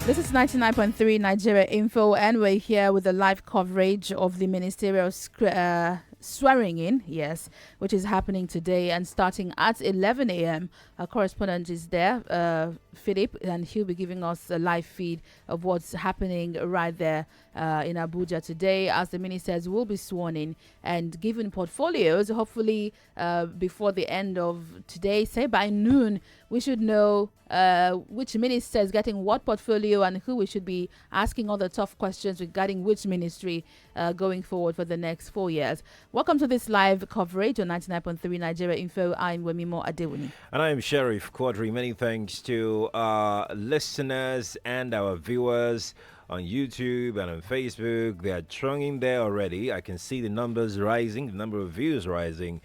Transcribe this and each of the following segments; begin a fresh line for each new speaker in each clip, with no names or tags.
This is 99.3 Nigeria Info, and we're here with the live coverage of the ministerial swearing in, which is happening today and starting at 11 a.m. Our correspondent is there, Philip, and he'll be giving us a live feed of what's happening right there in Abuja today as the ministers will be sworn in and given portfolios. Hopefully, before the end of today, say by noon, we should know which minister is getting what portfolio and who we should be asking all the tough questions regarding which ministry going forward for the next 4 years. Welcome to this live coverage on 99.3 Nigeria Info. I'm Wemimo Adewuni.
And I'm Sheriff Quadry. Many thanks to our listeners and our viewers on YouTube and on Facebook. They are thronging there already. I can see the numbers rising, the number of views rising.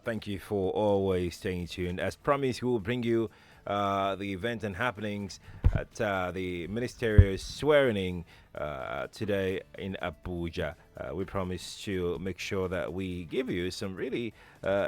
Thank you for always staying tuned. As promised, we will bring you the event and happenings at the ministerial swearing today in Abuja. We promise to make sure that we give you some really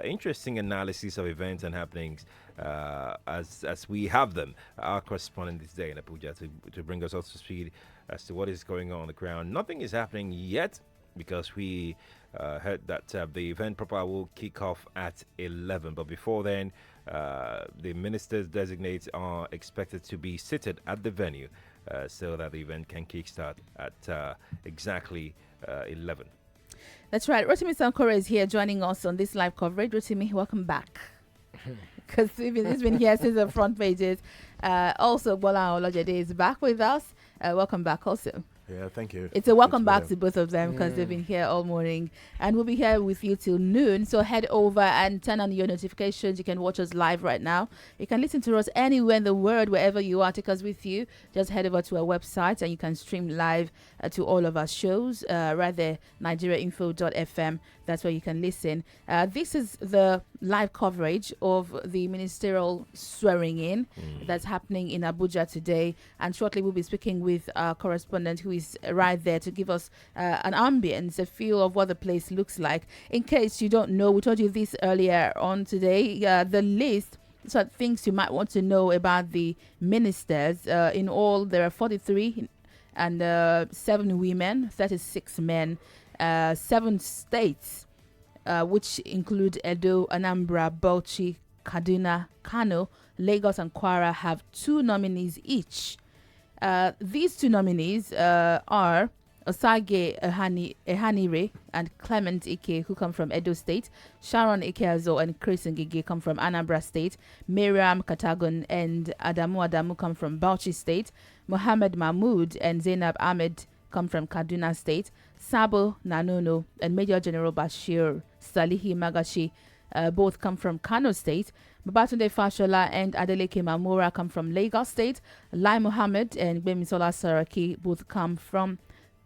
interesting analysis of events and happenings as we have them. Our correspondent this day in Abuja to bring us up to speed as to what is going on the ground. Nothing is happening yet because we heard that the event proper will kick off at 11. But before then, the ministers designates are expected to be seated at the venue so that the event can kickstart at exactly 11.
That's right. Rotimi Sankore is here joining us on this live coverage. Rotimi, welcome back. Because he's been here since the front pages. Also, Bola Olojede is back with us. Welcome back also.
Yeah, thank you.
It's a welcome back to both of them because they've been here all morning. And we'll be here with you till noon. So head over and turn on your notifications. You can watch us live right now. You can listen to us anywhere in the world, wherever you are. Take us with you. Just head over to our website and you can stream live to all of our shows right there, nigeriainfo.fm. That's where you can listen. This is the live coverage of the ministerial swearing in that's happening in Abuja today. And shortly we'll be speaking with our correspondent who is right there to give us an ambience, a feel of what the place looks like. In case you don't know, we told you this earlier on today, the list. So things you might want to know about the ministers. In all, there are 43 and 7 women, 36 men, 7 states, which include Edo, Anambra, Bauchi, Kaduna, Kano, Lagos, and Kwara, have 2 nominees each. These 2 nominees are Osage Ehanire and Clement Ike, who come from Edo State. Sharon Ikeazo and Chris Ngige come from Anambra State. Miriam Katagun and Adamu come from Bauchi State. Mohammed Mahmood and Zainab Ahmed come from Kaduna State. Sabo Nanono and Major General Bashir Salihi Magashi both come from Kano State. Babatunde Fashola and Adeleke Mamora come from Lagos State. Lai Mohammed and Gbemisola Saraki both come from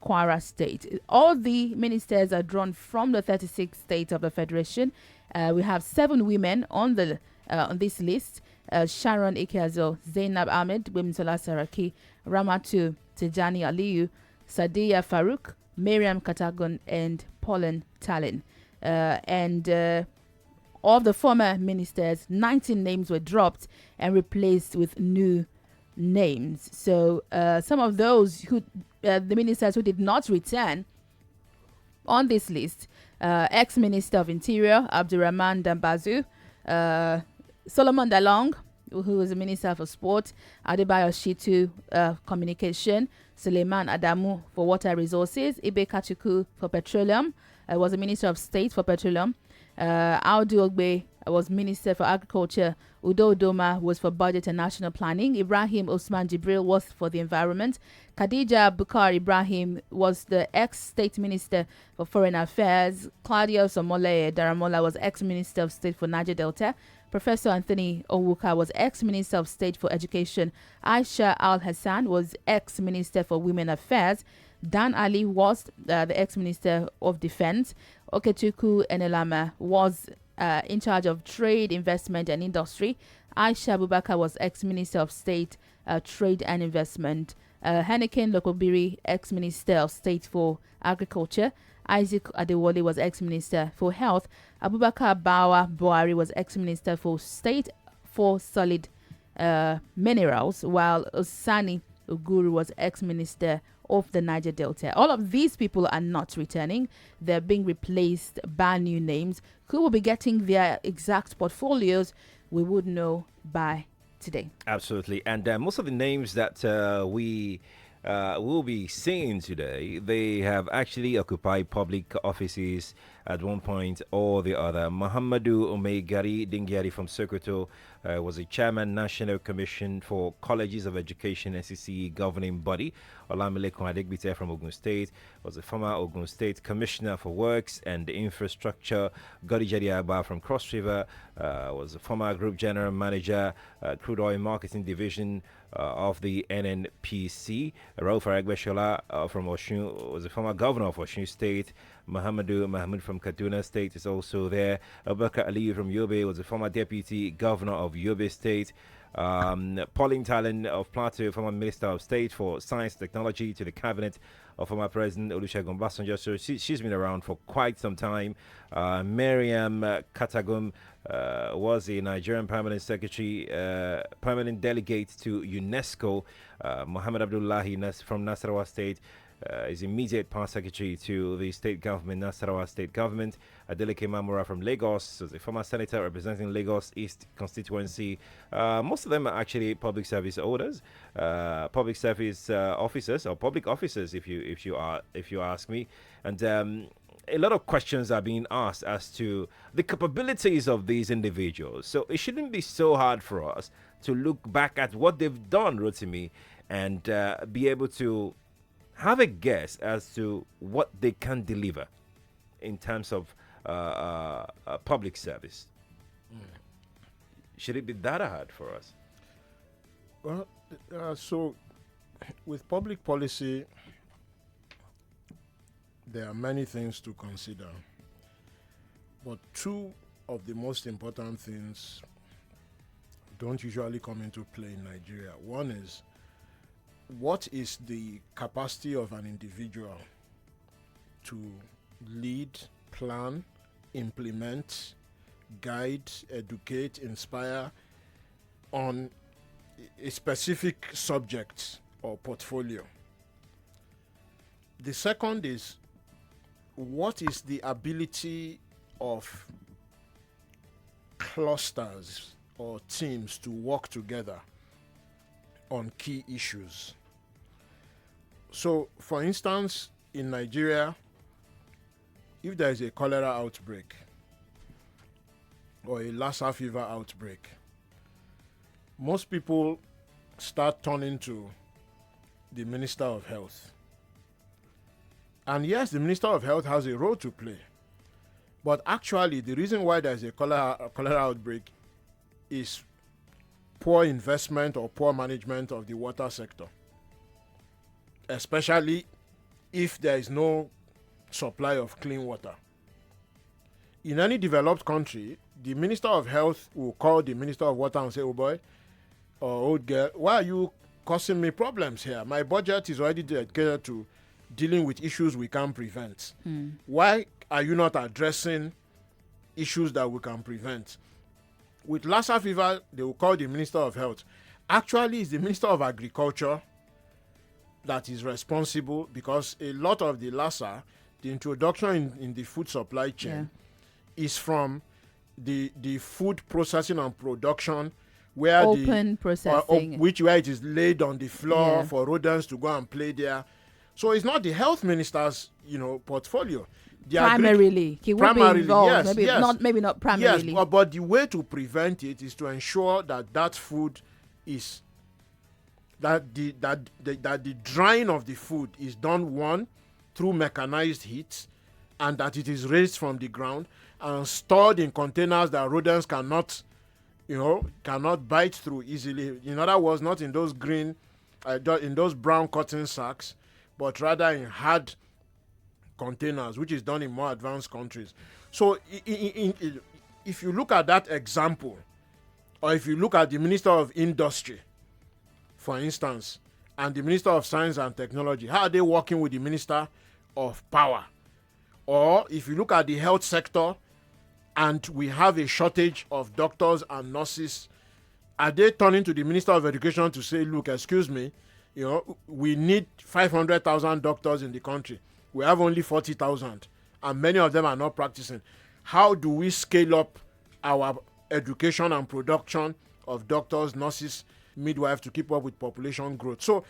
Kwara State. All the ministers are drawn from the 36 states of the Federation. We have 7 women on this list. Sharon Ikeazo, Zainab Ahmed, Gbemisola Saraki, Ramatu Tijani Aliyu, Sadiya Farouk, Miriam Katagun, and Pauline Tallinn. Of the former ministers, 19 names were dropped and replaced with new names. So some of those the ministers who did not return on this list, ex-Minister of Interior, Abdurrahman Dambazu, Solomon Dalong, who was the Minister for Sport, Adebayo Shitu, Communication, Suleiman Adamu for Water Resources, Ibe Kachuku for Petroleum, was the Minister of State for Petroleum, Audu Ogbe was Minister for Agriculture, Udo Udoma was for Budget and National Planning, Ibrahim Osman Jibril was for the Environment, Khadija Bukar Ibrahim was the ex-State Minister for Foreign Affairs, Claudio Somole Daramola was ex-Minister of State for Niger Delta, Professor Anthony Owuka was ex-Minister of State for Education, Aisha Al-Hassan was ex-Minister for Women Affairs, Dan Ali was the ex-Minister of Defense, Okechukwu Enelama was in charge of Trade, Investment and Industry, Aisha Abubakar was ex-Minister of State, Trade and Investment, Henneken Lokobiri, ex-Minister of State for Agriculture, Isaac Adewole was ex-Minister for Health, Abubakar Bawa Buhari was ex-Minister for State for Solid Minerals, while Osani Uguru was ex-minister of the Niger Delta. All of these people are not returning. They're being replaced by new names who will be getting their exact portfolios. We would know by today.
Absolutely. And most of the names that we will be seeing today, they have actually occupied public offices at one point or the other. Muhammadu Umaygari Dingyari from Sokoto was a chairman, National Commission for Colleges of Education, NCC governing body. Olamilekun Adegbite from Ogun State was a former Ogun State Commissioner for Works and Infrastructure. Godijadi Abba from Cross River was a former Group General Manager, Crude Oil Marketing Division of the NNPC. Rauf Aragbeshola from Oshun was a former governor of Oshun State. Muhammadu Mahmoud from Kaduna State is also there. Abubakar Ali from Yobe was a former deputy governor of Yobe State. Pauline Talon of Plateau, former Minister of State for Science and Technology to the cabinet of former President Olusegun Obasanjo. So she's been around for quite some time. Miriam Katagum was a Nigerian permanent secretary, permanent delegate to UNESCO. Muhammad Abdullahi from Nasarawa State is immediate past secretary to the state government, Nasarawa state government. Adeleke Mamura from Lagos is a former senator representing Lagos East constituency. Most of them are actually public service holders, public service officers, or public officers, if you ask me. And a lot of questions are being asked as to the capabilities of these individuals. So it shouldn't be so hard for us to look back at what they've done, Rotimi, and be able to have a guess as to what they can deliver in terms of public service. Should it be that hard for us?
Well, so with public policy, there are many things to consider. But two of the most important things don't usually come into play in Nigeria. One is, what is the capacity of an individual to lead, plan, implement, guide, educate, inspire on a specific subject or portfolio? The second is, what is the ability of clusters or teams to work together on key issues? So, for instance, in Nigeria, if there is a cholera outbreak or a Lassa fever outbreak, most people start turning to the Minister of Health. And yes, the Minister of Health has a role to play. But actually, the reason why there is a cholera outbreak is poor investment or poor management of the water sector, especially if there is no supply of clean water. In any developed country, the Minister of Health will call the Minister of Water and say, "Oh boy, or old girl, why are you causing me problems here? My budget is already dedicated to dealing with issues we can't prevent. Why are you not addressing issues that we can prevent?" With Lassa fever, they will call the Minister of Health. Actually, it's the Minister of Agriculture that is responsible, because a lot of the Lassa, the introduction in the food supply chain, is from the food processing and production, where
open processing,
where it is laid on the floor for rodents to go and play there. So it's not the health minister's, portfolio.
Primarily, he will be involved.
Yes,
maybe not primarily.
Yes, but the way to prevent it is to ensure that food is that the drying of the food is done, one, through mechanized heat, and that it is raised from the ground and stored in containers that rodents cannot bite through easily. In other words, not in those green, in those brown cotton sacks, but rather in hard containers, which is done in more advanced countries. So if you look at that example, or if you look at the Minister of Industry, for instance, and the Minister of Science and Technology, how are they working with the Minister of Power? Or if you look at the health sector, and we have a shortage of doctors and nurses, are they turning to the Minister of Education to say, "Look, excuse me, You know, we need 500,000 doctors in the country. We have only 40,000, and many of them are not practicing. How do we scale up our education and production of doctors, nurses, midwives to keep up with population growth? So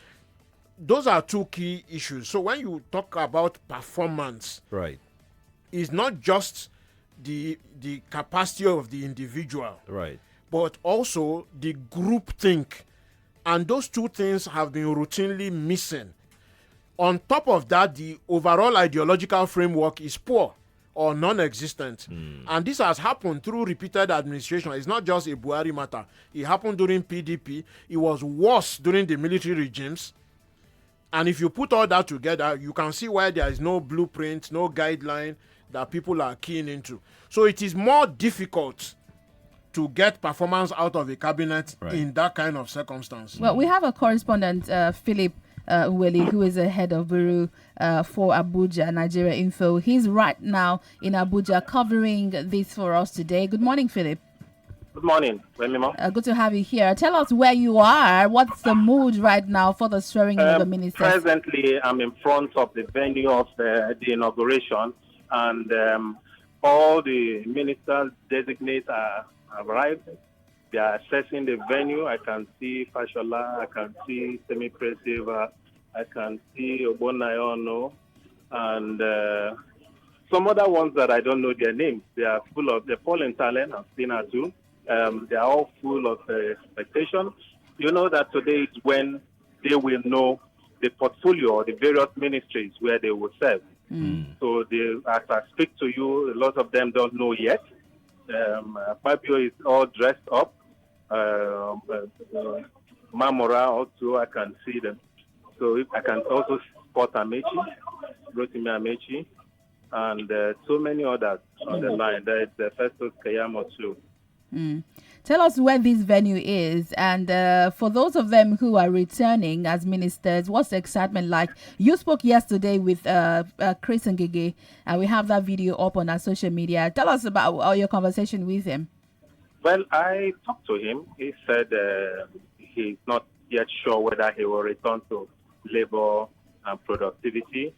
those are two key issues. So when you talk about performance,
Right.
it's not just the capacity of the individual,
Right.
but also the group think. And those two things have been routinely missing. On top of that, the overall ideological framework is poor or non-existent. And this has happened through repeated administration. It's not just a Buhari matter. It happened during PDP. It was worse during the military regimes. And if you put all that together, you can see why there is no blueprint, no guideline that people are keen into. So it is more difficult to get performance out of a cabinet in that kind of circumstance.
Well, we have a correspondent, Philip Uweli, who is the head of Bureau for Abuja, Nigeria Info. He's right now in Abuja covering this for us today. Good morning, Philip.
Good morning, Wemimo.
Good to have you here. Tell us where you are. What's the mood right now for the swearing in of the ministers?
Presently, I'm in front of the venue of the inauguration, and all the ministers designate have arrived. They are assessing the venue. I can see Fashola, I can see Semi-Presiva, I can see Obonayono, and some other ones that I don't know their names. They are full of, they're full in talent. I've seen her too. They are all full of expectation. You know that today is when they will know the portfolio or the various ministries where they will serve. So as I speak to you, a lot of them don't know yet. Fabio is all dressed up. Mamora also, I can see them. So I can also spot Amechi, Rotimi Amechi, and so many others on the line. There is the Festus Kayamo too.
Tell us where this venue is, and for those of them who are returning as ministers, what's the excitement like? You spoke yesterday with Chris Ngige, and we have that video up on our social media. Tell us about your conversation with him.
Well, I talked to him. He said he's not yet sure whether he will return to labor and productivity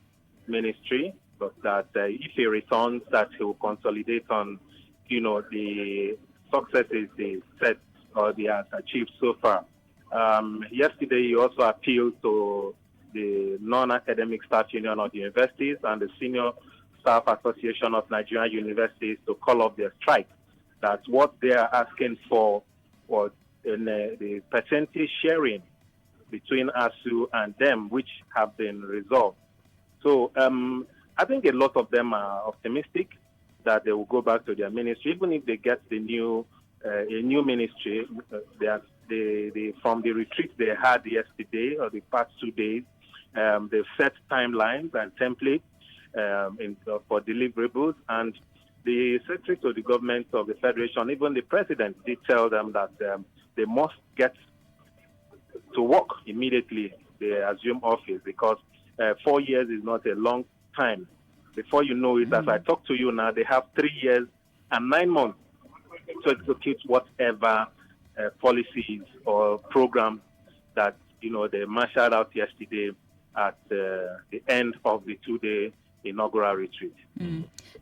ministry, but that if he returns, that he will consolidate on, the successes they set or they have achieved so far. Yesterday, he also appealed to the non-academic staff union of the universities and the senior staff association of Nigerian universities to call off their strike. That's what they are asking for was the percentage sharing between ASU and them, which have been resolved. So I think a lot of them are optimistic that they will go back to their ministry, even if they get the new a new ministry. They from the retreat they had yesterday or the past 2 days, they've set timelines and templates for deliverables, and the secretary to the government of the federation, even the president, did tell them that they must get to work immediately they assume office, because 4 years is not a long time. Before you know it, as I talk to you now, they have 3 years and 9 months to execute whatever policies or programs that they marshaled out yesterday at the end of the 2-day inaugural retreat.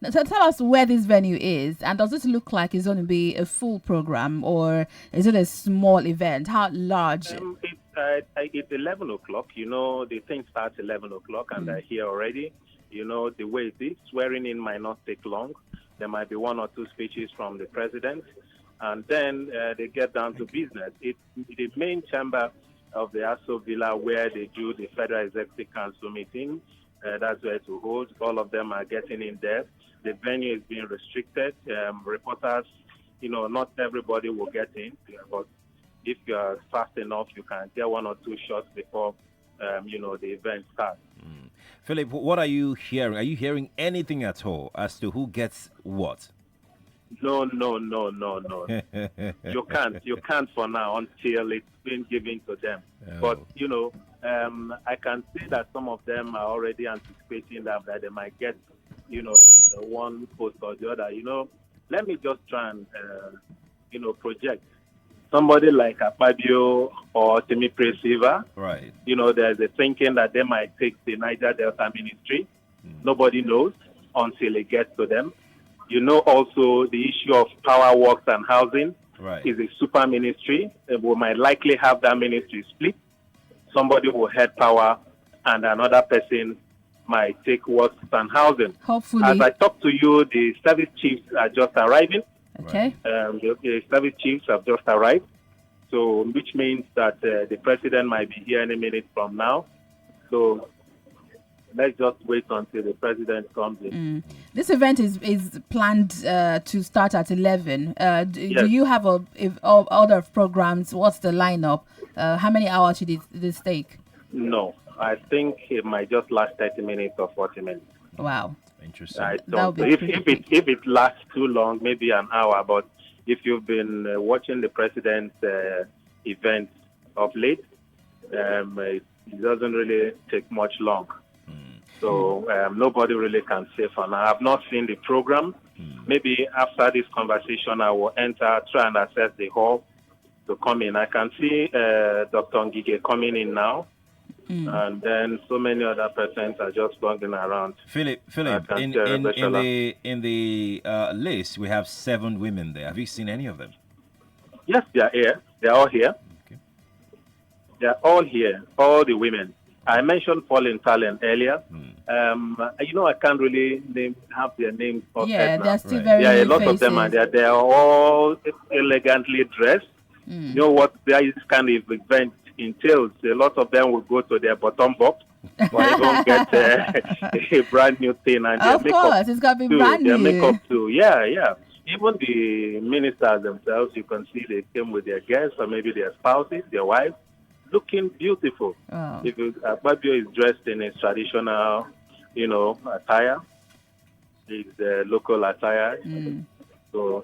Now, so tell us where this venue is, and does it look like it's going to be a full program, or is it a small event? How large?
It's 11 o'clock. The thing starts 11 o'clock, and they're here already. The way it is, swearing in might not take long. There might be 1 or 2 speeches from the president, and then they get down to business. It's the main chamber of the ASO Villa where they do the Federal Executive Council meeting. That's where to hold. All of them are getting in there. The venue is being restricted. Reporters, not everybody will get in, but if you are fast enough, you can get 1 or 2 shots before, the event starts.
Philip, what are you hearing? Are you hearing anything at all as to who gets what?
No. You can't for now until it's been given to them. Oh. But, I can see that some of them are already anticipating that they might get, the one post or the other. Let me just try and, project. Somebody like Fabio or Temipre Silva.
Right.
You know, there's a thinking that they might take the Niger Delta Ministry. Nobody knows until it gets to them. You know, also the issue of power works and housing
Right.
is a super ministry. We might likely have that ministry split. Somebody will head power and another person might take works and housing.
Hopefully.
As I talk to you, the service chiefs are just arriving.
Okay.
The service chiefs have just arrived. So, which means that the president might be here any minute from now. So, let's just wait until the president comes in.
This event is planned to start at 11. Do
Yes.
you have other programs? What's the lineup? How many hours should this take?
No, I think it might just last 30 minutes or 40 minutes.
Wow.
Interesting.
I
That'll
don't.
be
If it lasts too long, maybe an hour. But if you've been watching the president's events of late, it doesn't really take much long. So nobody really can say for now. I have not seen the program. Maybe after this conversation, I will enter, try and access the hall to come in. I can see Dr. Ngige coming in now. And then so many other persons are just walking around.
Philip,
can
in
tell Rebecca.
the list we have 7 women there. Have you seen any of them?
Yes, they are here. They are all here.
Okay.
They are all here, all the women. I mentioned Pauline Talent earlier. I can't really have their names.
Yeah,
now.
they're still
Right.
very
Yeah, a
new
lot of them are
faces.
there. They are all elegantly dressed. You know what this kind of event entails? A lot of them will go to their bottom box or even get a brand new thing and their
Of
makeup
course, it's got to be
too.
brand
Their
new.
makeup too. Yeah. Even the ministers themselves, you can see they came with their guests or maybe their spouses, their wives, looking beautiful.
Wow.
If Babio is dressed in his traditional, attire, his local attire. So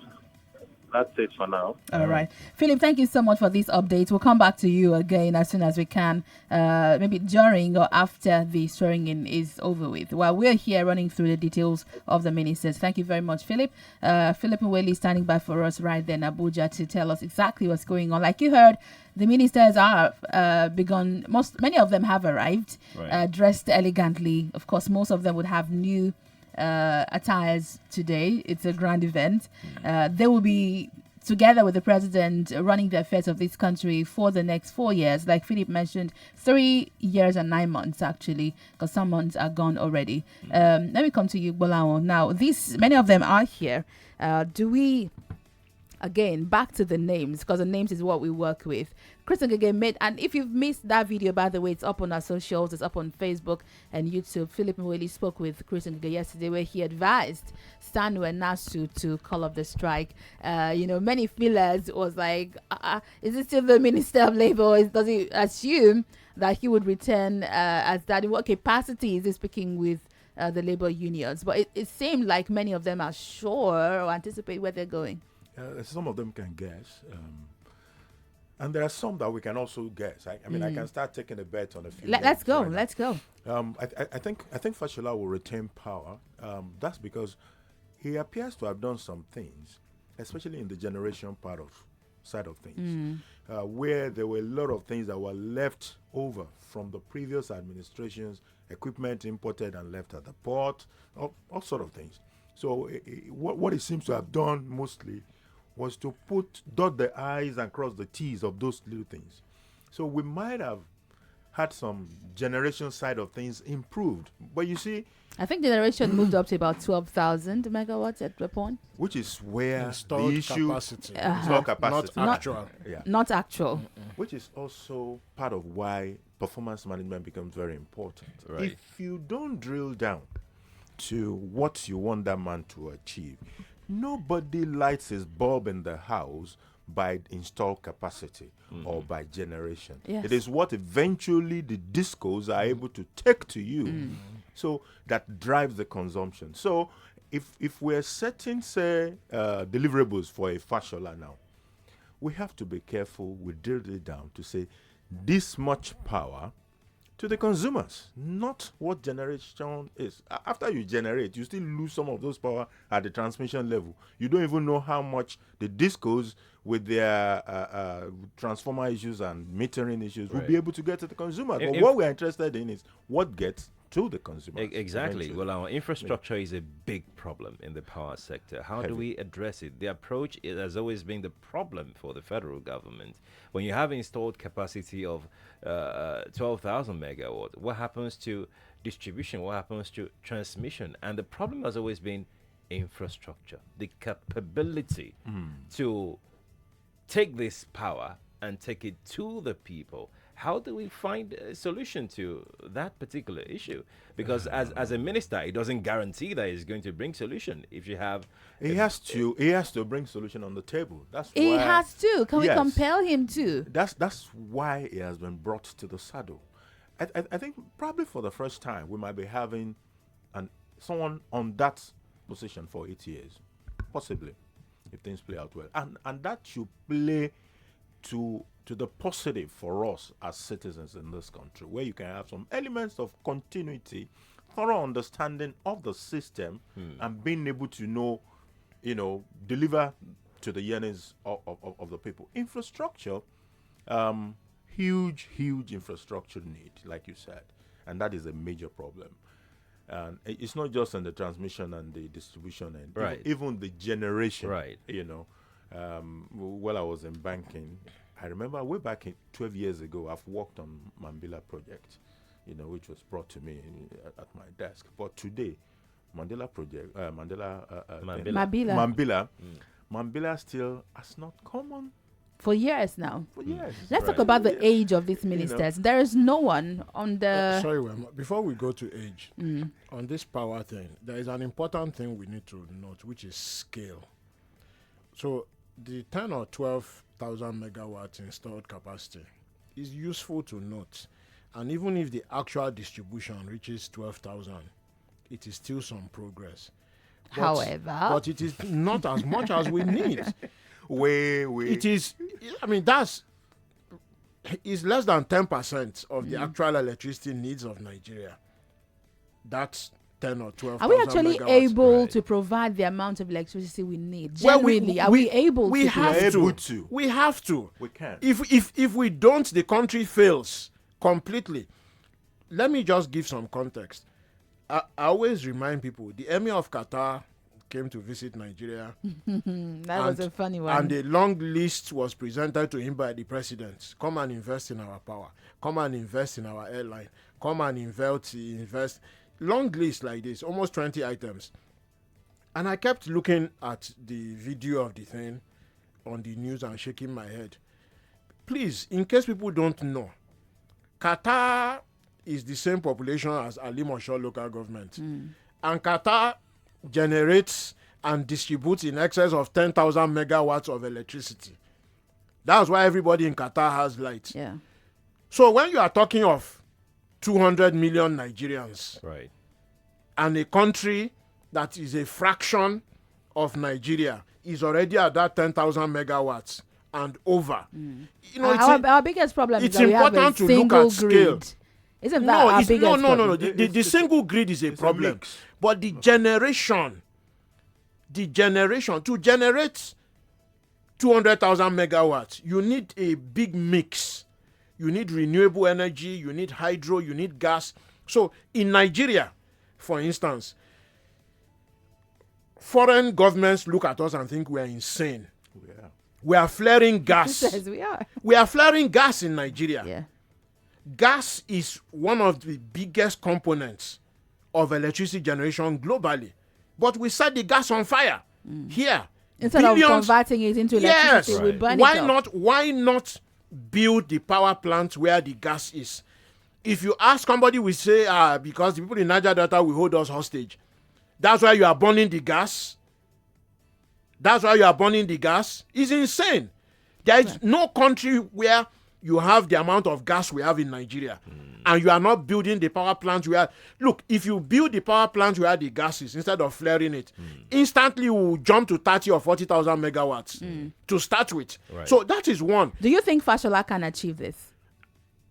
that's it for now.
All right. Philip, thank you so much for this update. We'll come back to you again as soon as we can, maybe during or after the swearing in is over with. While we're here running through the details of the ministers. Thank you very much, Philip. Philip Nweli standing by for us right there in Abuja to tell us exactly what's going on. Like you heard, the ministers are begun. Many of them have arrived,
Right.
dressed elegantly. Of course, most of them would have new attires today. It's a grand event. They will be together with the president running the affairs of this country for the next 4 years. Like Philip mentioned, 3 years and 9 months actually, because some months are gone already. Let me come to you, Bolao. Now, many of them are here. Do we, again, back to the names, because the names is what we work with. Chris Ngige made, and if you've missed that video, by the way, it's up on our socials, it's up on Facebook and YouTube. Philip Nweli spoke with Chris Ngige yesterday where he advised Stanu and Nasu to call up the strike. Many feelers was like, is it still the Minister of Labour, or does he assume that he would return as that? In what capacity is he speaking with the labor unions? But it seemed like many of them are sure or anticipate where they're going.
Some of them can guess. And there are some that we can also guess. I can start taking a bet on a few.
Let's go.
right now.
Let's go.
I think Fashola will retain power. That's because he appears to have done some things, especially in the generation side of things, where there were a lot of things that were left over from the previous administrations, equipment imported and left at the port, all sort of things. So what he seems to have done mostly was to dot the I's and cross the T's of those little things. So we might have had some generation side of things improved. But you see,
I think generation moved up to about 12,000 megawatts at the point.
which is where
Installed
the issue
capacity.
installed capacity.
Not actual.
Yeah.
Not actual.
Which is also part of why performance management becomes very important.
Right.
If you don't drill down to what you want that man to achieve, nobody lights his bulb in the house by installed capacity or by generation.
Yes.
It is what eventually the discos are able to take to you. So that drives the consumption. So if we're setting, say, deliverables for a Fashola now, we have to be careful. We drill it down to say this much power to the consumers, not what generation is. After you generate, you still lose some of those power at the transmission level. You don't even know how much the discos with their transformer issues and metering issues will be able to get to the consumer. But what we're interested in is what gets to the consumer.
Exactly. Well, our infrastructure is a big problem in the power sector. How do we address it? The approach has always been the problem for the federal government. When you have installed capacity of 12,000 megawatt, what happens to distribution? What happens to transmission? And the problem has always been infrastructure, the capability to take this power and take it to the people. How do we find a solution to that particular issue? Because as a minister, it doesn't guarantee that he's going to bring solution. If you have,
he has to bring solution on the table. That's why
he has to. Can we compel him to?
That's why he has been brought to the saddle. I think probably for the first time we might be having someone on that position for 8 years, possibly, if things play out well, and that should play to the positive for us as citizens in this country, where you can have some elements of continuity, thorough understanding of the system, and being able to know, deliver to the yearnings of the people. Infrastructure, huge infrastructure need, like you said, and that is a major problem. And it's not just in the transmission and the distribution and even the generation.
Right.
While I was in banking, I remember way back 12 years ago, I've worked on Mambila project, which was brought to me at my desk. But today, Mambila still has not come on.
For years now.
For years.
Let's talk about the age of these ministers. There is no one on the...
sorry, before we go to age, on this power thing, there is an important thing we need to note, which is scale. So the 10 or 12,000 megawatts installed capacity is useful to note. And even if the actual distribution reaches 12,000, it is still some progress. But it is not as much as we need. It is, it's less than 10% of the actual electricity needs of Nigeria. That's 10 or 12.
Are we actually able to provide the amount of electricity we need? Genuinely, are we able to?
We have to. We have to.
We can.
If we don't, the country fails completely. Let me just give some context. I always remind people, the Emir of Qatar came to visit Nigeria.
That was a funny one.
And a long list was presented to him by the president. Come and invest in our power. Come and invest in our airline. Come and invest. Long list like this, almost 20 items. And I kept looking at the video of the thing on the news and shaking my head. Please, in case people don't know, Qatar is the same population as Ali Moshow local government. And Qatar generates and distributes in excess of 10,000 megawatts of electricity. That's why everybody in Qatar has light.
Yeah.
So when you are talking of 200 million Nigerians,
right,
and a country that is a fraction of Nigeria is already at that 10,000 megawatts and over.
Our biggest problem is that we have a single grid. Isn't that our biggest problem?
No. The single grid is a problem. But the generation, to generate 200,000 megawatts, you need a big mix. You need renewable energy, you need hydro, you need gas. So in Nigeria, for instance, foreign governments look at us and think we are insane.
Yeah.
We are flaring gas.
Yes, we are.
We are flaring gas in Nigeria.
Yeah.
Gas is one of the biggest components of electricity generation globally. But we set the gas on fire here.
Instead of converting it into electricity, we burn it up.
Why not build the power plant where the gas is? If you ask somebody, we say, because the people in Niger Delta will hold us hostage. That's why you are burning the gas. It's insane. There is no country where you have the amount of gas we have in Nigeria, and you are not building the power plant where... Look, if you build the power plant where the gas is, instead of flaring it, instantly we will jump to 30 or 40,000 megawatts to start with.
Right.
So that is one.
Do you think Fashola can achieve this?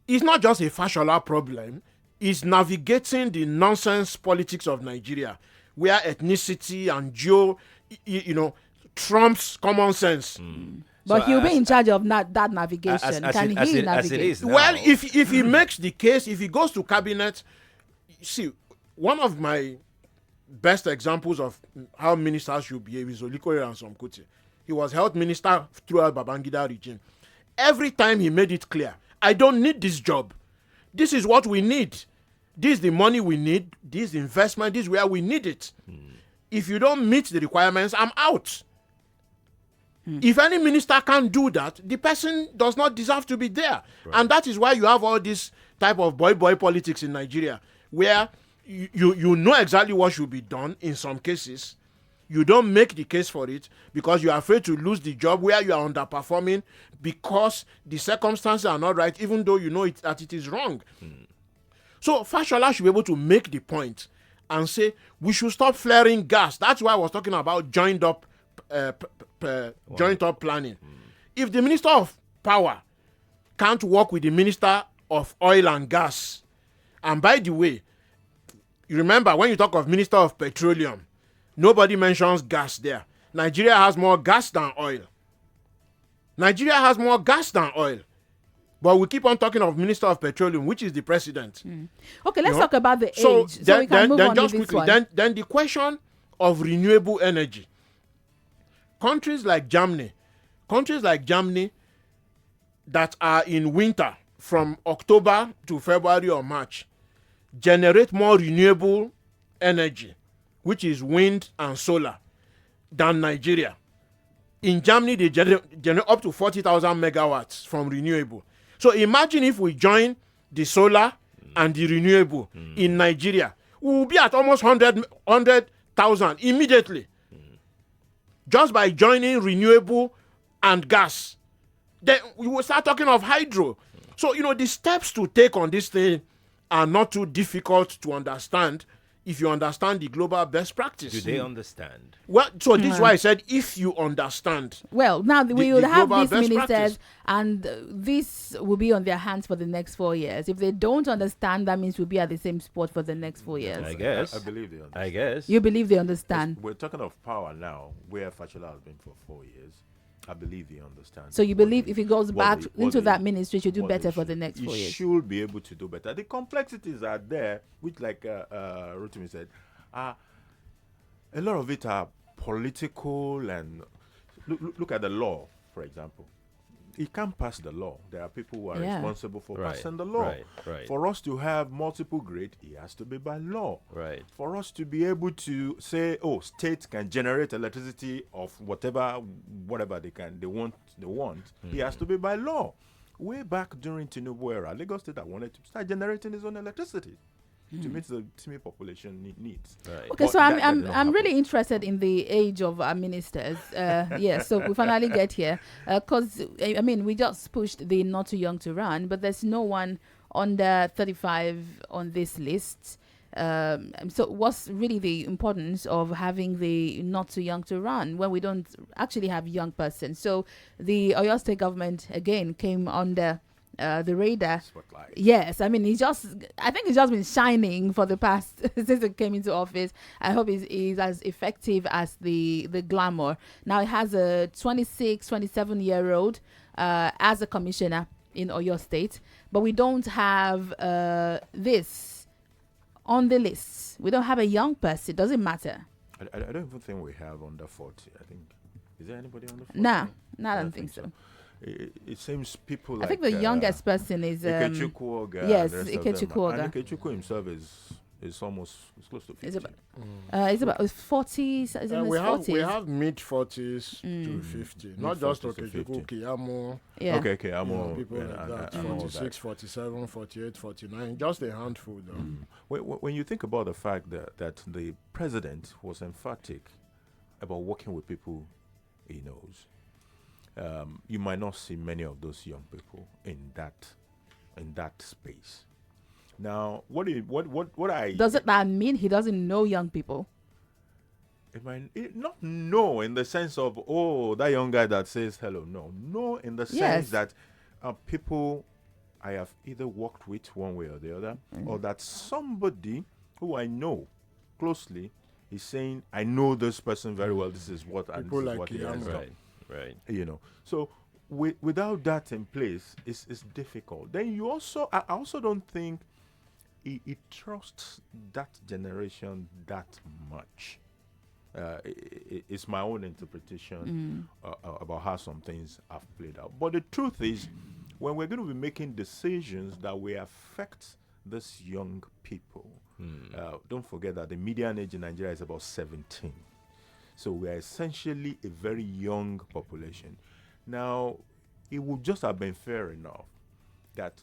it's not just a Fashola problem. It's navigating the nonsense politics of Nigeria, where ethnicity and trumps common sense.
But
So
he'll be
as-
in charge of that navigation. Can he navigate?
as it is now,
Well, if he makes the case, if he goes to cabinet, see, one of my best examples of how ministers should behave is Olikoye and Somkuti. He was health minister throughout Babangida regime. Every time he made it clear, I don't need this job. This is what we need. This is the money we need. This investment, this is where we need it. If you don't meet the requirements, I'm out. If any minister can't do that, the person does not deserve to be there. Right. And that is why you have all this type of boy politics in Nigeria, where you know exactly what should be done in some cases. You don't make the case for it because you are afraid to lose the job where you are underperforming because the circumstances are not right, even though you know that it is wrong. So Fashola should be able to make the point and say, we should stop flaring gas. That's why I was talking about joined up planning. If the Minister of Power can't work with the Minister of Oil and Gas, and by the way, you remember when you talk of Minister of Petroleum, nobody mentions gas there. Nigeria has more gas than oil. But we keep on talking of Minister of Petroleum, which is the president.
Okay, let's talk about the age. So we can move on
just
with
quickly,
this one.
then the question of renewable energy. Countries like Germany that are in winter from October to February or March generate more renewable energy, which is wind and solar, than Nigeria. In Germany, they generate up to 40,000 megawatts from renewable. So imagine if we join the solar and the renewable in Nigeria, we will be at almost 100,000 immediately. Just by joining renewable and gas. Then we will start talking of hydro. So, the steps to take on this thing are not too difficult to understand if you understand the global best practice.
do they understand?
Well, so this is why I said if you understand.
Well, now we will
the
have
global
these
best
ministers,
practice.
and this will be on their hands for the next 4 years. If they don't understand, that means we'll be at the same spot for the next 4 years.
I guess.
I believe they understand.
I guess.
You believe they understand?
We're talking of power now, where Fashola has been for 4 years. I believe he understands.
So you believe if he goes back into that ministry, he should do
what
better
they
for the
should-
next
he
4 years?
should be able to do better. The complexities are there, which, like Rotimi said, a lot of it are political. And look at the law, for example. He can't pass the law. There are people who are responsible for
Right,
passing the law.
right.
For us to have multiple grade, it has to be by law.
Right.
For us to be able to say, states can generate electricity of whatever they want, it has to be by law. Way back during Tinubu era, Lagos State wanted to start generating its own electricity to meet the Timi population needs.
Right.
Okay,
But
so
that did
I'm
not
I'm really
happen.
interested in the age of our ministers. Yes, so we finally get here because I mean we just pushed the not too young to run, but there's no one under 35 on this list. So what's really the importance of having the not too young to run when we don't actually have young persons? So the Oyo State government again came under the radar.
Spotlight.
Yes, I mean I think he's just been shining for the past since it came into office. I hope he's as effective as the glamour. Now he has a 27-year-old as a commissioner in Oyo State, but we don't have this on the list. We don't have a young person. Doesn't matter.
I don't even think we have under 40. I think, is there anybody under 40?
Nah, I don't think so.
It seems people
I think the youngest person is
Ikechukwu Oga.
yes,
and the rest of
Ikechukwu
them.
Oga.
And Ikechukwu himself is close to 50.
it's about 40. Is in his
we
40s.
have mid 40s to 50. Not just
40s to
Okechukwu,
50.
Kiyamo,
Yeah.
Okay, I'm all
people like that.
I'm all
46, 47, 48, 49. Just a handful, though.
When you think about the fact that the president was emphatic about working with people he knows, you might not see many of those young people in that space. Now, what
Does that mean he doesn't know young people?
it not know in the sense of that young guy that says hello. No, in the sense
Yes.
that people I have either worked with one way or the other, or that somebody who I know closely is saying, I know this person very well, this is what, and
People
this is
like
what he has
Kiyama.
done.
Right.
You know, so without that in place, it's difficult. Then you also, I also don't think he trusts that generation that much. It's my own interpretation about how some things have played out. But the truth is, when we're going to be making decisions that will affect these young people, don't forget that the median age in Nigeria is about 17. So we are essentially a very young population. Now, it would just have been fair enough that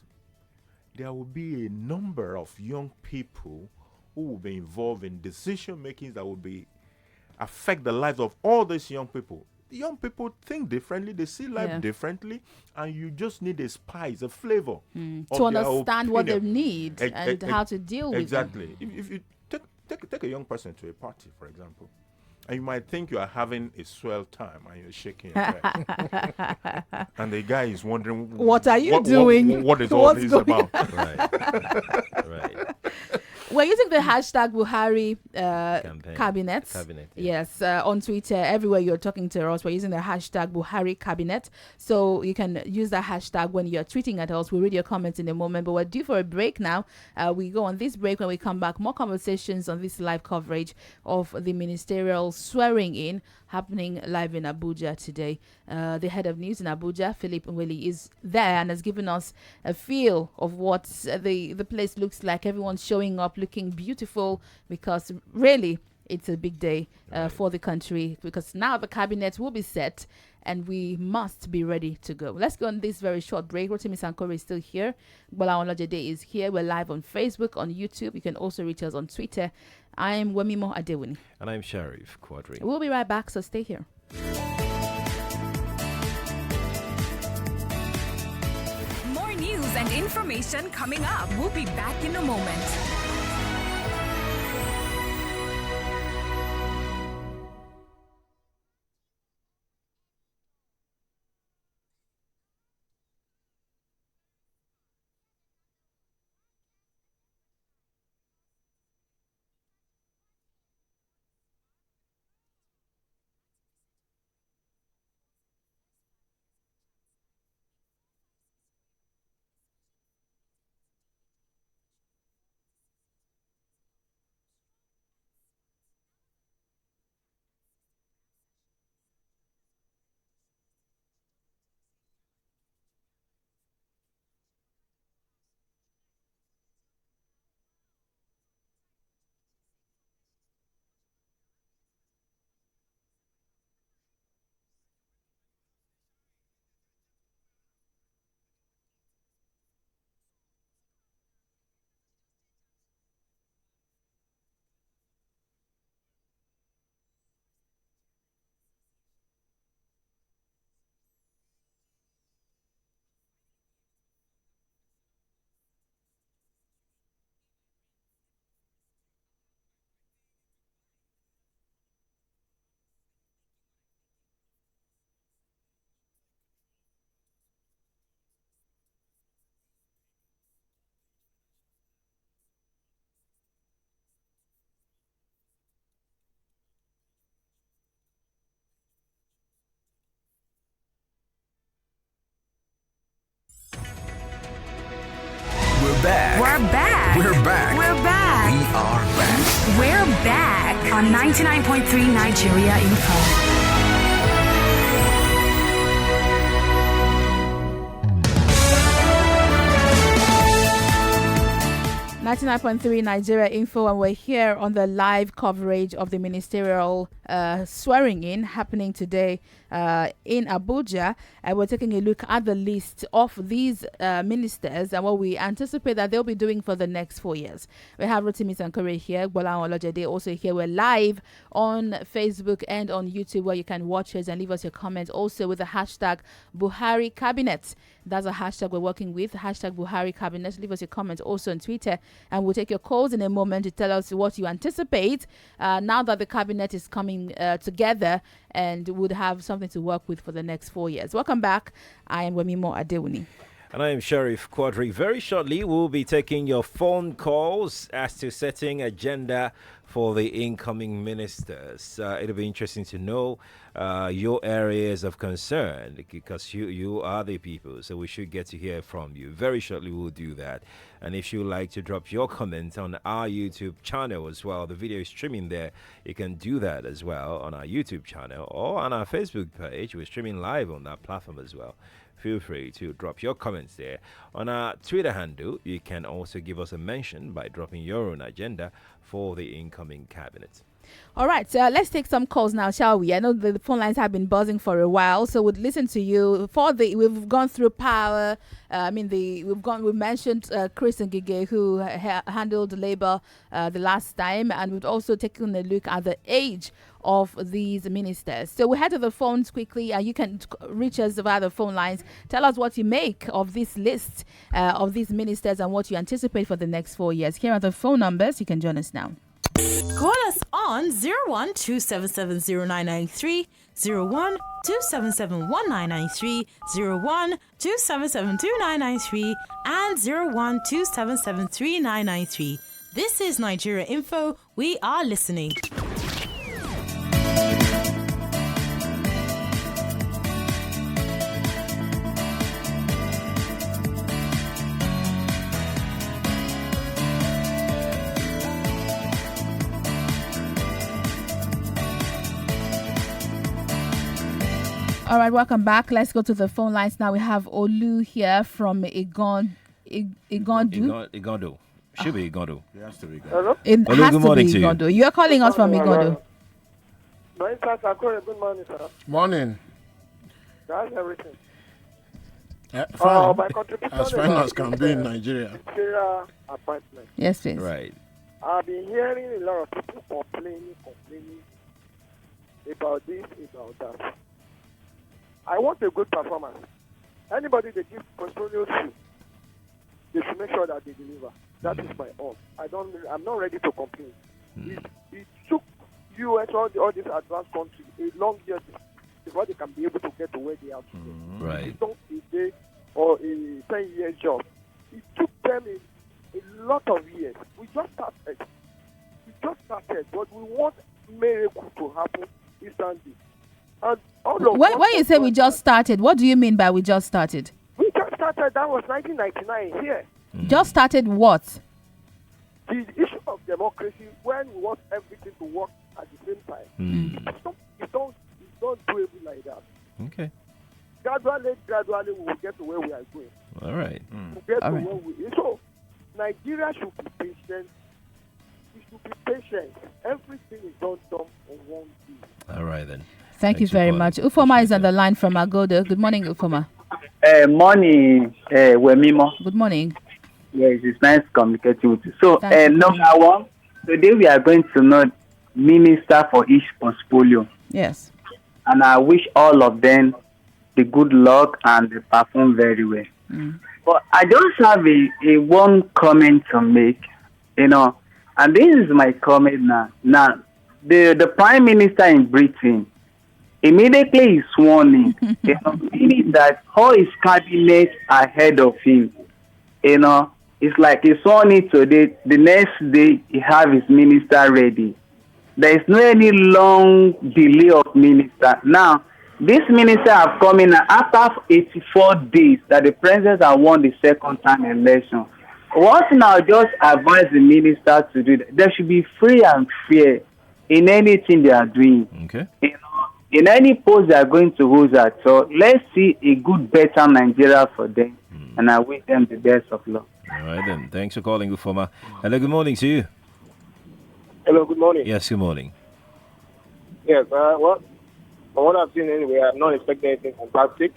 there will be a number of young people who will be involved in decision making that will be affect the lives of all these young people. Young people think differently, they see life differently, and you just need a spice, a flavor
to understand what they need and how to deal with them.
Exactly. If you take a young person to a party, for example, and you might think you are having a swell time and you're shaking your head. And the guy is wondering,
what are you doing?
What is all this about?
Right.
We're using the hashtag Buhari Cabinet. Yes, on Twitter, everywhere you're talking to us, we're using the hashtag Buhari Cabinet. So you can use that hashtag when you're tweeting at us. We'll read your comments in a moment, but we're due for a break now. We go on this break. When we come back, more conversations on this live coverage of the ministerial swearing in happening live in Abuja today. The head of news in Abuja, Philip Nweli, is there and has given us a feel of what the place looks like. Everyone's showing up looking beautiful because really it's a big day for the country, because now the cabinet will be set and we must be ready to go. Let's go on this very short break. Rotimi Sankore is still here. Bola Olajede is here. We're live on Facebook, on YouTube. You can also reach us on Twitter. I'm Wemimo Adewuni.
And I'm Sheriff Quadry.
We'll be right back, so stay here.
More news and information coming up. We'll be back in a moment.
We're back.
We're back.
We're back.
We're back.
We are back.
We're back on 99.3 Nigeria Info.
99.3 Nigeria Info, and we're here on the live coverage of the ministerial swearing in happening today in Abuja. And we're taking a look at the list of these ministers and what we anticipate that they'll be doing for the next 4 years. We have Rotimi Sankore here, Bola Olajede also here. We're live on Facebook and on YouTube, where you can watch us and leave us your comments also with the hashtag Buhari Cabinet. That's a hashtag we're working with, hashtag Buhari Cabinet. Leave us your comments also on Twitter, and we'll take your calls in a moment to tell us what you anticipate now that the cabinet is coming together and would have something to work with for the next 4 years. Welcome back. I am Wemimo Adewuni.
And I am Sheriff Quadry. Very shortly, we'll be taking your phone calls as to setting agenda for the incoming ministers. It'll be interesting to know your areas of concern because you are the people, so we should get to hear from you. Very shortly, we'll do that. And if you'd like to drop your comment on our YouTube channel as well, the video is streaming there. You can do that as well on our YouTube channel or on our Facebook page. We're streaming live on that platform as well. Feel free to drop your comments there. On our Twitter handle, you can also give us a mention by dropping your own agenda for the incoming cabinet.
All right, so let's take some calls now, shall we? I know the phone lines have been buzzing for a while, so we'll listen to you. We've gone through power. We mentioned Chris Ngige, who handled labor the last time, and we've also taken a look at the age of these ministers. So we head to the phones quickly, and you can reach us via the phone lines. Tell us what you make of this list of these ministers and what you anticipate for the next 4 years. Here are the phone numbers. You can join us now.
Call us on 01-277-0993, 01-277-1993, 01-277-2993, and 01-277-3993. This is Nigeria Info. We are listening.
All right, welcome back. Let's go to the phone lines now. We have Olu here from Igondu.
Igondo. Should be Igondo.
It has to be good.
Hello?
It
Olu,
has
good
to
morning
be
to you.
Igondo. You are calling us from Igondo.
Good morning, sir.
Morning.
That's everything.
Fine.
My contribution
As fine as can be in Nigeria.
Ministerial appointment.
Yes, please.
Right.
I've been hearing a lot of people complaining about this, about that. I want a good performance. Anybody they give portfolio to, they should make sure that they deliver. That is my own. I'm not ready to complain. It took US all these advanced countries a long year before they can be able to get to where they are today.
Right.
It's not a day or a 10-year job. It took them a lot of years. We just started, but we want miracle to happen instantly. And
when you say we just started, what do you mean by we just started?
We just started. That was 1999 here.
Just started what?
The issue of democracy, when we want everything to work at the same time, it's not doable like that.
Okay.
Gradually, we will get to where we are going.
All right.
We'll get to where we are. So, Nigeria should be patient. We should be patient. Everything is done on one day.
All right, then.
Thank you very much. Ufoma is on the line from Agodo. Good morning, Ufoma.
Morning, Wemimo.
Good morning.
Yes, it's nice communicating with you. So,
Thank you.
number one, today we are going to know minister for each portfolio.
Yes.
And I wish all of them the good luck and they perform very well. But I just have a one comment to make, and this is my comment now. Now, the Prime Minister in Britain, immediately is sworn in, meaning that all his cabinet ahead of him, it's like he's sworn in today, the next day he have his minister ready. There is no any long delay of minister. Now, this minister have come in after 84 days that the president have won the second time election. What now just advise the minister to do that? There should be free and fair in anything they are doing.
Okay.
In any post they are going to hold that. So let's see a good, better Nigeria for them. And I wish them the best of luck.
All right, then. Thanks for calling, Ufoma. Hello, good morning to you.
Hello, good morning.
Yes, good morning.
Yes, well, from what I've seen anyway, I'm not expecting anything fantastic.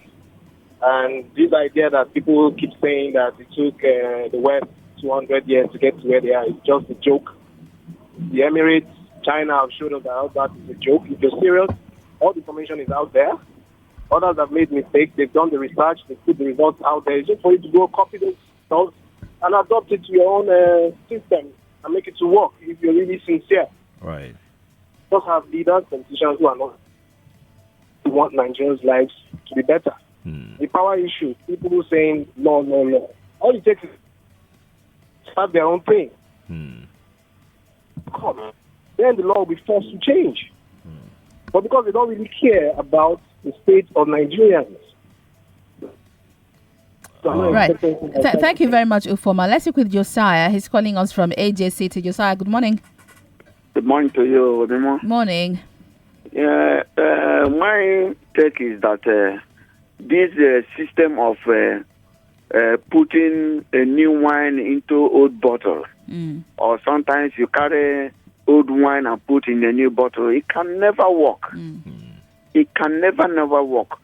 And this idea that people keep saying that it took the West 200 years to get to where they are is just a joke. The Emirates, China have showed us that is a joke. If you're serious, all the information is out there. Others have made mistakes. They've done the research. They put the results out there. It's just for you to go copy those results and adopt it to your own system and make it to work if you're really sincere.
Right.
Just have leaders, politicians who are not who want Nigerians' lives to be better. The power issue, people saying no, no, no. All it takes is have their own thing. Come, then the law will be forced to change. But because they don't really care about the state of Nigerians.
Right. Thank you very much, Ufoma. Let's speak with Josiah. He's calling us from AJ City. Josiah, good morning.
Good morning to you, Wemimo.
Morning.
My take is that this system of putting a new wine into old bottle, or sometimes you carry old wine and put in a new bottle, it can never work. It can never work.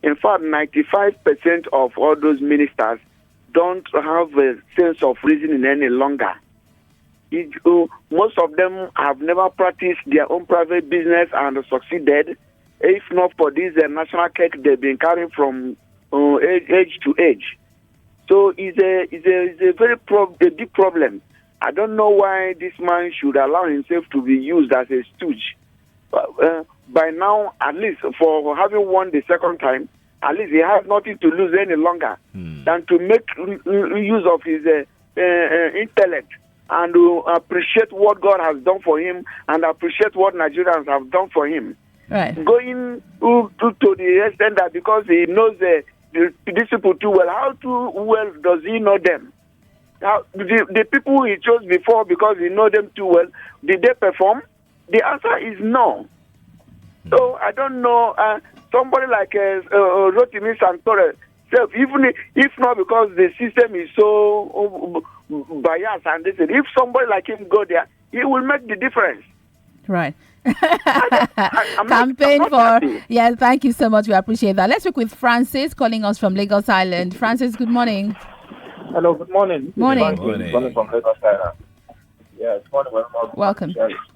In fact, 95% of all those ministers don't have a sense of reasoning any longer. Most of them have never practiced their own private business and succeeded, if not for this national cake they've been carrying from age to age. So it's a very big problem. I don't know why this man should allow himself to be used as a stooge. By now, at least for having won the second time, at least he has nothing to lose any longer than to make use of his intellect and to appreciate what God has done for him and appreciate what Nigerians have done for him.
Right.
Going to the extent that because he knows these people too well, how too well does he know them? Now, the people he chose before, because he knows them too well, did they perform? The answer is no. So I don't know. Somebody like Rotimi Santore, even if not because the system is so biased, and they said if somebody like him go there, he will make the difference.
Right. Campaign for thank you so much. We appreciate that. Let's speak with Francis calling us from Lagos Island. Francis, good morning.
Hello, good morning.
Morning.
Calling from Lagos Island. Yes, morning.
Welcome.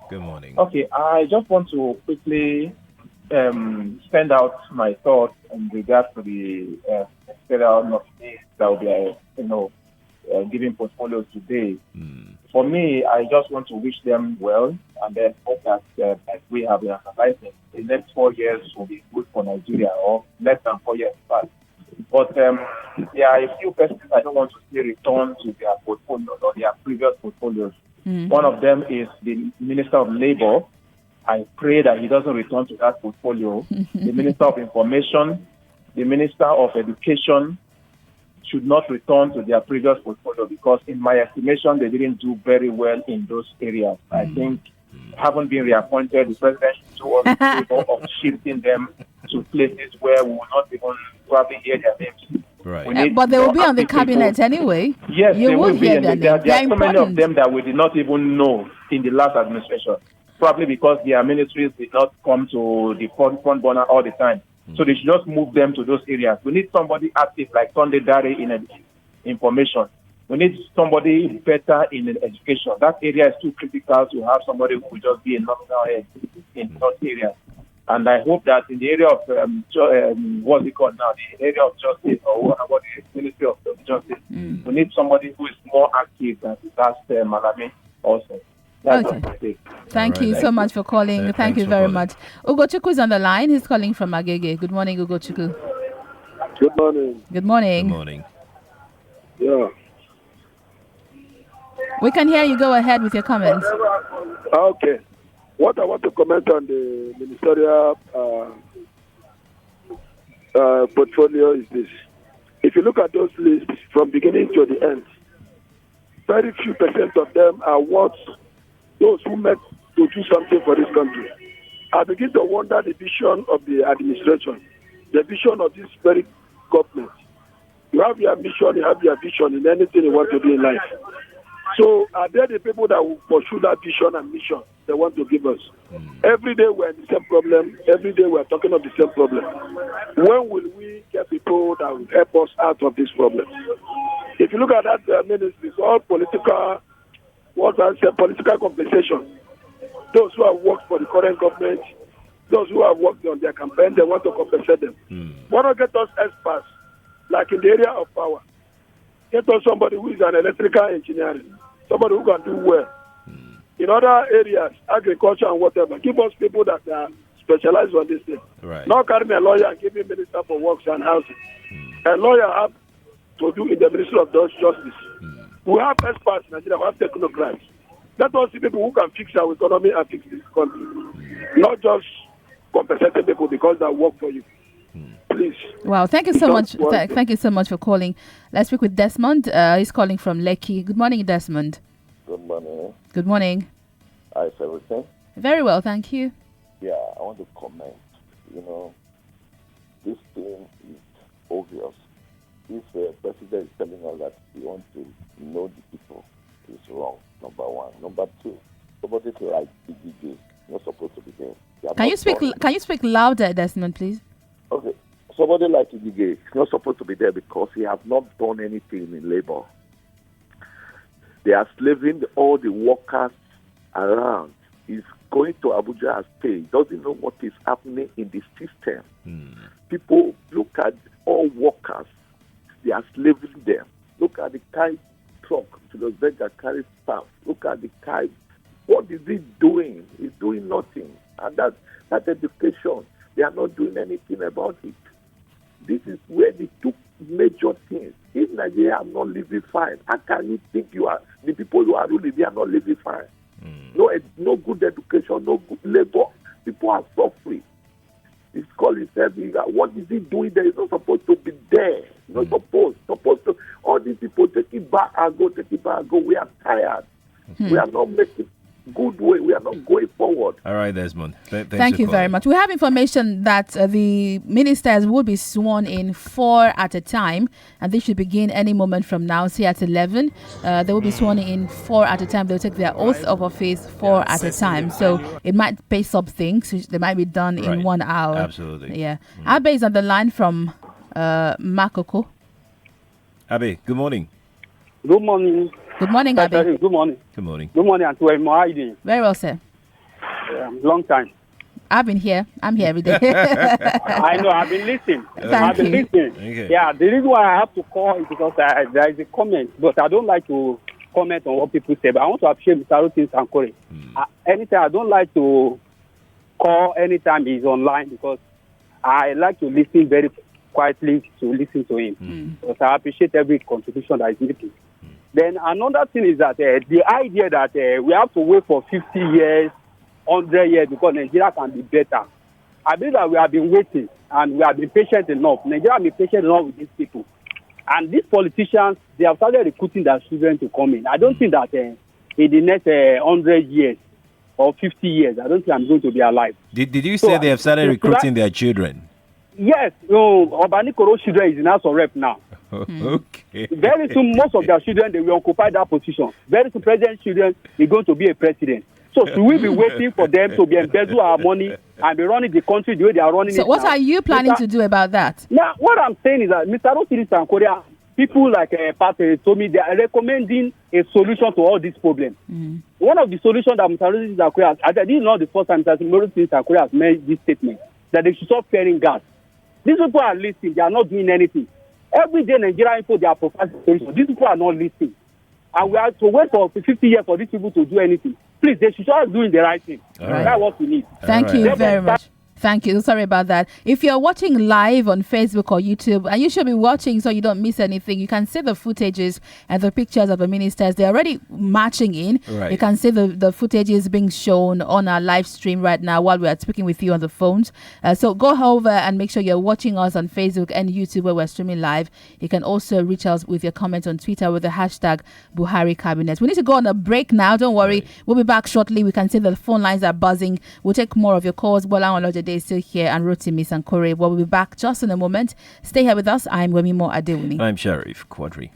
Good morning.
Okay, I just want to quickly send out my thoughts in regards to the Ministerial nominees that will be giving portfolios today. For me, I just want to wish them well, and then hope that as we have been analyzing, the next 4 years will be good for Nigeria, or less than 4 years past. But there are a few persons I don't want to see return to their portfolios or their previous portfolios. One of them is the Minister of Labour. I pray that he doesn't return to that portfolio. The Minister of Information, the Minister of Education should not return to their previous portfolio, because in my estimation, they didn't do very well in those areas. I think, haven't been reappointed, the president should do all the favor of shifting them to places where we will not even probably hear their names.
Right.
But they will be on the cabinet anyway.
Yes,
you
they will be.
Hear their
there are so many of
important.
them that we did not even know in the last administration. Probably because their ministries did not come to the front burner all the time. So they should just move them to those areas. We need somebody active like Sunday Dare in information. We need somebody better in education. That area is too critical to have somebody who will just be a nominal head in those areas. And I hope that in the area of what's it called now, the area of justice, or what about the Ministry of Justice, we need somebody who is more active than last Malami also.
Okay. Thank you so much for calling. Thank you very much. Ugochukwu is on the line. He's calling from Agege. Good morning, Ugochukwu.
Good morning.
Good morning.
Good morning.
Yeah.
We can hear you. Go ahead with your comments.
Okay. What I want to comment on the ministerial portfolio is this. If you look at those lists from beginning to the end, very few percent of them are what those who meant to do something for this country. I begin to wonder the vision of the administration, the vision of this very government. You have your mission, you have your vision in anything you want to do in life. So are there the people that will pursue that vision and mission they want to give us? Every day we're in the same problem. Every day we're talking of the same problem. When will we get people that will help us out of this problem? If you look at that ministry, it's all political, political compensation. Those who have worked for the current government, those who have worked on their campaign, they want to compensate them. Why not get us experts, like in the area of power? Get us somebody who is an electrical engineer, somebody who can do well. In other areas, agriculture and whatever, give us people that are specialize on this thing.
Right.
Not carry me a lawyer and give me Minister for Works and Housing. A lawyer have to do in the Ministry of Justice. We have experts in Nigeria, we have technocrats. Let us see people who can fix our economy and fix this country. Not just compensating people because they work for you. Please.
Wow, thank you so much. Thank you so much for calling. Let's speak with Desmond. He's calling from Lekki. Good morning, Desmond.
Good morning.
Good morning.
How's everything?
Very well, thank you.
Yeah, I want to comment. This thing is obvious. If the president is telling us that he wants to know the people, it's wrong, number one. Number two, somebody like DDJ is not supposed to be there.
Can you speak louder, Desmond, please?
Okay. Somebody like DDJ is not supposed to be there because he has not done anything in labor. They are slaving all the workers around. He's going to Abuja and stay. He doesn't know what is happening in the system. People look at all workers. They are slaving them. Look at the kind truck to the beggar carries staff. Look at the kind. What is he doing? He's doing nothing. And that education, they are not doing anything about it. This is where they took major things. If Nigeria are not living fine, how can you think the people who are ruling, they are not living fine? No good education, no good labor. People are suffering. He's called himself. What is he doing there? He's not supposed to be there. Not supposed to. All these people take it back and go. We are tired. We are not making good way. We are not going forward.
All right, Desmond.
Thank you very much. We have information that the ministers will be sworn in 4 at a time, and this should begin any moment from now. See, at 11, they will be sworn in 4 at a time. They'll take their oath of office 4 at a time. So it might pace up things. They might be done in 1 hour.
Absolutely.
Yeah. Abe is on the line from Makoko.
Abe, good morning.
Good morning.
Good morning, Abe.
Good morning.
Good morning.
Good morning, and to Wemimo. How are you doing?
Very well, sir.
Long time.
I've been here. I'm here every day.
I know. I've been listening.
Thank you.
Okay.
Yeah, the reason why I have to call is because there is a comment, but I don't like to comment on what people say. But I want to appreciate Mr. Rotin Sankore. Anytime, I don't like to call anytime he's online because I like to listen very quietly to listen to him. Because I appreciate every contribution that he's making. Then another thing is that the idea that we have to wait for 50 years, 100 years because Nigeria can be better. I believe that we have been waiting and we have been patient enough. Nigeria has been patient enough with these people. And these politicians, they have started recruiting their children to come in. I don't think that in the next 100 years or 50 years, I don't think I'm going to be alive.
Did you say they have started recruiting their children?
Yes. Obani Koro's children is in House of Rep now.
Okay.
Very soon, most of their children, they will occupy that position. Very soon, president's children is going to be a president. So should we be waiting for them to be embezzle our money and be running the country the way they are running it
So what
now?
are you planning to do about that?
Now, what I'm saying is that Mr. Rotiri Sankoria, people like Pat told me they are recommending a solution to all these problems. One of the solutions that Mr. Rotiri Sankoria has, this is not the first time Mr. Rotiri Sankoria has made this statement, that they should stop fairing gas. These people are listening. They are not doing anything. Every day, Nigeria info, they are providing solutions. These people are not listening. And we have to wait for 50 years for these people to do anything. Please, they should start doing the right thing. That's what we need.
Thank you very much. Thank you. Sorry about that. If you're watching live on Facebook or YouTube, and you should be watching so you don't miss anything, you can see the footages and the pictures of the ministers. They're already marching in.
Right.
You can see the footages being shown on our live stream right now while we are speaking with you on the phones. So go over and make sure you're watching us on Facebook and YouTube where we're streaming live. You can also reach us with your comments on Twitter with the hashtag Buhari Cabinet. We need to go on a break now. Don't worry. Right. We'll be back shortly. We can see the phone lines are buzzing. We'll take more of your calls. Bola Olojede is still here and Rotimi Sankore. We'll be back just in a moment. Stay here with us. I'm Wemimo Adewuni.
I'm Sheriff Quadry.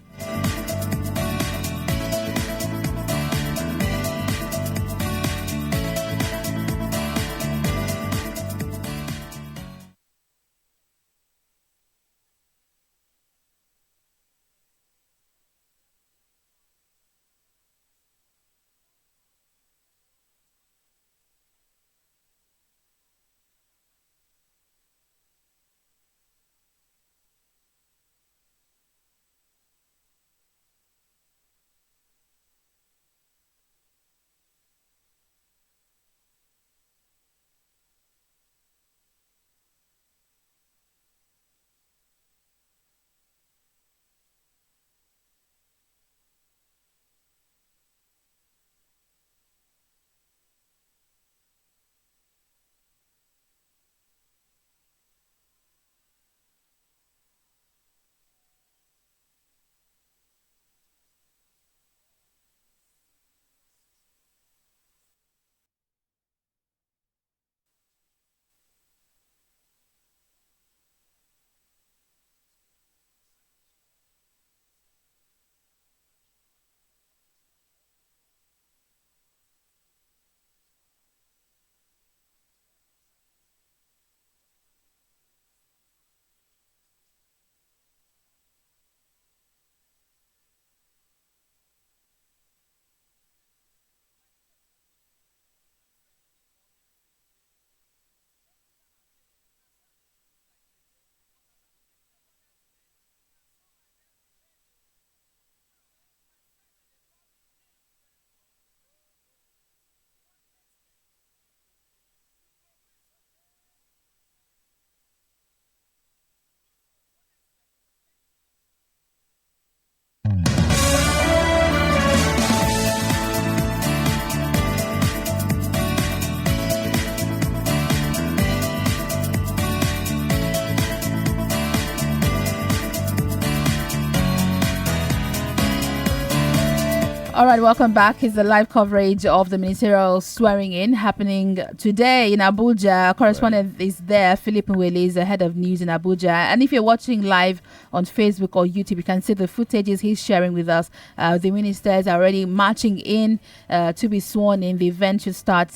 All right, welcome back. It's the live coverage of the ministerial swearing in happening today in Abuja. Correspondent is there. Philip Nwele is the head of news in Abuja. And if you're watching live on Facebook or YouTube, you can see the footages he's sharing with us. The ministers are already marching in to be sworn in. The event should start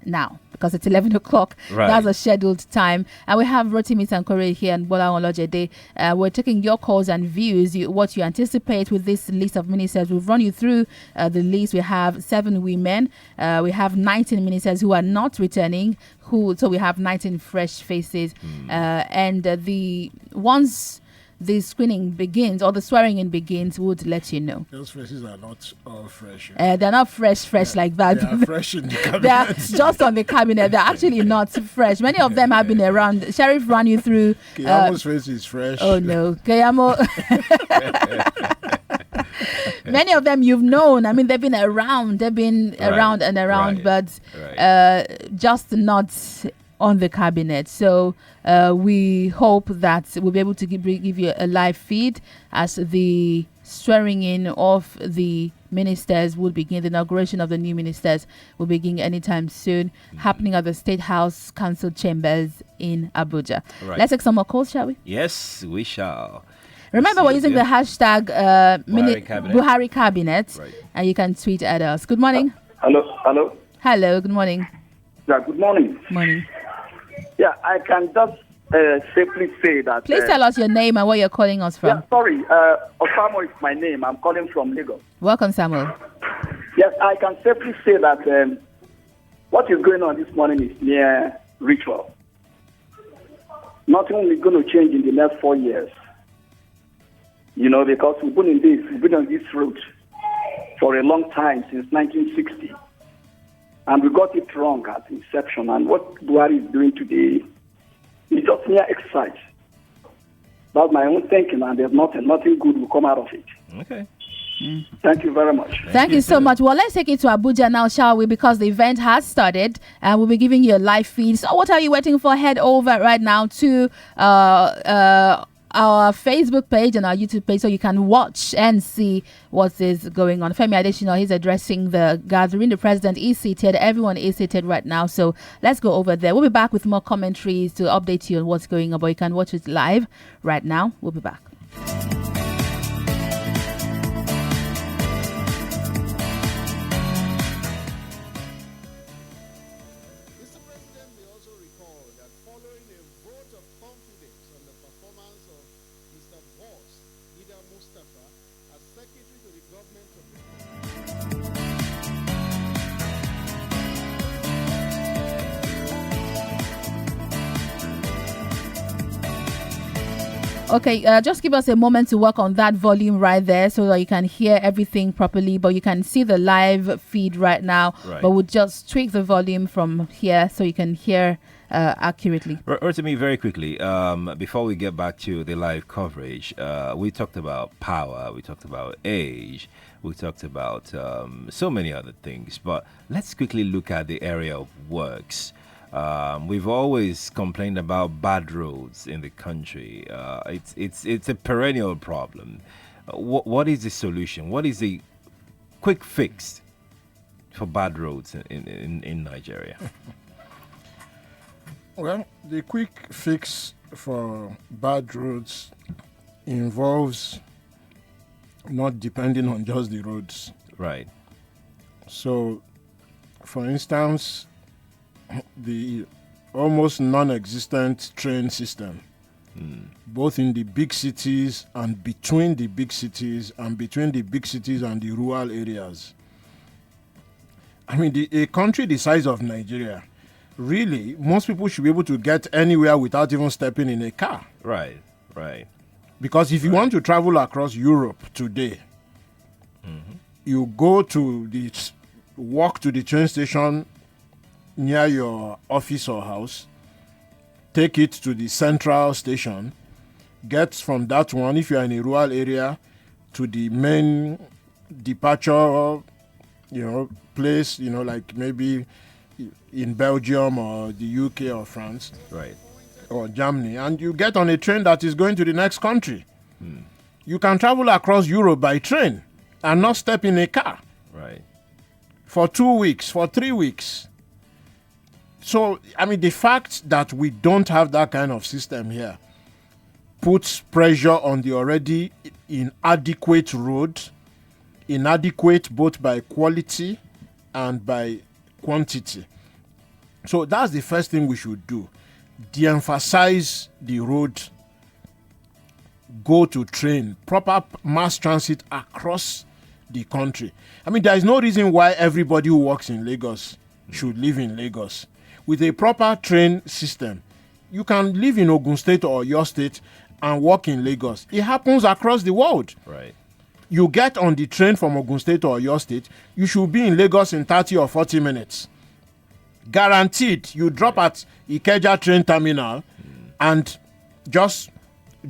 now because it's 11 o'clock.
Right.
That's a scheduled time. And we have Rotimi Sankore here and Bola Olojede. We're taking your calls and views, what you anticipate with this list of ministers. We've run you through the list. We have 7 women. We have 19 ministers who are not returning. So we have 19 fresh faces. And the ones the screening begins or the swearing in begins, would let you know.
Those faces are not all fresh.
They're not fresh like that.
They are fresh in the cabinet.
They are just on the cabinet. They're actually not fresh. Many of them have been around. Sheriff ran you through.
Keyamo's face is fresh.
Oh no, Keyamo. Many of them you've known. I mean, they've been around. They've been around and around, but just not on the cabinet. So we hope that we'll be able to give you a live feed as the swearing in of the ministers will begin. The inauguration of the new ministers will begin anytime soon, happening at the State House Council Chambers in Abuja.
Right.
Let's take some more calls, shall we?
Yes, we shall.
Remember, we're using the hashtag Buhari Cabinet, and you can tweet at us. Good morning.
Hello.
Hello, good morning.
Yeah, good morning.
Morning.
Yeah, I can just safely say that.
Please tell us your name and where you're calling us from.
Yeah, sorry. Osamo is my name. I'm calling from Lagos.
Welcome, Samuel.
Yes, I can safely say that what is going on this morning is mere ritual. Nothing is going to change in the next 4 years. You know, because we've been on this route for a long time, since 1960. And we got it wrong at inception. And what Buhari is doing today is just mere exercise. That's my own thinking, and there's nothing good will come out of it.
Okay.
Thank you very much.
Thank you so much. Well, let's take it to Abuja now, shall we? Because the event has started and we'll be giving you a live feed. So what are you waiting for? Head over right now to our Facebook page and our YouTube page so you can watch and see what is going on. Femi Adesina, he's addressing the gathering. The president is seated. Everyone is seated right now. So let's go over there. We'll be back with more commentaries to update you on what's going on, but you can watch it live right now. We'll be back. Okay, just give us a moment to work on that volume right there so that you can hear everything properly, but you can see the live feed right now. Right. But we'll just tweak the volume from here so you can hear accurately.
To me, very quickly, before we get back to the live coverage, we talked about power, we talked about age, we talked about so many other things, but let's quickly look at the area of works. We've always complained about bad roads in the country. It's a perennial problem. What is the solution? What is the quick fix for bad roads in Nigeria?
Well, the quick fix for bad roads involves not depending on just the roads.
Right.
So, for instance, the almost non-existent train system, both in the big cities and between the big cities and between the big cities and the rural areas. I mean, a country the size of Nigeria, really, most people should be able to get anywhere without even stepping in a car.
Right.
Because if you want to travel across Europe today, you walk to the train station near your office or house, take it to the central station, get from that one, if you're in a rural area, to the main departure, place, like maybe in Belgium or the UK or France,
right,
or Germany, and you get on a train that is going to the next country. You can travel across Europe by train and not step in a car.
Right.
For 2 weeks, for 3 weeks. So, I mean, the fact that we don't have that kind of system here puts pressure on the already inadequate road, inadequate both by quality and by quantity. So that's the first thing we should do. De-emphasize the road, go to train, proper mass transit across the country. I mean, there is no reason why everybody who works in Lagos should live in Lagos. With a proper train system, you can live in Ogun State or your state and work in Lagos. It happens across the world.
Right.
You get on the train from Ogun State or your state, you should be in Lagos in 30 or 40 minutes. Guaranteed. You drop at Ikeja train terminal and just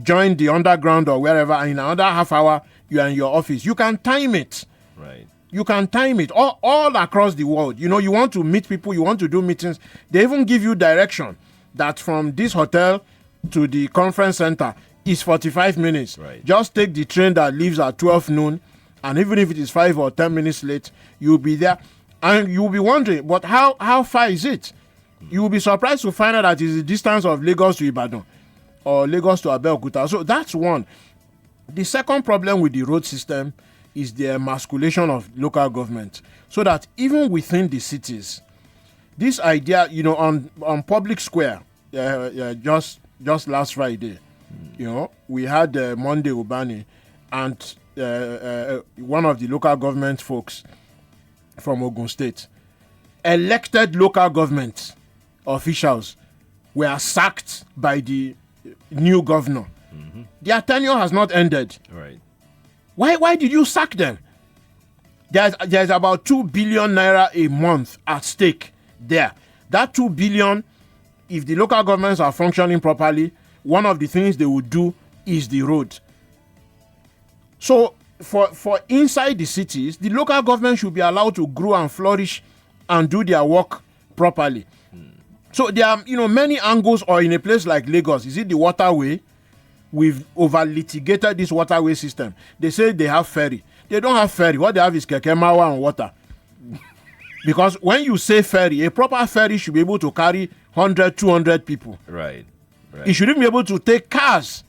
join the underground or wherever, and in another half hour, you are in your office. You can time it.
Right.
You can time it all across the world. You know, you want to meet people, you want to do meetings. They even give you direction that from this hotel to the conference center is 45 minutes.
Right.
Just take the train that leaves at 12 noon, and even if it is 5 or 10 minutes late, you'll be there. And you'll be wondering, but how far is it? You will be surprised to find out that it's the distance of Lagos to Ibadan or Lagos to Abeokuta. So that's one. The second problem with the road system is the emasculation of local government, so that even within the cities, this idea, you know, on Public Square, just last Friday, you know, we had Monday Ubani and one of the local government folks from Ogun State, elected local government officials were sacked by the new governor.
Mm-hmm.
Their tenure has not ended.
Right.
Why did you sack them? There's about 2 billion naira a month at stake there. That 2 billion, if the local governments are functioning properly, one of the things they would do is the road. So for inside the cities, the local government should be allowed to grow and flourish and do their work properly. So there are, you know, many angles. Or in a place like Lagos, is it the waterway? We've over litigated this waterway system. They say they have ferry. They don't have ferry. What they have is keke mawa and water. Because when you say ferry, a proper ferry should be able to carry 100, 200 people.
Right.
It shouldn't be able to take cars.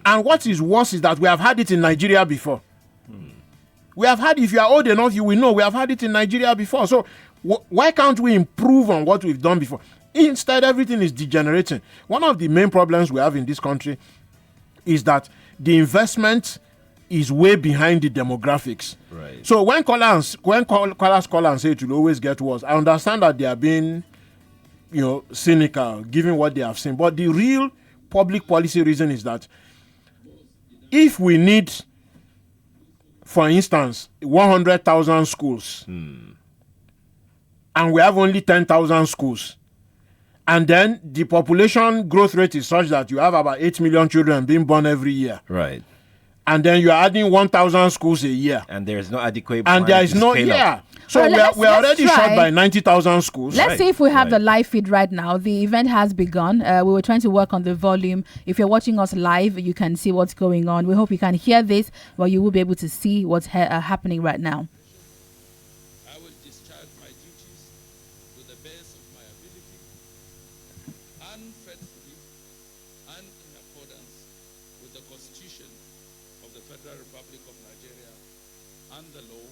And what is worse is that we have had it in Nigeria before. We have had, if you are old enough, you will know we have had it in Nigeria before. So why can't we improve on what we've done before? Instead, everything is degenerating. One of the main problems we have in this country is that the investment is way behind the demographics.
Right.
So when callers call and say it will always get worse, I understand that they are being, you know, cynical, given what they have seen. But the real public policy reason is that if we need, for instance, 100,000 schools, and we have only 10,000 schools, and then the population growth rate is such that you have about 8 million children being born every year.
Right.
And then you are adding 1,000 schools a year.
And there is no adequate
And there is no, So we are already short by 90,000 schools.
Let's see if we have the live feed right now. The event has begun. We were trying to work on the volume. If you're watching us live, you can see what's going on. We hope you can hear this, but you will be able to see what's happening right now.
I will discharge my duties to the best of my ability and faithfully and in accordance with the Constitution of the Federal Republic of Nigeria and the law,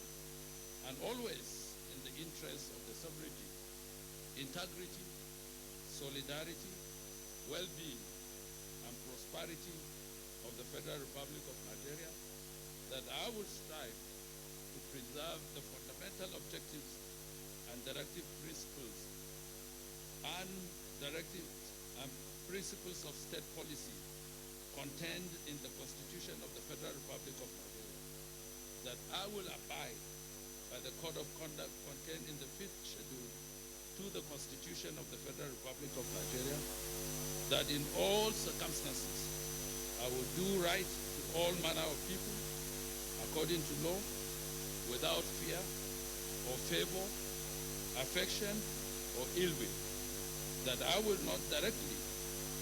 and always in the interest of the sovereignty, integrity, solidarity, well-being, and prosperity of the Federal Republic of Nigeria, that I will strive to preserve the fundamental objectives and directive principles of state policy contained in the Constitution of the Federal Republic of Nigeria, that I will abide by the Code of Conduct contained in the 5th Schedule to the Constitution of the Federal Republic of Nigeria, that in all circumstances I will do right to all manner of people according to law, without fear or favor, affection or ill will, that I will not directly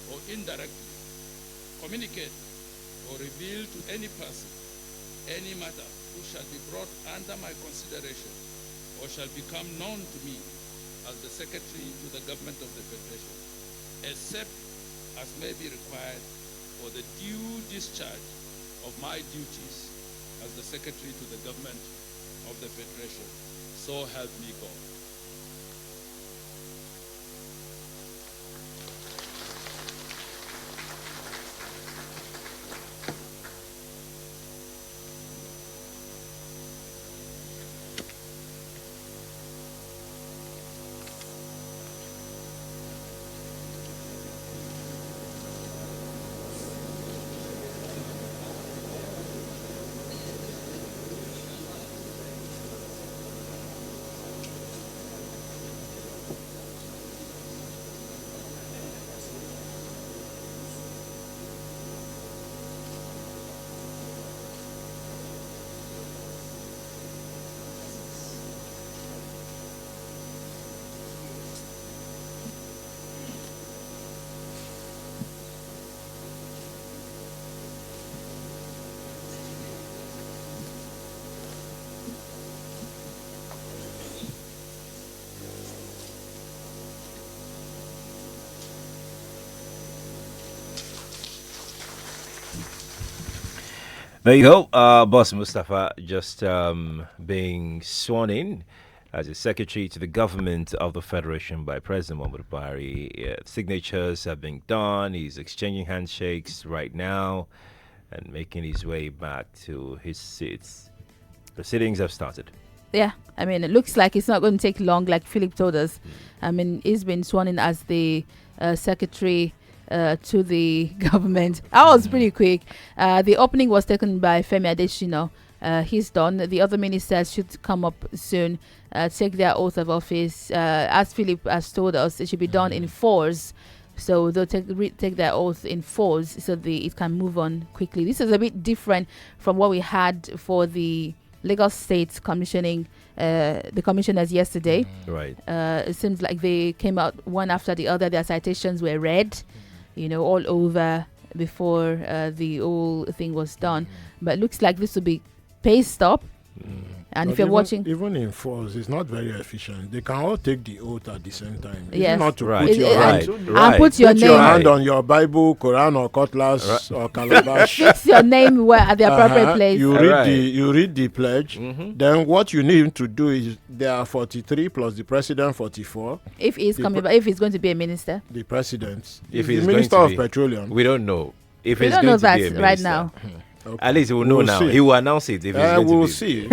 or indirectly communicate or reveal to any person any matter which shall be brought under my consideration or shall become known to me as the Secretary to the Government of the Federation, except as may be required for the due discharge of my duties as the Secretary to the Government of the Federation. So help me God.
There you go. Boss Mustafa just being sworn in as a secretary to the government of the Federation by President Muhammadu Buhari. Signatures have been done. He's exchanging handshakes right now and making his way back to his seats. Proceedings have started.
Yeah, I mean, it looks like it's not going to take long, like Philip told us. I mean, he's been sworn in as the secretary to the government. That was pretty quick. The opening was taken by Femi Adesina. He's done. The other ministers should come up soon, take their oath of office. As Philip has told us, it should be done in fours. So they'll take their oath in fours so it can move on quickly. This is a bit different from what we had for the Lagos State commissioning, the commissioners yesterday.
Right.
It seems like they came out one after the other. Their citations were read, all over before the whole thing was done. But it looks like this will be paced up. And
but
if you're watching,
even in force, it's not very efficient. They can all take the oath at the same time.
Yes.
It's not to
Right.
put your hand,
and put your name,
hand on your Bible, Quran, or cutlass, or calabash.
fix your name where at the appropriate place.
You read the pledge. Then what you need to do is there are 43 plus the president 44.
If he's coming, but if he's going to be a minister,
the president,
If
the
he's
minister
going
of
to be,
petroleum.
we don't know. If
we
he's
don't
going
know
to
that
be a minister.
right now.
Okay.
At least he will know now.
See.
He will announce it if he's going
We'll
to be.
see.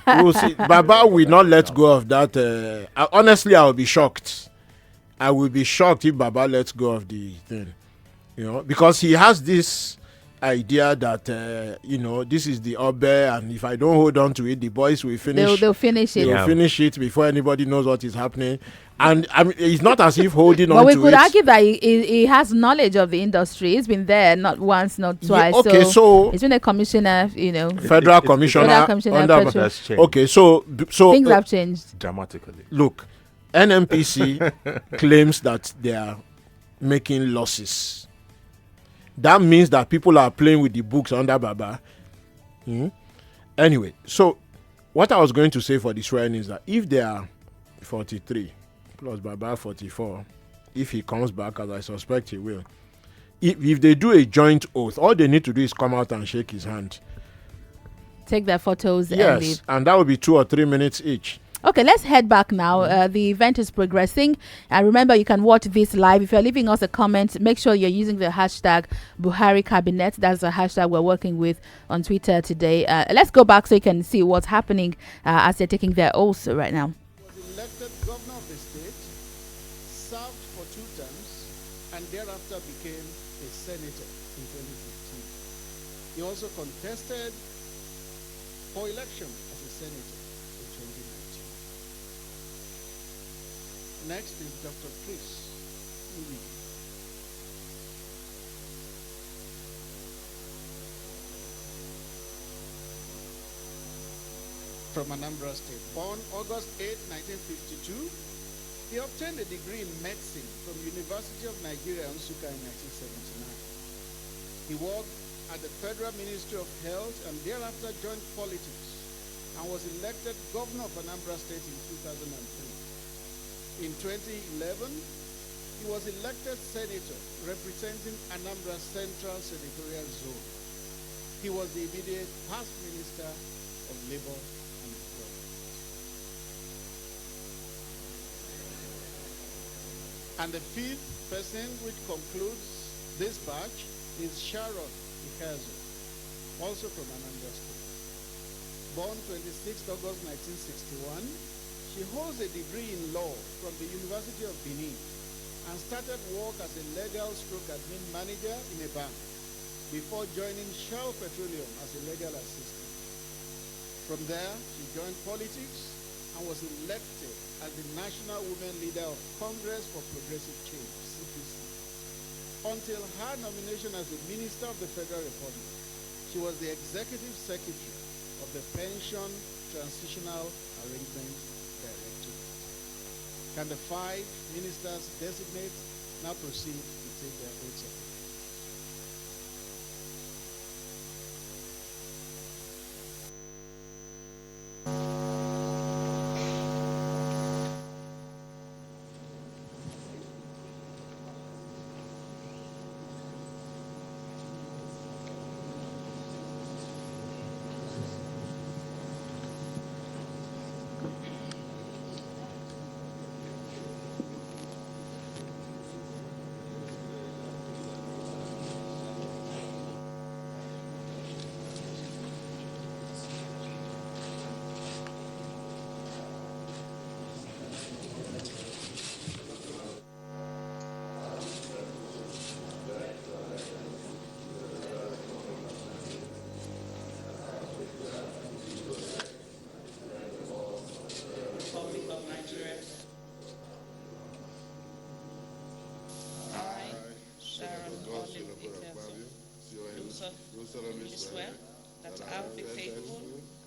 We'll see. Baba will not let go of that. Honestly, I will be shocked. I will be shocked if Baba lets go of the thing. Because he has this idea that this is the Obe, and if I don't hold on to it, the boys will finish.
They'll finish it.
They'll finish it before anybody knows what is happening. And I mean, it's not as if holding on
but
to
we
it.
could argue that he has knowledge of the industry. He's been there not once, not twice.
Okay, so
he's been a commissioner.
Federal commissioner.
Federal commissioner.
Under,
That's changed.
okay, so
things have changed
dramatically.
Look, NNPC claims that they are making losses. That means that people are playing with the books under Baba. Anyway, so what I was going to say for this one is that if they are 43 plus Baba 44, if he comes back, as I suspect he will, if they do a joint oath, all they need to do is come out and shake his hand.
Take their photos and leave.
And that will be 2 or 3 minutes each.
Okay, let's head back now. The event is progressing. And remember, you can watch this live. If you're leaving us a comment, make sure you're using the hashtag Buhari Cabinet. That's the hashtag we're working with on Twitter today. Let's go back so you can see what's happening as they're taking their oath right now.
Was elected governor of the state, served for 2 terms, and thereafter became a senator in 2015. He also contested for election as a senator. Next is Dr. Chris Uli. From Anambra State. Born August 8, 1952, he obtained a degree in medicine from University of Nigeria, Nsukka in 1979. He worked at the Federal Ministry of Health and thereafter joined politics and was elected governor of Anambra State in 2003. In 2011, he was elected senator representing Anambra Central Senatorial Zone. He was the immediate past Minister of Labor and Employment. And the fifth person which concludes this batch is Sharon Ikazo, also from Anambra State. Born 26 August 1961, she holds a degree in law from the University of Benin and started work as a legal stroke admin manager in a bank before joining Shell Petroleum as a legal assistant. From there, she joined politics and was elected as the National Women Leader of Congress for Progressive Change, CPC. Until her nomination as the Minister of the Federal Republic, she was the Executive Secretary of the Pension Transitional Arrangement Directorate. Can the 5 ministers designate now proceed to take their oaths of office?
solemnly swear that I will be faithful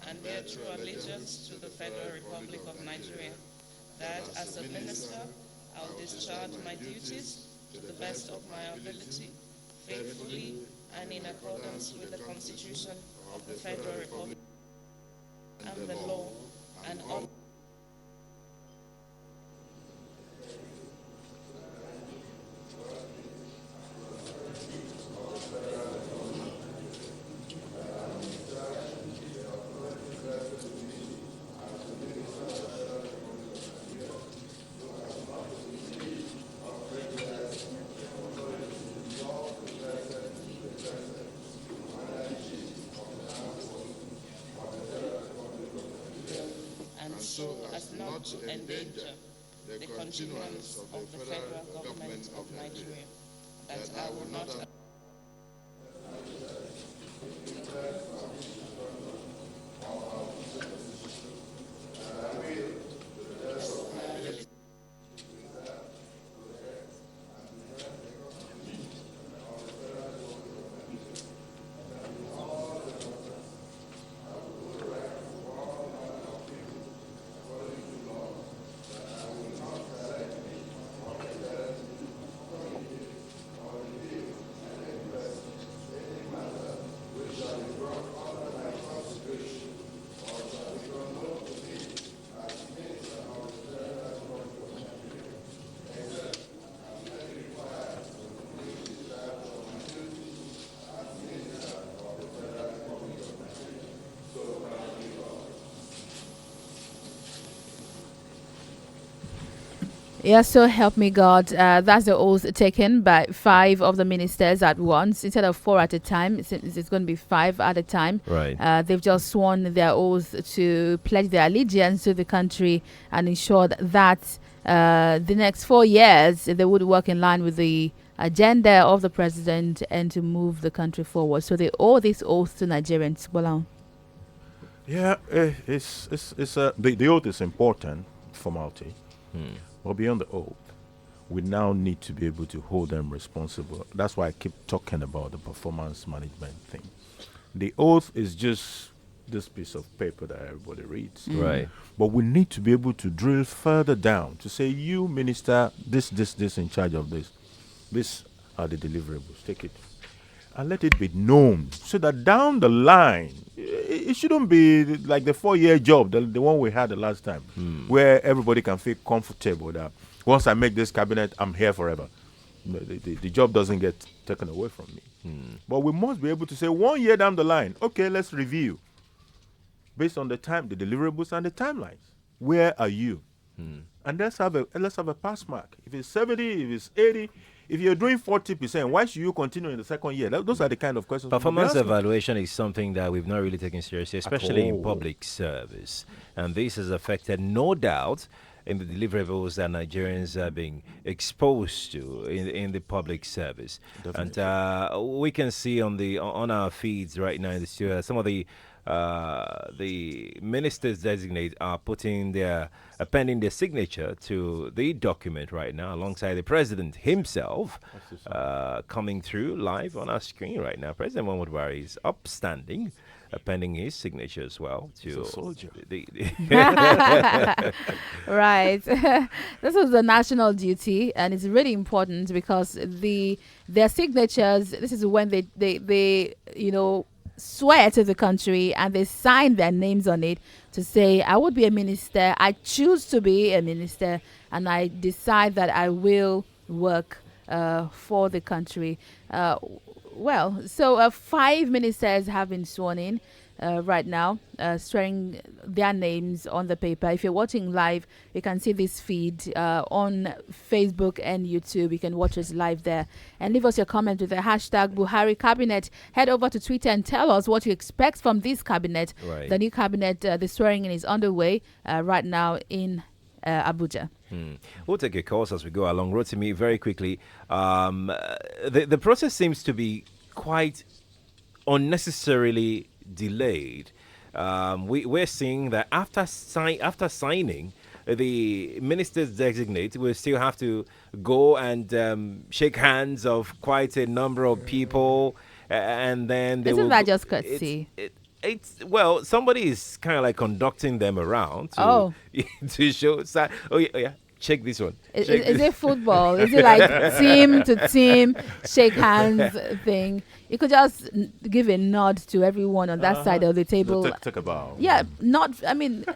and bear true allegiance to the Federal Republic of Nigeria, that as a minister I will discharge my duties to the best of my ability, faithfully and in accordance with the Constitution of the Federal Republic and the law and all. So as not to endanger the continuance of the federal government of Nigeria, that I will not
Yeah, so help me God. That's the oath taken by 5 of the ministers at once. Instead of 4 at a time, it's going to be 5 at a time.
Right.
They've just sworn their oath to pledge their allegiance to the country and ensure that the next 4 years they would work in line with the agenda of the president and to move the country forward. So they owe this oath to Nigerians. Bolan.
Yeah, the oath is important formality. But beyond the oath, we now need to be able to hold them responsible. That's why I keep talking about the performance management thing. The oath is just this piece of paper that everybody reads.
Right.
But we need to be able to drill further down to say, you, minister, this in charge of this. These are the deliverables. Take it. and let it be known so that down the line, it shouldn't be like the 4-year job, the one we had the last time, where everybody can feel comfortable that once I make this cabinet, I'm here forever. The job doesn't get taken away from me. But we must be able to say 1 year down the line, okay, let's review based on the time, the deliverables and the timelines. Where are you? And let's have a pass mark. If it's 70, if it's 80, if you're doing 40%, why should you continue in the second year? Those are the kind of questions.
Performance evaluation is something that we've not really taken seriously, especially in public service. And this has affected, no doubt, in the deliverables that Nigerians are being exposed to in the public service. Definitely. And we can see on our feeds right now in the studio some of the ministers designate are putting their appending their signature to the document right now alongside the president himself, coming through live on our screen right now. President Muhammadu Buhari is upstanding, appending his signature as well to
He's a soldier.
Right. This is a national duty, and it's really important because their signatures, this is when they swear to the country and they sign their names on it to say, I would be a minister, I choose to be a minister, and I decide that I will work for the country. So 5 ministers have been sworn in right now, swearing their names on the paper. If you're watching live, you can see this feed on Facebook and YouTube. You can watch us live there and leave us your comment with the hashtag Buhari Cabinet. Head over to Twitter and tell us what you expect from this cabinet.
Right.
The new cabinet, the swearing in is underway right now in Abuja.
We'll take a course as we go along. Rotimi, very quickly, the process seems to be quite unnecessarily delayed. We're seeing that after signing, the ministers designate will still have to go and shake hands of quite a number of people, and then they
Isn't that just courtesy?
It's well, somebody is kind of like conducting them around to, to show. Oh yeah, check this one.
Is it football? Is it like team to team shake hands thing? You could just give a nod to everyone on that side of the table.
Take a bow.
Yeah, and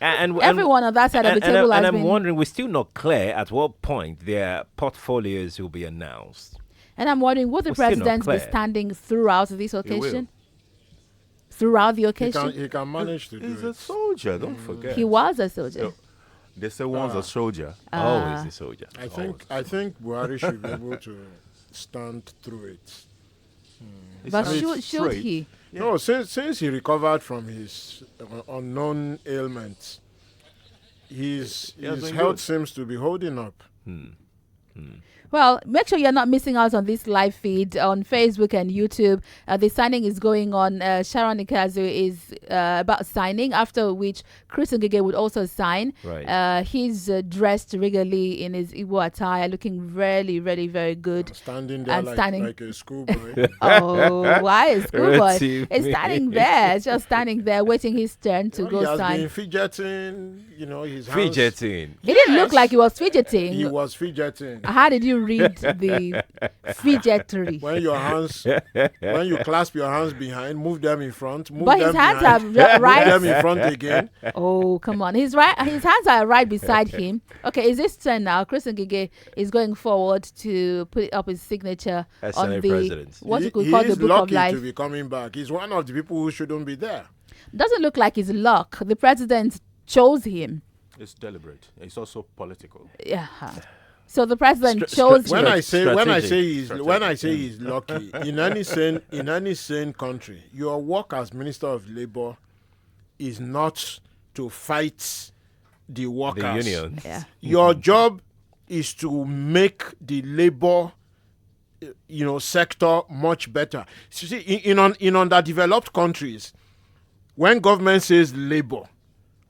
and
everyone on that side of the table has been.
I'm wondering, we're still not clear at what point their portfolios will be announced.
And I'm wondering, will the president be standing throughout this occasion? Throughout the occasion?
He can manage to do it.
He's a soldier, don't forget.
He was a soldier.
So, they say one's a soldier.
Always a soldier.
I think Buhari should be able to stand through it.
But should he?
No, since he recovered from his unknown ailments, his health seems to be holding up.
Well, make sure you're not missing out on this live feed on Facebook and YouTube. The signing is going on. Sharon Ikazu is about signing, after which Chris Ngige would also sign.
Right.
He's dressed regularly in his Igbo attire, looking really, really very good.
Standing there like a schoolboy.
Oh, why a schoolboy? He's standing there, just standing there, waiting his turn to go sign.
He has been fidgeting, his hands.
Fidgeting.
It didn't look like he was fidgeting.
He was fidgeting.
How did you read the fidgetry?
When you clasp your hands behind, move them in front, move
but
them
his hands
behind,
are right.
move them in front again.
Oh, come on. His hands are right beside him. Okay, is this turn now? Chris Ngige is going forward to put up his signature
as
on the
president.
What you could call the book of life.
He's lucky to be coming back. He's one of the people who shouldn't be there.
Doesn't look like his luck. The president chose him.
It's deliberate. It's also political.
Yeah. So the president chose him.
When I say he's lucky, in any sane country, your work as Minister of Labour is not to fight the workers.
The unions.
Yeah.
Your job is to make the labor sector much better. So see, in underdeveloped countries, when government says labor,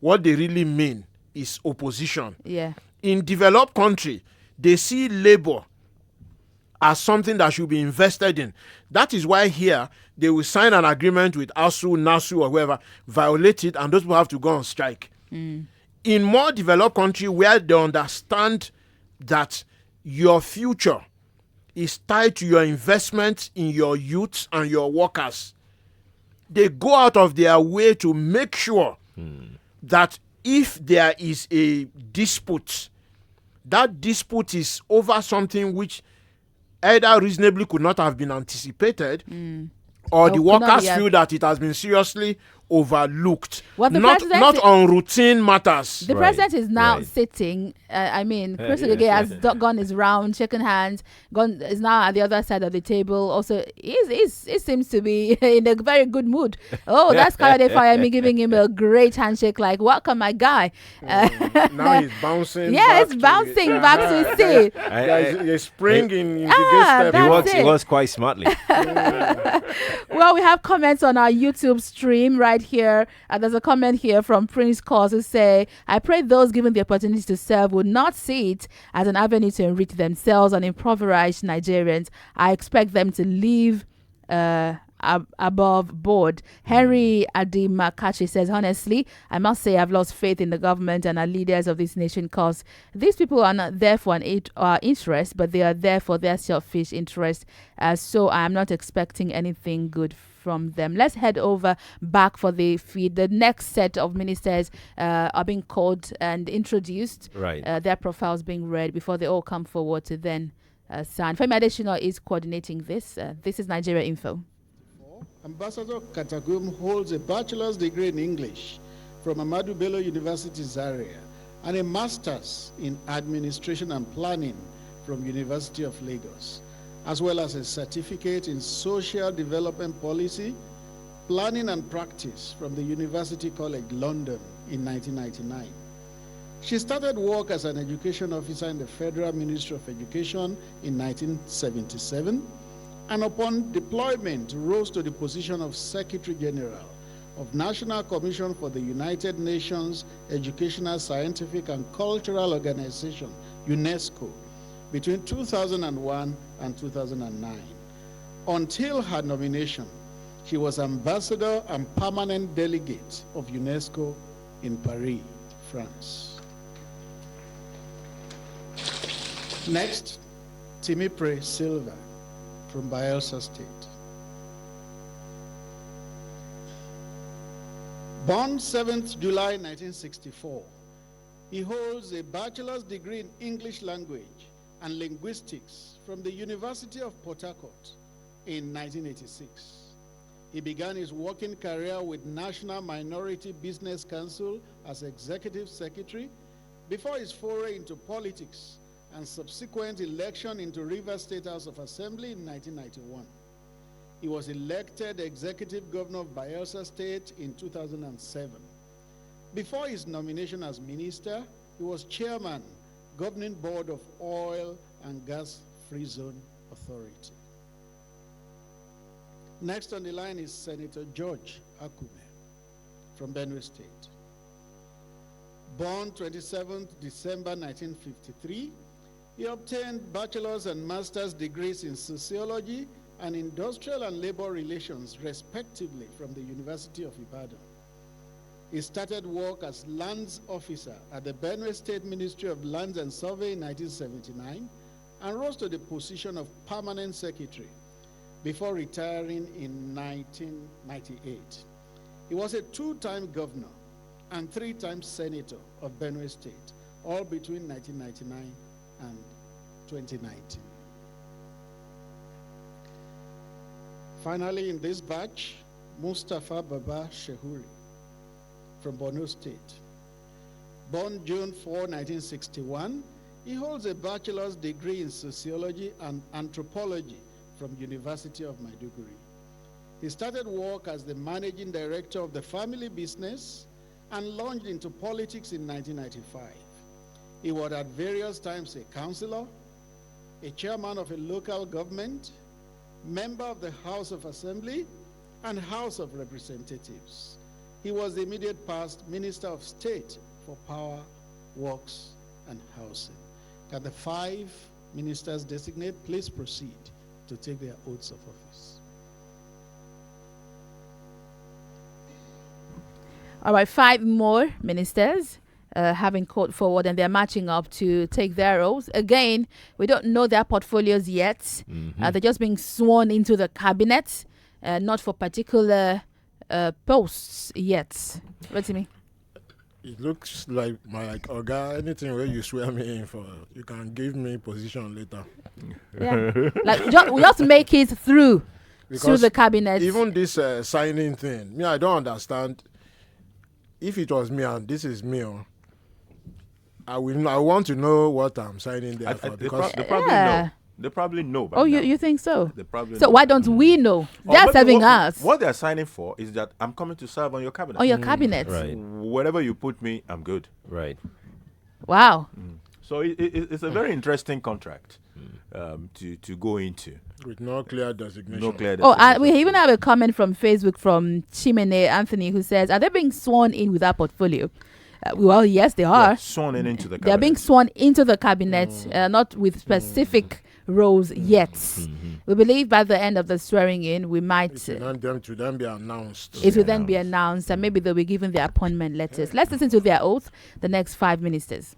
what they really mean is opposition.
Yeah.
In developed country, they see labor as something that should be invested in. That is why here they will sign an agreement with ASU, NASU, or whoever, violate it, and those people have to go on strike. In more developed country where they understand that your future is tied to your investment in your youth and your workers. They go out of their way to make sure that if there is a dispute, that dispute is over something which either reasonably could not have been anticipated, or the workers feel that it has been seriously overlooked,
Well,
not on routine matters.
The president is now sitting. Chris Ogege has gone his round, shaken hands, is now at the other side of the table. Also, he seems to be in a very good mood. Oh, that's Kayode Fayemi giving him a great handshake, like, welcome, my guy.
Now he's bouncing.
Yeah, it's bouncing back to his seat.
He's springing in the gate step.
He works quite smartly.
Well, we have comments on our YouTube stream right here. There's a comment here from Prince Cause who say, I pray those given the opportunity to serve would not see it as an avenue to enrich themselves and impoverish Nigerians. I expect them to live above board. Henry Adimakachi says, honestly, I must say I've lost faith in the government and our leaders of this nation, because these people are not there for our interest, but they are there for their selfish interest. So I am not expecting anything good from them. Let's head over back for the feed. The next set of ministers are being called and introduced.
Right.
Their profiles being read before they all come forward to then sign. Femi Adesina is coordinating this. This is Nigeria Info.
Ambassador Katagum holds a bachelor's degree in English from Ahmadu Bello University, Zaria, and a master's in administration and planning from University of Lagos, as well as a certificate in social development policy, planning and practice from the University College London in 1999. She started work as an education officer in the Federal Ministry of Education in 1977, and upon deployment rose to the position of Secretary General of National Commission for the United Nations Educational, Scientific and Cultural Organization, UNESCO, between 2001 and 2009. Until her nomination, she was ambassador and permanent delegate of UNESCO in Paris, France. Next, Timipre Silva from Bayelsa State. Born 7th July 1964, he holds a bachelor's degree in English language and linguistics from the University of Port Harcourt in 1986. He began his working career with National Minority Business Council as executive secretary before his foray into politics and subsequent election into Rivers State House of Assembly in 1991. He was elected executive governor of Bayelsa State in 2007. Before his nomination as minister, he was chairman, governing board of Oil and Gas Free Zone Authority. Next on the line is Senator George Akume from Benue State. Born 27th December 1953, he obtained bachelor's and master's degrees in sociology and industrial and labor relations, respectively, from the University of Ibadan. He started work as lands officer at the Benue State Ministry of Lands and Survey in 1979 and rose to the position of permanent secretary before retiring in 1998. He was a two-time governor and three-time senator of Benue State, all between 1999 and 2019. Finally, in this batch, Mustafa Baba Shehuri from Borno State. Born June 4, 1961, he holds a bachelor's degree in sociology and anthropology from University of Maiduguri. He started work as the managing director of the family business and launched into politics in 1995. He was at various times a councillor, a chairman of a local government, member of the House of Assembly, and House of Representatives. He was the immediate past Minister of State for Power, Works, and Housing. Can the 5 ministers designate please proceed to take their oaths of office?
All right, 5 more ministers having caught forward, and they're matching up to take their roles. Again, we don't know their portfolios yet. They're just being sworn into the cabinet, not for particular posts yet. What do you mean?
It looks like Oga, anything where you swear me in for, you can give me position later.
Yeah. We just make it through the cabinet.
Even this signing thing, I don't understand. If it was me and this is me, I want to know what I'm signing there for. Because
they probably know. They probably know.
Oh, you think so?
They probably
so
know.
Why don't we know? They're serving us.
What they're signing for is that I'm coming to serve on your cabinet.
On your cabinet.
Right.
Wherever you put me, I'm good.
Right.
Wow.
So it's a very interesting contract to go into.
With no clear designation.
No clear designation.
We even have a comment from Facebook from Chimene Anthony who says, are they being sworn in with that portfolio? Well, yes, they are.
Sworn in into the cabinet.
They're being sworn into the cabinet, not with specific roles yet. We believe by the end of the swearing in, we might.
It will then be announced.
It will then be announced, and maybe they'll be given their appointment letters. Let's listen to their oath, the next 5 ministers.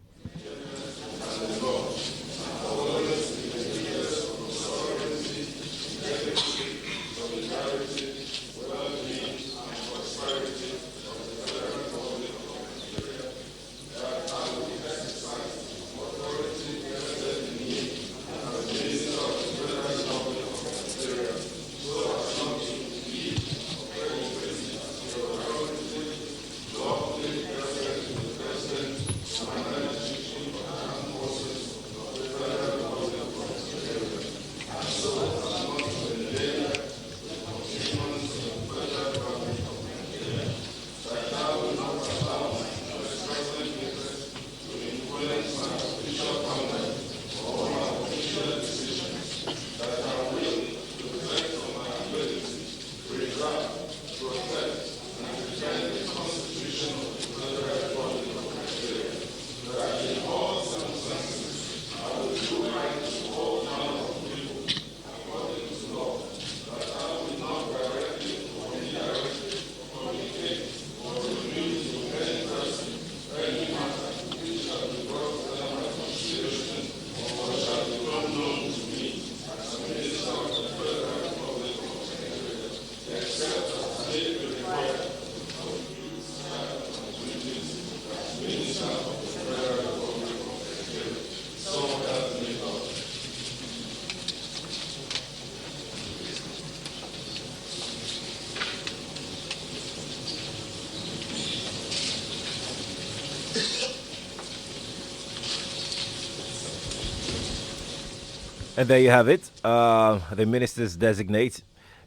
And there you have it. The ministers designate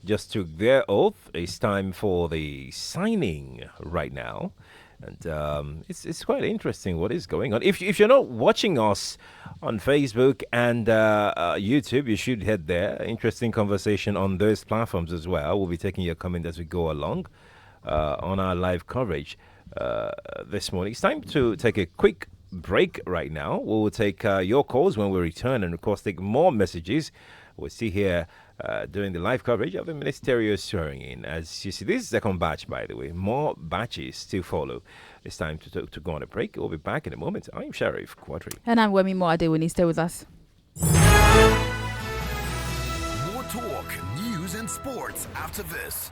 just took their oath. It's time for the signing right now. And it's quite interesting what is going on. If you're not watching us on Facebook and YouTube, you should head there. Interesting conversation on those platforms as well. We'll be taking your comment as we go along on our live coverage this morning. It's time to take a quick break right now. We'll take your calls when we return, and of course take more messages. We'll see here during the live coverage of the Ministerial swearing in. As you see, this is the second batch, by the way. More batches to follow. It's time to go on a break. We'll be back in a moment. I'm Sheriff Quadry.
And I'm Wemimo Adewuni. Stay with us.
More talk, news, and sports after this.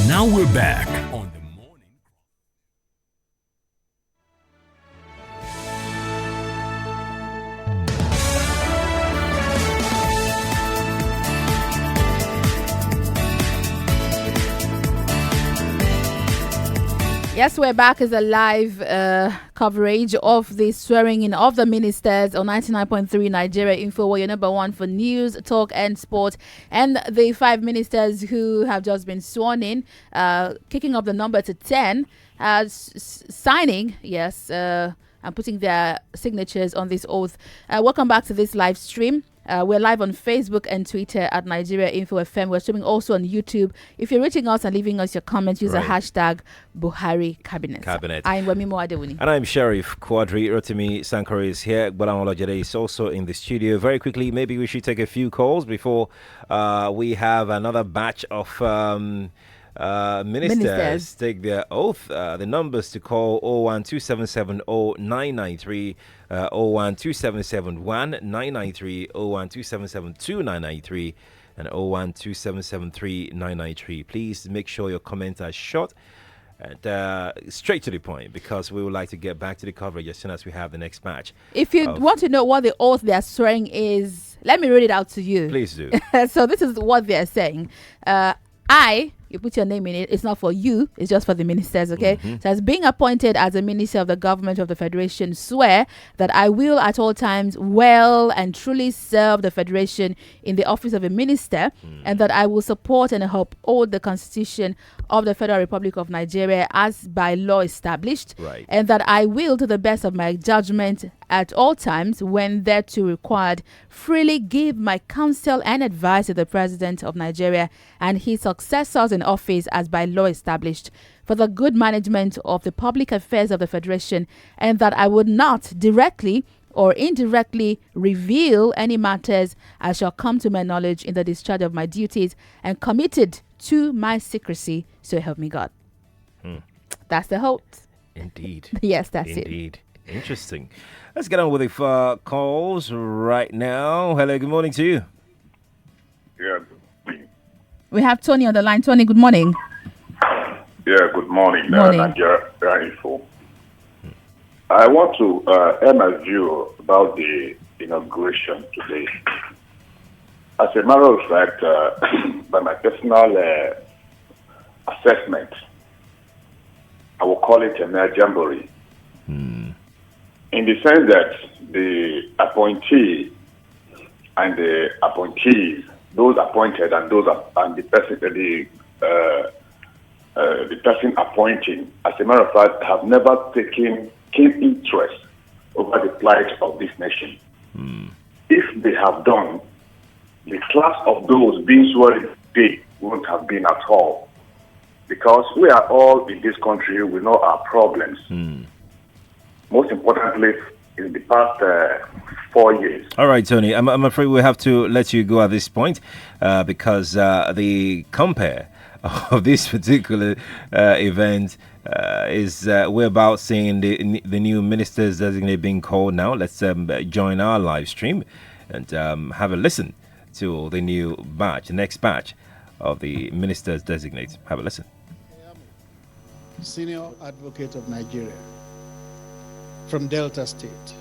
Now we're back on the
Yes, we're back as a live coverage of the swearing in of the ministers on 99.3 Nigeria Info, where you're number one for news, talk, and sport. And the 5 ministers who have just been sworn in, kicking up the number to 10, signing, and putting their signatures on this oath. Welcome back to this live stream. We're live on Facebook and Twitter at Nigeria Info FM. We're streaming also on YouTube. If you're reaching us and leaving us your comments, use the hashtag Buhari Cabinet. I'm Wemimo Adewuni.
And I'm Sheriff Quadry. Rotimi Sankore is here. Bola Olajede is also in the studio. Very quickly, maybe we should take a few calls before we have another batch of ministers take their oath. The numbers to call 012770993, 012771993, 012772993, and 012773993. Please make sure your comments are short and straight to the point, because we would like to get back to the coverage as soon as we have the next match.
If you want to know what the oath they are swearing is, let me read it out to you.
Please do.
So this is what they are saying. You put your name in it. It's not for you. It's just for the ministers, okay? So as being appointed as a minister of the government of the Federation, swear that I will at all times well and truly serve the Federation in the office of a minister, and that I will support and uphold the Constitution of the Federal Republic of Nigeria as by law established, and that I will, to the best of my judgment at all times, when thereto required, freely give my counsel and advice to the President of Nigeria and his successors in office as by law established, for the good management of the public affairs of the Federation, and that I would not directly or indirectly reveal any matters as shall come to my knowledge in the discharge of my duties, and committed to my secrecy, so help me God. That's the oath.
Indeed.
Yes, that's it.
Indeed. Interesting. Let's get on with the calls right now. Hello, good morning to you.
Yeah.
We have Tony on the line. Tony, good morning.
Yeah, good morning.
Morning.
Nigeria Info. I want to air my view about the inauguration today. As a matter of fact, by my personal assessment, I will call it a mere jamboree. In the sense that the appointee and the appointees, those appointed and the person appointing, as a matter of fact, have never taken keen interest over the plight of this nation. If they have done, the class of those being sworn today wouldn't have been at all, because we are all in this country. We know our problems. Most importantly, in the past 4 years.
All right, Tony, I'm afraid we have to let you go at this point because the compare of this particular event is we're about seeing the new ministers designate being called now. Let's join our live stream and have a listen to the new batch, the next batch of the ministers designate. Have a listen.
Senior Advocate of Nigeria from Delta State.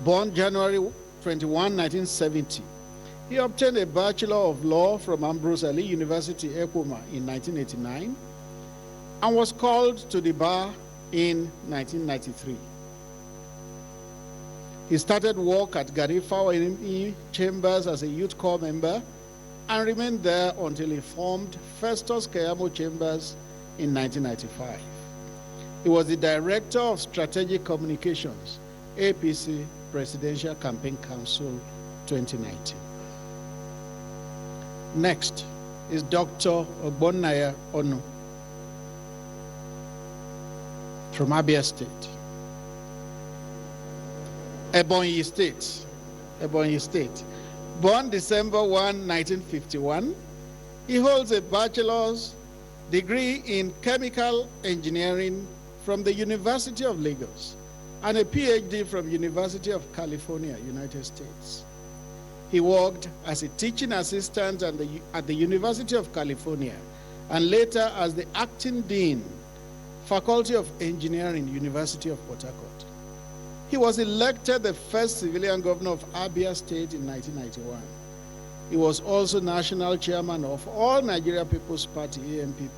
Born January 21, 1970, he obtained a Bachelor of Law from Ambrose Ali University, Ekuma in 1989 and was called to the bar in 1993. He started work at Garifa Chambers as a youth corps member and remained there until he formed Festus Keyamo Chambers in 1995. He was the Director of Strategic Communications, APC Presidential Campaign Council 2019. Next is Dr. Ogbonnaya Onu from Abia State. Ebonyi State. Born December 1, 1951, he holds a bachelor's degree in chemical engineering from the University of Lagos and a PhD from University of California, United States. He worked as a teaching assistant at the University of California and later as the acting dean, Faculty of Engineering, University of Port Harcourt. He was elected the first civilian governor of Abia State in 1991. He was also national chairman of All Nigeria People's Party, ANPP.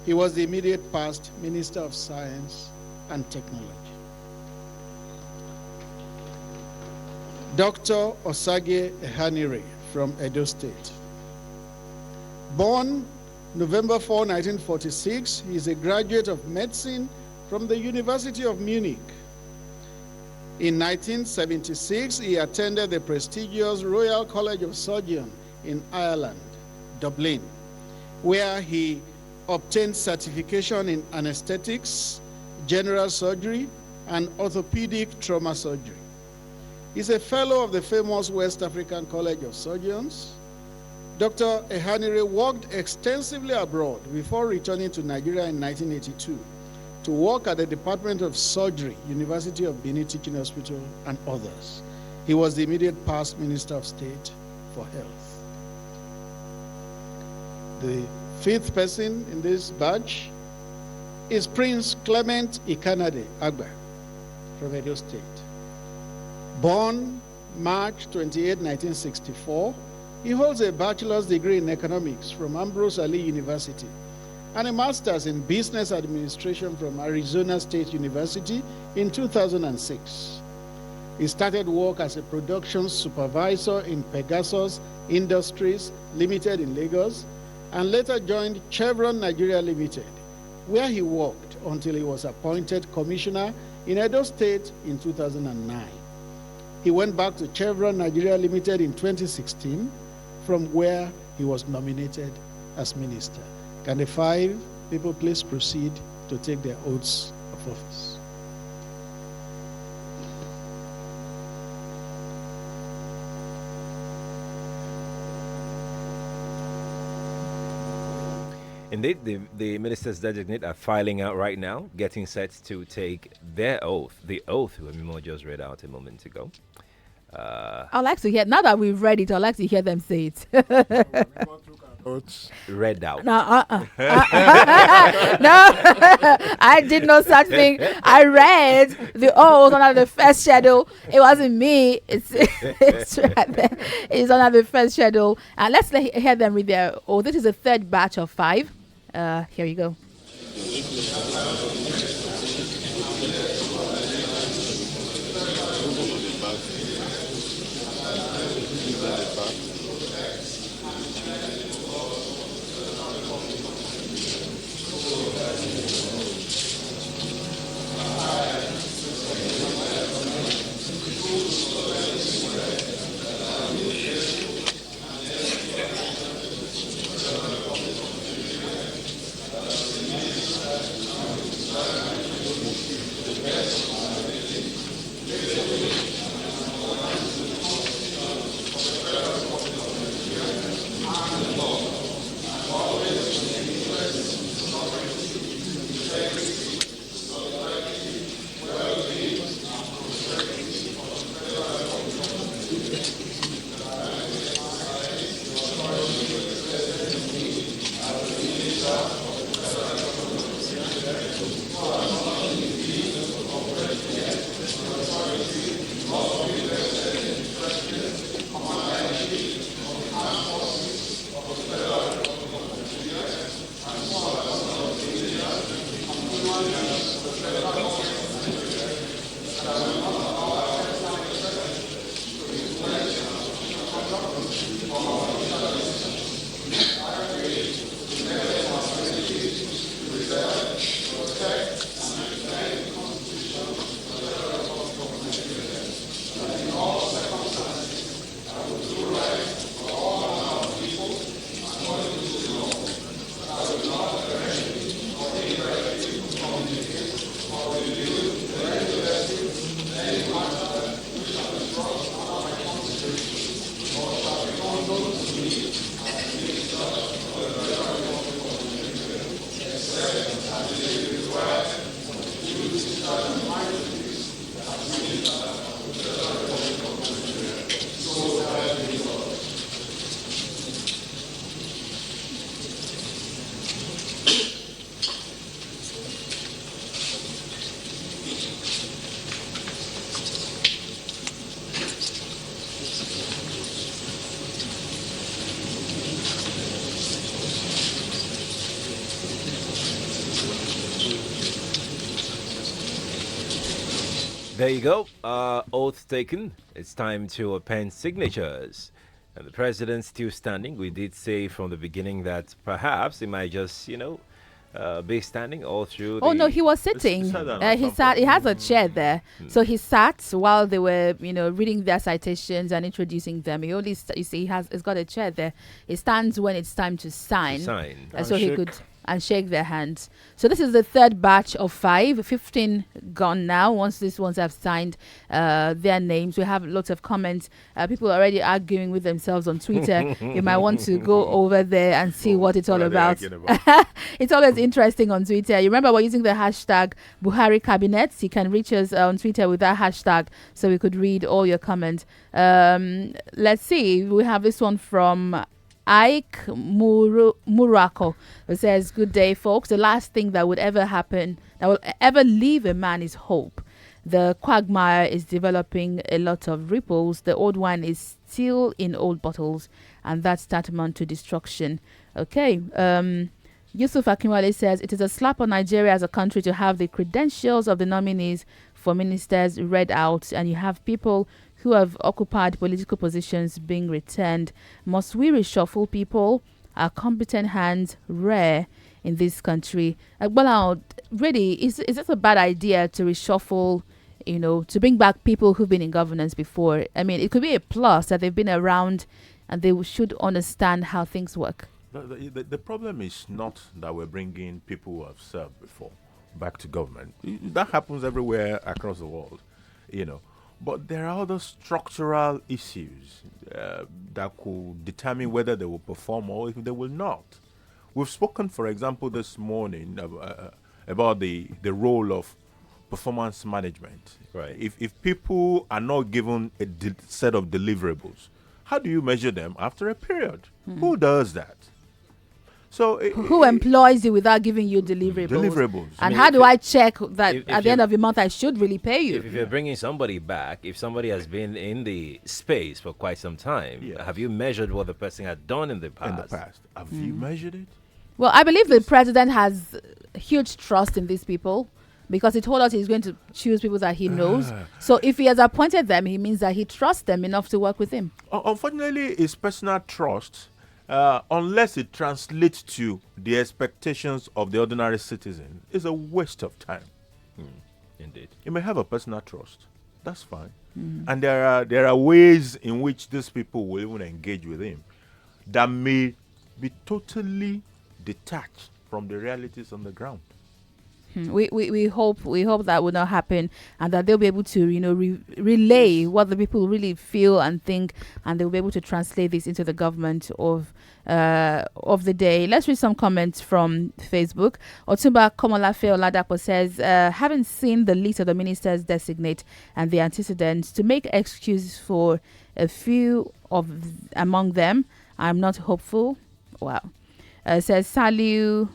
He was the immediate past Minister of Science and Technology. Dr. Osage Ehanire from Edo State. Born November 4, 1946, he is a graduate of medicine from the University of Munich. In 1976, he attended the prestigious Royal College of Surgeons in Ireland, Dublin, where he obtained certification in anesthetics, general surgery, and orthopedic trauma surgery. He's a fellow of the famous West African College of Surgeons. Dr. Ehanire worked extensively abroad before returning to Nigeria in 1982 to work at the Department of Surgery, University of Benin Teaching Hospital, and others. He was the immediate past Minister of State for Health. The fifth person in this batch is Prince Clement Ikanade Agba from Edo State. Born March 28, 1964, he holds a bachelor's degree in economics from Ambrose Ali University and a master's in business administration from Arizona State University in 2006. He started work as a production supervisor in Pegasus Industries Limited in Lagos and later joined Chevron Nigeria Limited, where he worked until he was appointed commissioner in Edo State in 2009. He went back to Chevron Nigeria Limited in 2016, from where he was nominated as minister. Can the five people please proceed to take their oaths of office?
Indeed, the ministers designate are filing out right now, getting set to take their oath, the oath Wemimo just read out a moment ago.
I'd like to hear, now that we've read it, I'd like to hear them say it.
Read out.
No, no, I did no such thing. I read the oath under the first schedule. It wasn't me. It's right there. It's under the first schedule. And let's hear them read their oath. This is the third batch of 5. Here you go.
There you go. Oath taken. It's time to append signatures. And the president's still standing. We did say from the beginning that perhaps he might just, be standing all through.
Oh no, he was sitting. He sat. He has a chair there, so he sat while they were, reading their citations and introducing them. He only, you see, he's got a chair there. He stands when it's time to sign, so he could and shake their hands. So this is the third batch of 15 gone now. Once these ones have signed their names, we have lots of comments. People are already arguing with themselves on Twitter. You might want to go over there and see what it's all about. It's always interesting on Twitter. You remember we're using the hashtag Buhari Cabinets. You can reach us on Twitter with that hashtag so we could read all your comments. Let's see. We have this one from Ike Murako, who says, "Good day, folks. The last thing that would ever happen, that will ever leave a man, is hope. The quagmire is developing a lot of ripples. The old wine is still in old bottles, and that's tantamount to destruction." Okay. Yusuf Akinwale says, "It is a slap on Nigeria as a country to have the credentials of the nominees for ministers read out, and you have people who have occupied political positions being returned. Must we reshuffle people? Are competent hands rare in this country?" Really, is it a bad idea to reshuffle, to bring back people who've been in governance before? I mean, it could be a plus that they've been around and they should understand how things work.
The problem is not that we're bringing people who have served before back to government. That happens everywhere across the world, But there are other structural issues that could determine whether they will perform or if they will not. We've spoken, for example, this morning about the role of performance management.
Right.
If people are not given a set of deliverables, how do you measure them after a period? Who does that? So
who employs you without giving you deliverables? And how do I check that at the end of the month I should really pay you?
If you're bringing somebody back, if somebody has been in the space for quite some time, have you measured what the person had done in the past?
Have you measured it?
Well, I believe the president has huge trust in these people because he told us he's going to choose people that he knows. So if he has appointed them, he means that he trusts them enough to work with him.
Unfortunately, it's personal trust. Unless it translates to the expectations of the ordinary citizen, is a waste of time.
Indeed.
You may have a personal trust. That's fine. And there are ways in which these people will even engage with him that may be totally detached from the realities on the ground.
We hope that will not happen, and that they'll be able to relay what the people really feel and think, and they'll be able to translate this into the government of the day. Let's read some comments from Facebook. Otumba Komolafe Oladapo says, "Having seen the list of the ministers designate and the antecedents, to make excuses for a few among them, I'm not hopeful." Wow. Says Saliu.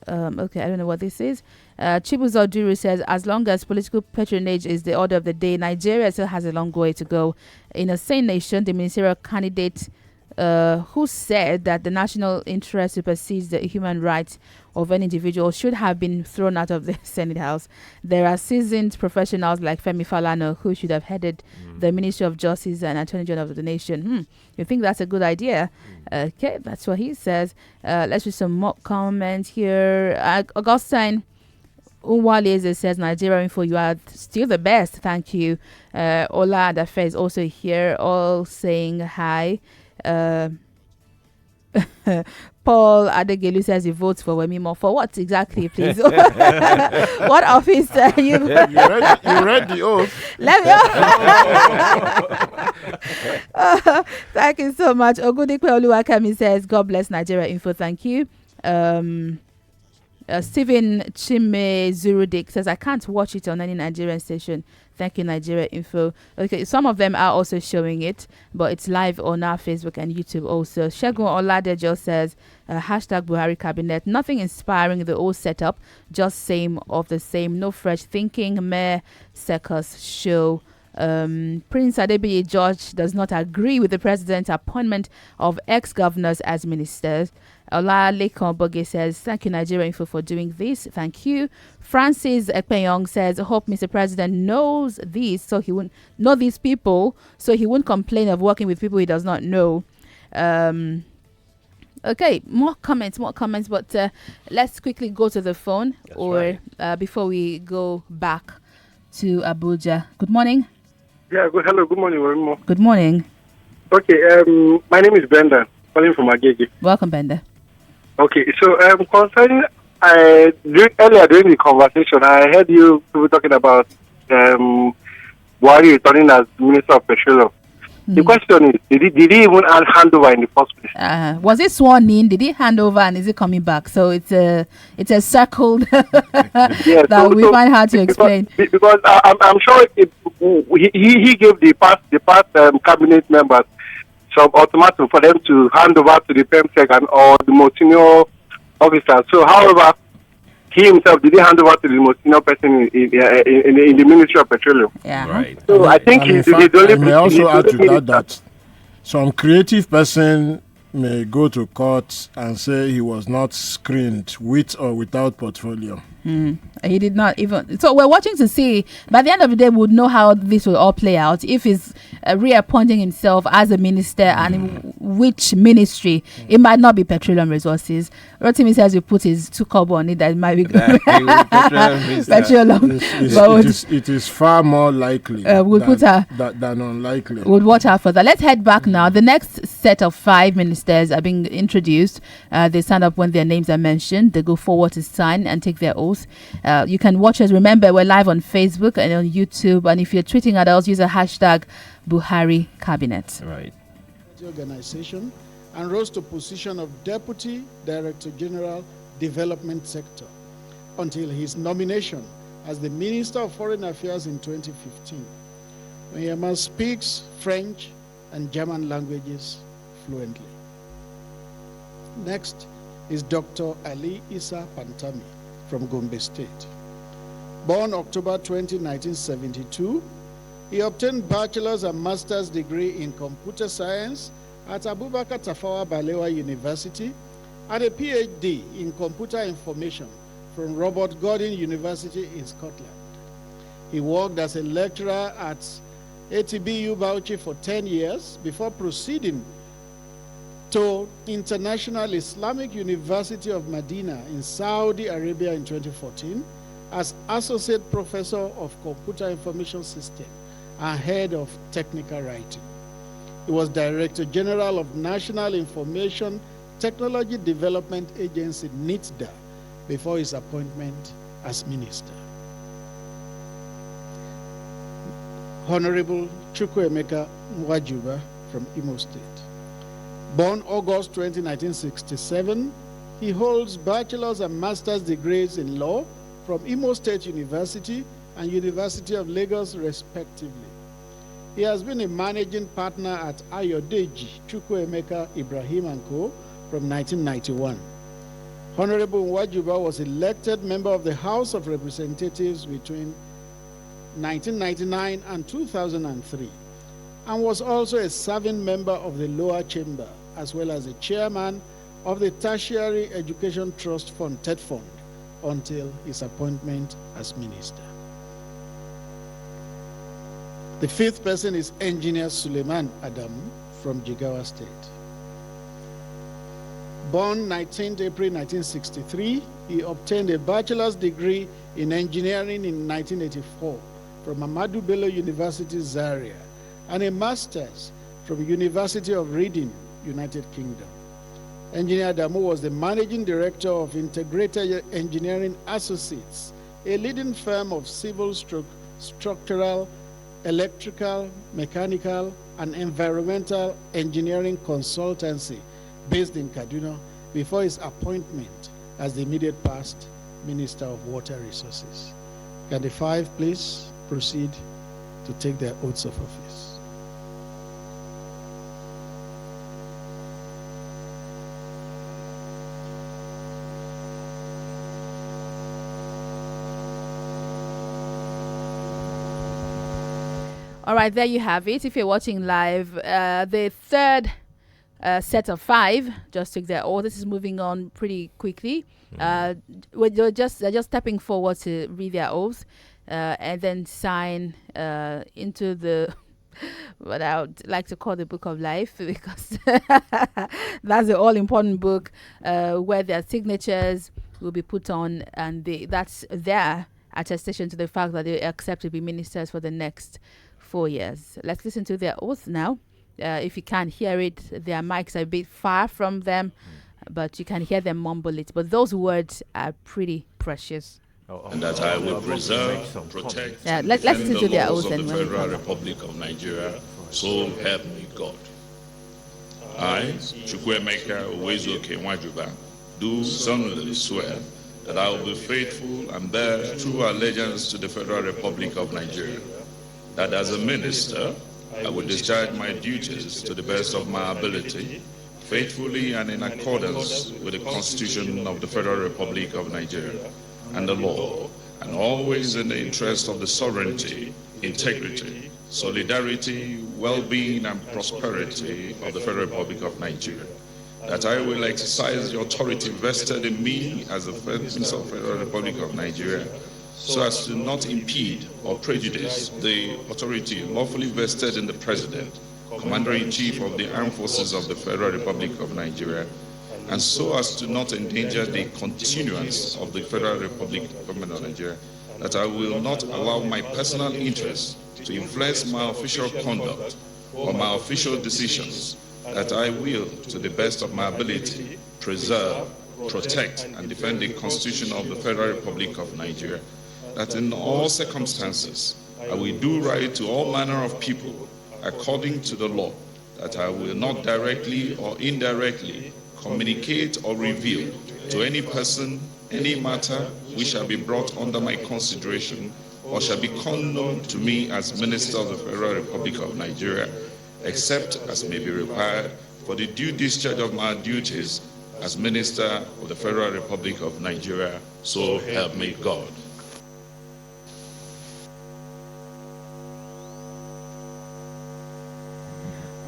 Okay, I don't know what this is. Chibuzo Duru says, "As long as political patronage is the order of the day, Nigeria still has a long way to go. In a sane nation, the ministerial candidate who said that the national interest supersedes the human rights of an individual should have been thrown out of the Senate House. There are seasoned professionals like Femi Falana who should have headed the Ministry of Justice and Attorney General of the nation." You think that's a good idea? Okay, that's what he says. Let's read some more comments here. Augustine Unwaleze says, "Nigeria Info, you are still the best. Thank you." Ola Adafe is also here, all saying hi. Paul Adegelu says he votes for Wemimo. For what exactly, please? What office? You
read the oath.
Let me. Thank you so much. Ogudikwe Oluwakami says, "God bless Nigeria Info." Thank you. Stephen Chime Zurudik says, "I can't watch it on any Nigerian station. Thank you, Nigeria Info." Okay, some of them are also showing it, but it's live on our Facebook and YouTube also. Shegun Oladejo says, hashtag Buhari Cabinet. Nothing inspiring in the old setup, just same of the same. No fresh thinking. Mayor Circus show. Prince Adebiyi George does not agree with the president's appointment of ex-governors as ministers. Ola Lekon Boge says, thank you, Nigeria Info, for doing this. Thank you. Francis Ekpenyong says, I hope Mr. President knows this, so he won't know these people, so he won't complain of working with people he does not know. Okay, more comments, but let's quickly go to the phone before we go back to Abuja. Good morning.
Yeah, hello, good morning, Wemimo.
Good morning.
Okay, my name is Brenda, calling from Agege.
Welcome, Brenda.
Okay, so concerning, earlier during the conversation, I heard you people talking about Buhari returning as Minister of Petroleum. The question is, did he even hand over in the first place?
Was he sworn in? Did he hand over and is he coming back? So it's a circled that we find hard to explain.
Because I'm sure he gave the past cabinet members some ultimatum for them to hand over to the PEMSEC and or the most senior officers. So, however, he himself did he hand over to the most senior person in the Ministry of Petroleum.
Yeah,
right.
So I think he's the only.
I may also add to that some creative person may go to court and say he was not screened with or without portfolio.
He did not even. So we're watching to see. By the end of the day, we would know how this will all play out. If he's reappointing himself as a minister and in which ministry, it might not be petroleum resources. Rotimi says we put his 2 kobo on it. That it might be petroleum.
It is far more likely than unlikely.
We'll watch out for that. Let's head back now. The next set of 5 ministers are being introduced. They stand up when their names are mentioned. They go forward to sign and take their oath. You can watch us. Remember, we're live on Facebook and on YouTube. And if you're tweeting at us, use a hashtag Buhari Cabinet.
Right.
The organization and rose to position of Deputy Director General Development Sector until his nomination as the Minister of Foreign Affairs in 2015. Wemimo speaks French and German languages fluently. Next is Dr. Ali Isa Pantami from Gombe State. Born October 20, 1972, he obtained bachelor's and master's degree in computer science at Abubakar Tafawa Balewa University and a PhD in computer information from Robert Gordon University in Scotland. He worked as a lecturer at ATBU Bauchi for 10 years before proceeding to International Islamic University of Medina in Saudi Arabia in 2014 as Associate Professor of Computer Information System and Head of Technical Writing. He was Director General of National Information Technology Development Agency, NITDA, before his appointment as Minister. Honorable Chukwuemeka Nwajuba from Imo State. Born August 20, 1967, he holds bachelor's and master's degrees in law from Imo State University and University of Lagos, respectively. He has been a managing partner at Ayodeji Chukwuemeka Ibrahim & Co. from 1991. Honorable Nwajuba was elected member of the House of Representatives between 1999 and 2003 and was also a serving member of the lower chamber as well as a chairman of the Tertiary Education Trust Fund, TED Fund, until his appointment as minister. The 5th person is Engineer Suleiman Adamu from Jigawa State. Born 19th April 1963, he obtained a bachelor's degree in engineering in 1984 from Ahmadu Bello University, Zaria, and a master's from University of Reading, United Kingdom. Engineer Adamu was the managing director of Integrated Engineering Associates, a leading firm of civil, structural, electrical, mechanical, and environmental engineering consultancy based in Kaduna before his appointment as the immediate past Minister of Water Resources. Can the 5 please proceed to take their oaths of office?
All right, there you have it. If you're watching live, the third set of 5 just took their oath. This is moving on pretty quickly. They're just stepping forward to read their oath and then sign into the what I would like to call the book of life, because that's the all important book where their signatures will be put on, and that's their attestation to the fact that they accept to be ministers for the next 4 years. Let's listen to their oath now. If you can't hear it, their mics are a bit far from them, but you can hear them mumble it. But those words are pretty precious.
And that I will preserve, protect, and
let's
defend
listen
the
to their
laws
oath
of
and
the
when we
Federal
come back.
Republic of Nigeria, so help me God. I, Chukwuemeka Owezuoke Nwajuba, do solemnly swear that I will be faithful and bear true allegiance to the Federal Republic of Nigeria, that as a minister, I will discharge my duties to the best of my ability, faithfully and in accordance with the Constitution of the Federal Republic of Nigeria and the law, and always in the interest of the sovereignty, integrity, solidarity, well-being, and prosperity of the Federal Republic of Nigeria. That I will exercise the authority vested in me as the Minister of the Federal Republic of Nigeria, so as to not impede or prejudice the authority lawfully vested in the President, Commander-in-Chief of the Armed Forces of the Federal Republic of Nigeria, and so as to not endanger the continuance of the Federal Republic Government of Nigeria. That I will not allow my personal interests to influence my official conduct or my official decisions. That I will, to the best of my ability, preserve, protect, and defend the Constitution of the Federal Republic of Nigeria. That in all circumstances, I will do right to all manner of people according to the law. That I will not directly or indirectly communicate or reveal to any person any matter which shall be brought under my consideration or shall become known to me as Minister of the Federal Republic of Nigeria, except as may be required for the due discharge of my duties as Minister of the Federal Republic of Nigeria. So help me God.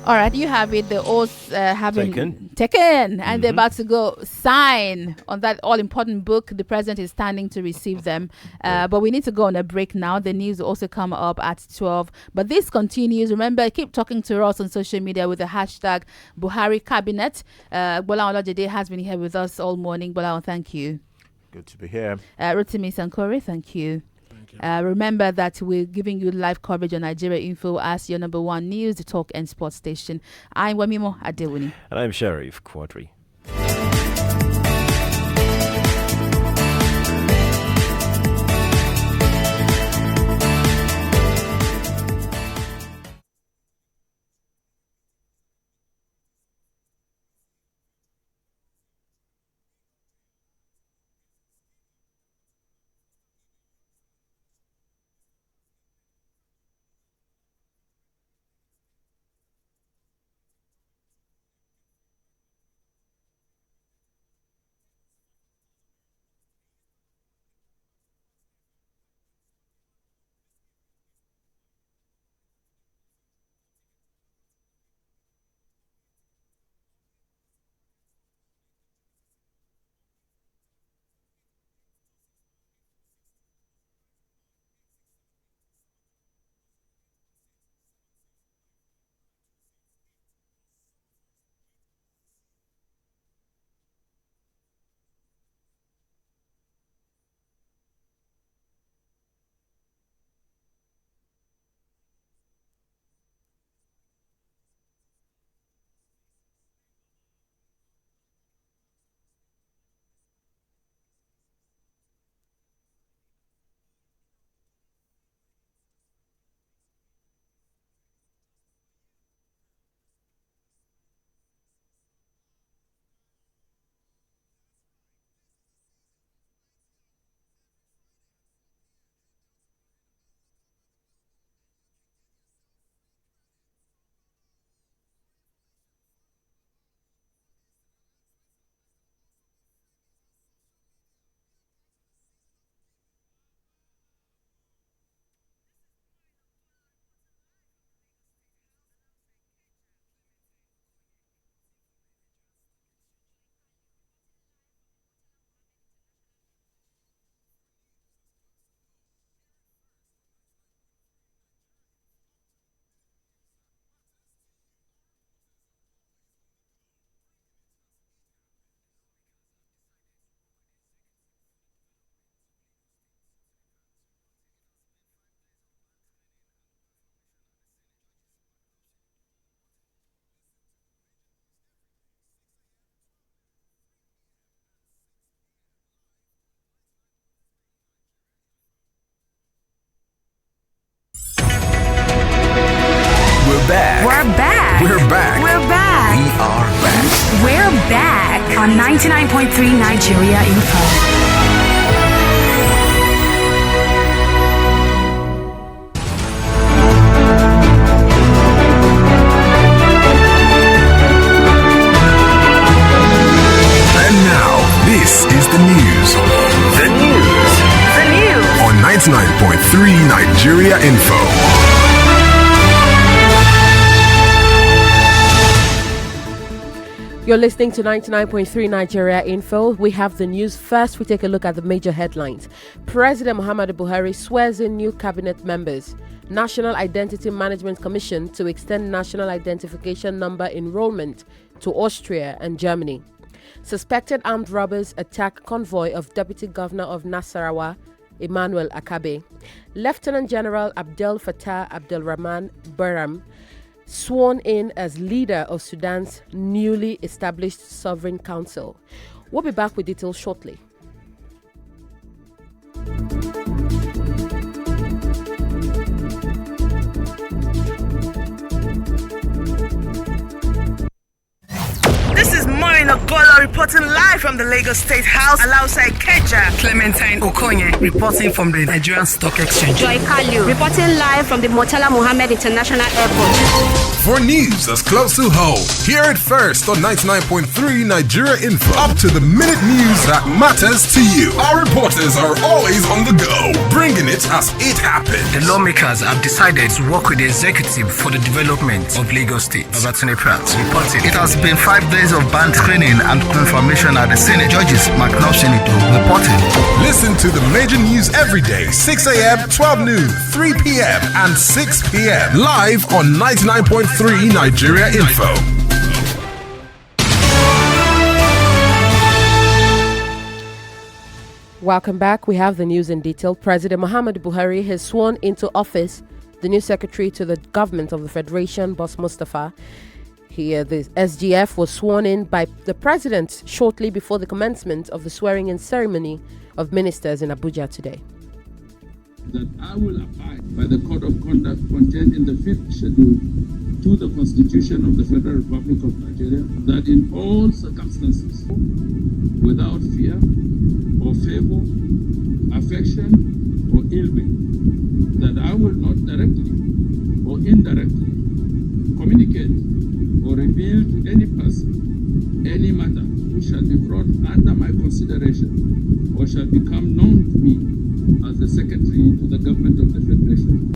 All right, you have it. The oath having taken, and they're about to go sign on that all-important book. The president is standing to receive them, but we need to go on a break now. The news will also come up at 12. But this continues. Remember, keep talking to us on social media with the hashtag Buhari Cabinet. Bola Olajide has been here with us all morning. Bola, thank you.
Good to be here.
Rotimi Sankore, thank you. Remember that we're giving you live coverage on Nigeria Info as your number one news, talk, and sports station. I'm Wemimo Adewuni.
And I'm Sheriff Quadry.
on 99.3 Nigeria Info.
And now, this is the news. The news.
The news.
On 99.3 Nigeria Info.
You're listening to 99.3 Nigeria Info. We have the news. First, we take a look at the major headlines. President Muhammadu Buhari swears in new cabinet members. National Identity Management Commission to extend national identification number enrollment to Austria and Germany. Suspected armed robbers attack convoy of Deputy Governor of Nasarawa, Emmanuel Akabe. Lieutenant General Abdel Fattah Abdelrahman Baram sworn in as leader of Sudan's newly established Sovereign Council. We'll be back with details shortly.
This is Maureen Ogbola reporting live from the Lagos State House alongside Keja Clementine Okonye reporting from the Nigerian Stock Exchange.
Joy Kalio reporting live from the Murtala Mohammed International Airport.
For news that's close to home, hear it first on 99.3 Nigeria Info. Up to the minute news that matters to you. Our reporters are always on the go, bringing it as it happens.
The lawmakers have decided to work with the executive for the development of Lagos State. Babatunde Pratt reporting. It has been 5 days of band training and confirmation at the Senate. Judges McNaughton reporting.
Listen to the major news every day, 6 a.m., 12 noon, 3 p.m., and 6 p.m. live on 99.3 Nigeria Info.
Welcome back. We have the news in detail. President Muhammadu Buhari has sworn into office the new secretary to the government of the Federation, Boss Mustafa. The SGF was sworn in by the president shortly before the commencement of the swearing-in ceremony of ministers in Abuja today.
That I will abide by the code of conduct contained in the 5th schedule to the Constitution of the Federal Republic of Nigeria, that in all circumstances, without fear or favor, affection or ill will, that I will not directly or indirectly communicate or reveal to any person any matter which shall be brought under my consideration or shall become known to me as the Secretary to the Government of the Federation.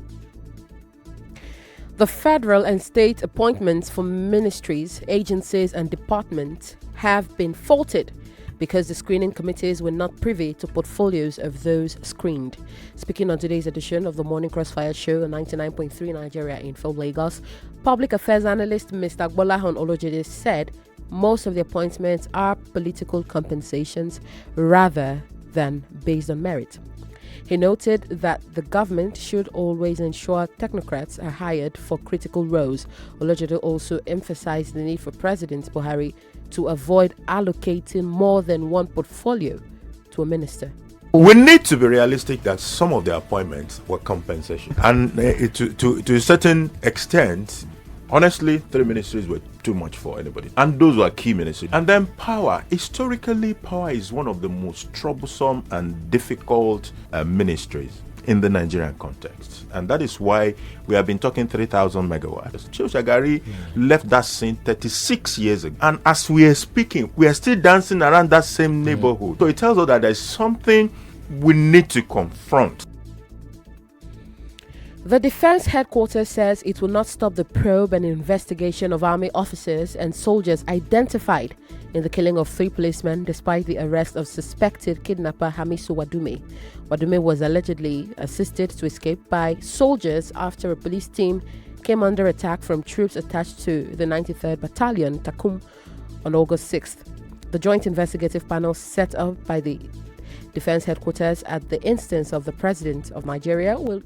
The federal and state appointments for ministries, agencies and departments have been faulted because the screening committees were not privy to portfolios of those screened. Speaking on today's edition of the Morning Crossfire Show on 99.3 Nigeria Info Lagos, Public Affairs Analyst Mr. Gbolahon Olojede said most of the appointments are political compensations rather than based on merit. He noted that the government should always ensure technocrats are hired for critical roles. Olojede also emphasized the need for President Buhari to avoid allocating more than one portfolio to a minister.
We need to be realistic that some of the appointments were compensation. And to a certain extent, honestly, 3 ministries were too much for anybody. And those were key ministries. And then power. Historically, power is one of the most troublesome and difficult ministries in the Nigerian context. And that is why we have been talking 3,000 megawatts. Chief Shagari left that scene 36 years ago. And as we are speaking, we are still dancing around that same neighborhood. So it tells us that there's something we need to confront.
The Defense Headquarters says it will not stop the probe and investigation of army officers and soldiers identified in the killing of 3 policemen despite the arrest of suspected kidnapper Hamisu Wadume. Wadume was allegedly assisted to escape by soldiers after a police team came under attack from troops attached to the 93rd Battalion, Takum, on August 6th. The joint investigative panel set up by the Defense Headquarters at the instance of the President of Nigeria will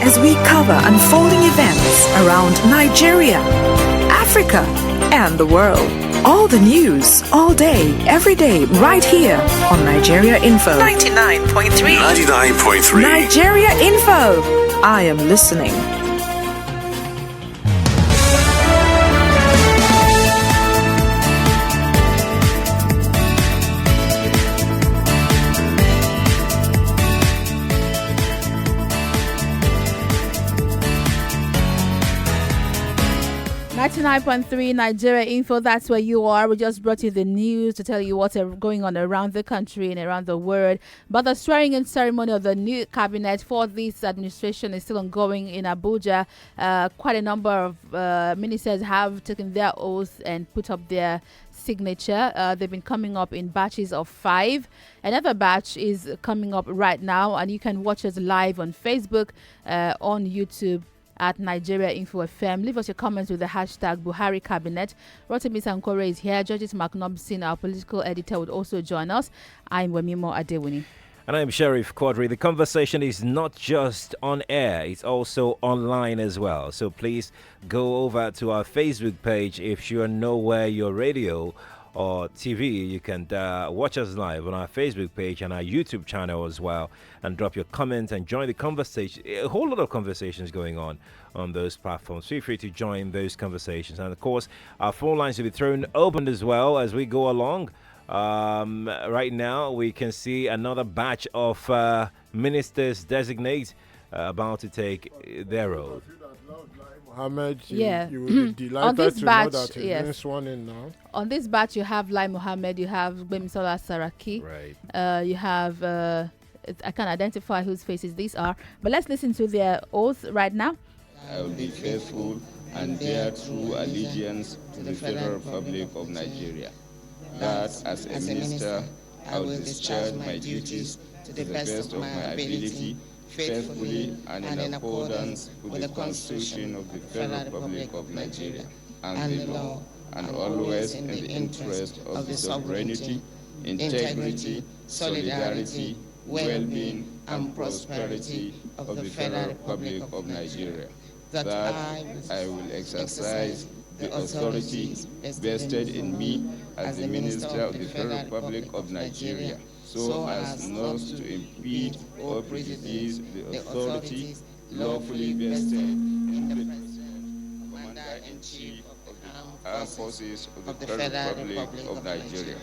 as we cover unfolding events around Nigeria, Africa, and the world. All the news, all day, every day, right here on Nigeria Info. 99.3.
99.3.
Nigeria Info. I am listening.
99.3 Nigeria Info, that's where you are. We just brought you the news to tell you what's going on around the country and around the world. But the swearing-in ceremony of the new cabinet for this administration is still ongoing in Abuja. Quite a number of ministers have taken their oath and put up their signature. They've been coming up in batches of 5. Another batch is coming up right now, and you can watch us live on Facebook, on YouTube, at Nigeria Info FM. Leave us your comments with the hashtag Buhari Cabinet. Rotimi Sankore is here. Judges Macnobson, our political editor, would also join us. I'm Wemimo Adewuni.
And I'm Sheriff Quadry. The conversation is not just on air, it's also online as well. So please go over to our Facebook page. If you are nowhere your radio or TV, you can watch us live on our Facebook page and our YouTube channel as well, and drop your comments and join the conversation. A whole lot of conversations going on those platforms. Feel free to join those conversations, and of course our phone lines will be thrown open as well as we go along. Right now we can see another batch of ministers designate about to take their oath.
Mohammed,
Yeah.
you will be
On
delighted
this
to
batch,
know that he's
yes.
been sworn in now.
On this batch, you have Lai Mohammed, you have Gbemisola Saraki, you have, I can't identify whose faces these are, but let's listen to their oath right now.
I will be faithful and bear true allegiance to the Federal Republic of Nigeria. That as a minister, I will discharge my duties to the best of my ability, faithfully and in accordance with the Constitution of the Federal Republic of Nigeria and the law, and always in the interest of the sovereignty, integrity, solidarity, well-being, and prosperity of the Federal Republic of Nigeria. That I will exercise the authority vested in me as the Minister of the Federal Republic of Nigeria, so as not to impede or prejudice the authority lawfully vested in the President, Commander-in-Chief of the Armed Forces of the Federal Republic of Nigeria,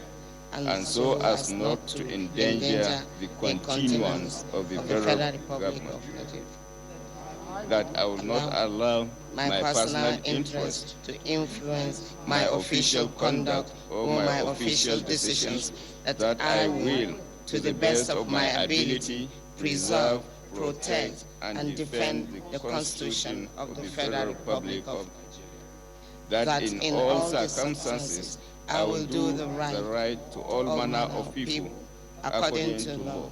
and so as not to endanger the continuance of the Federal Government. That I will not allow my personal interest to influence my official conduct or my official decisions, that I will, to the best of my ability, preserve, protect, and defend the Constitution of the Federal Republic of Nigeria. That in all circumstances, I will do the right to all manner of people according to law.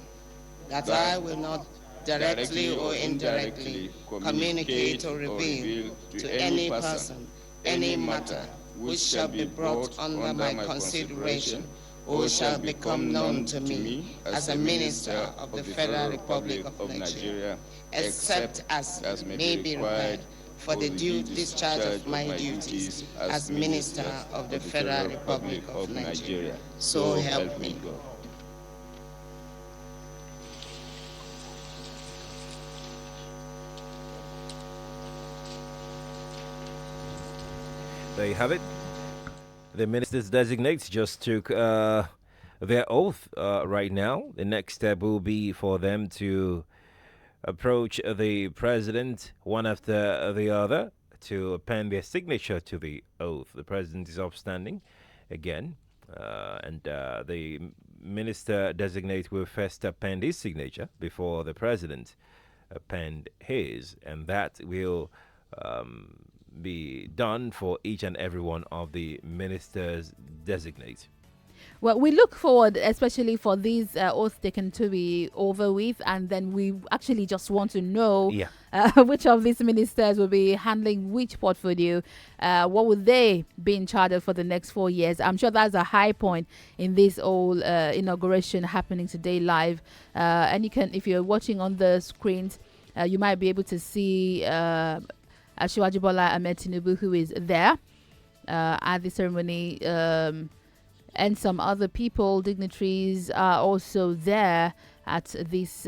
That I will not directly or indirectly communicate or reveal to any person any matter which shall be brought under my consideration or shall become known to me as a minister of the Federal Republic of Nigeria, except as may be required for the due discharge of my duties as minister of the Federal Republic of Nigeria. So help me God.
There you have it. The ministers designate just took their oath right now. The next step will be for them to approach the president one after the other to append their signature to the oath. The president is upstanding again, and the minister designate will first append his signature before the president append his, and that will be done for each and every one of the ministers designate.
Well, we look forward, especially for these oaths taken to be over with, and then we actually just want to know which of these ministers will be handling which portfolio. What would they be in charge of for the next 4 years? I'm sure that's a high point in this whole inauguration happening today live. And you can, if you're watching on the screens, You might be able to see Asiwaju Bola Ahmed Tinubu, who is there at the ceremony, and some other people, dignitaries, are also there at this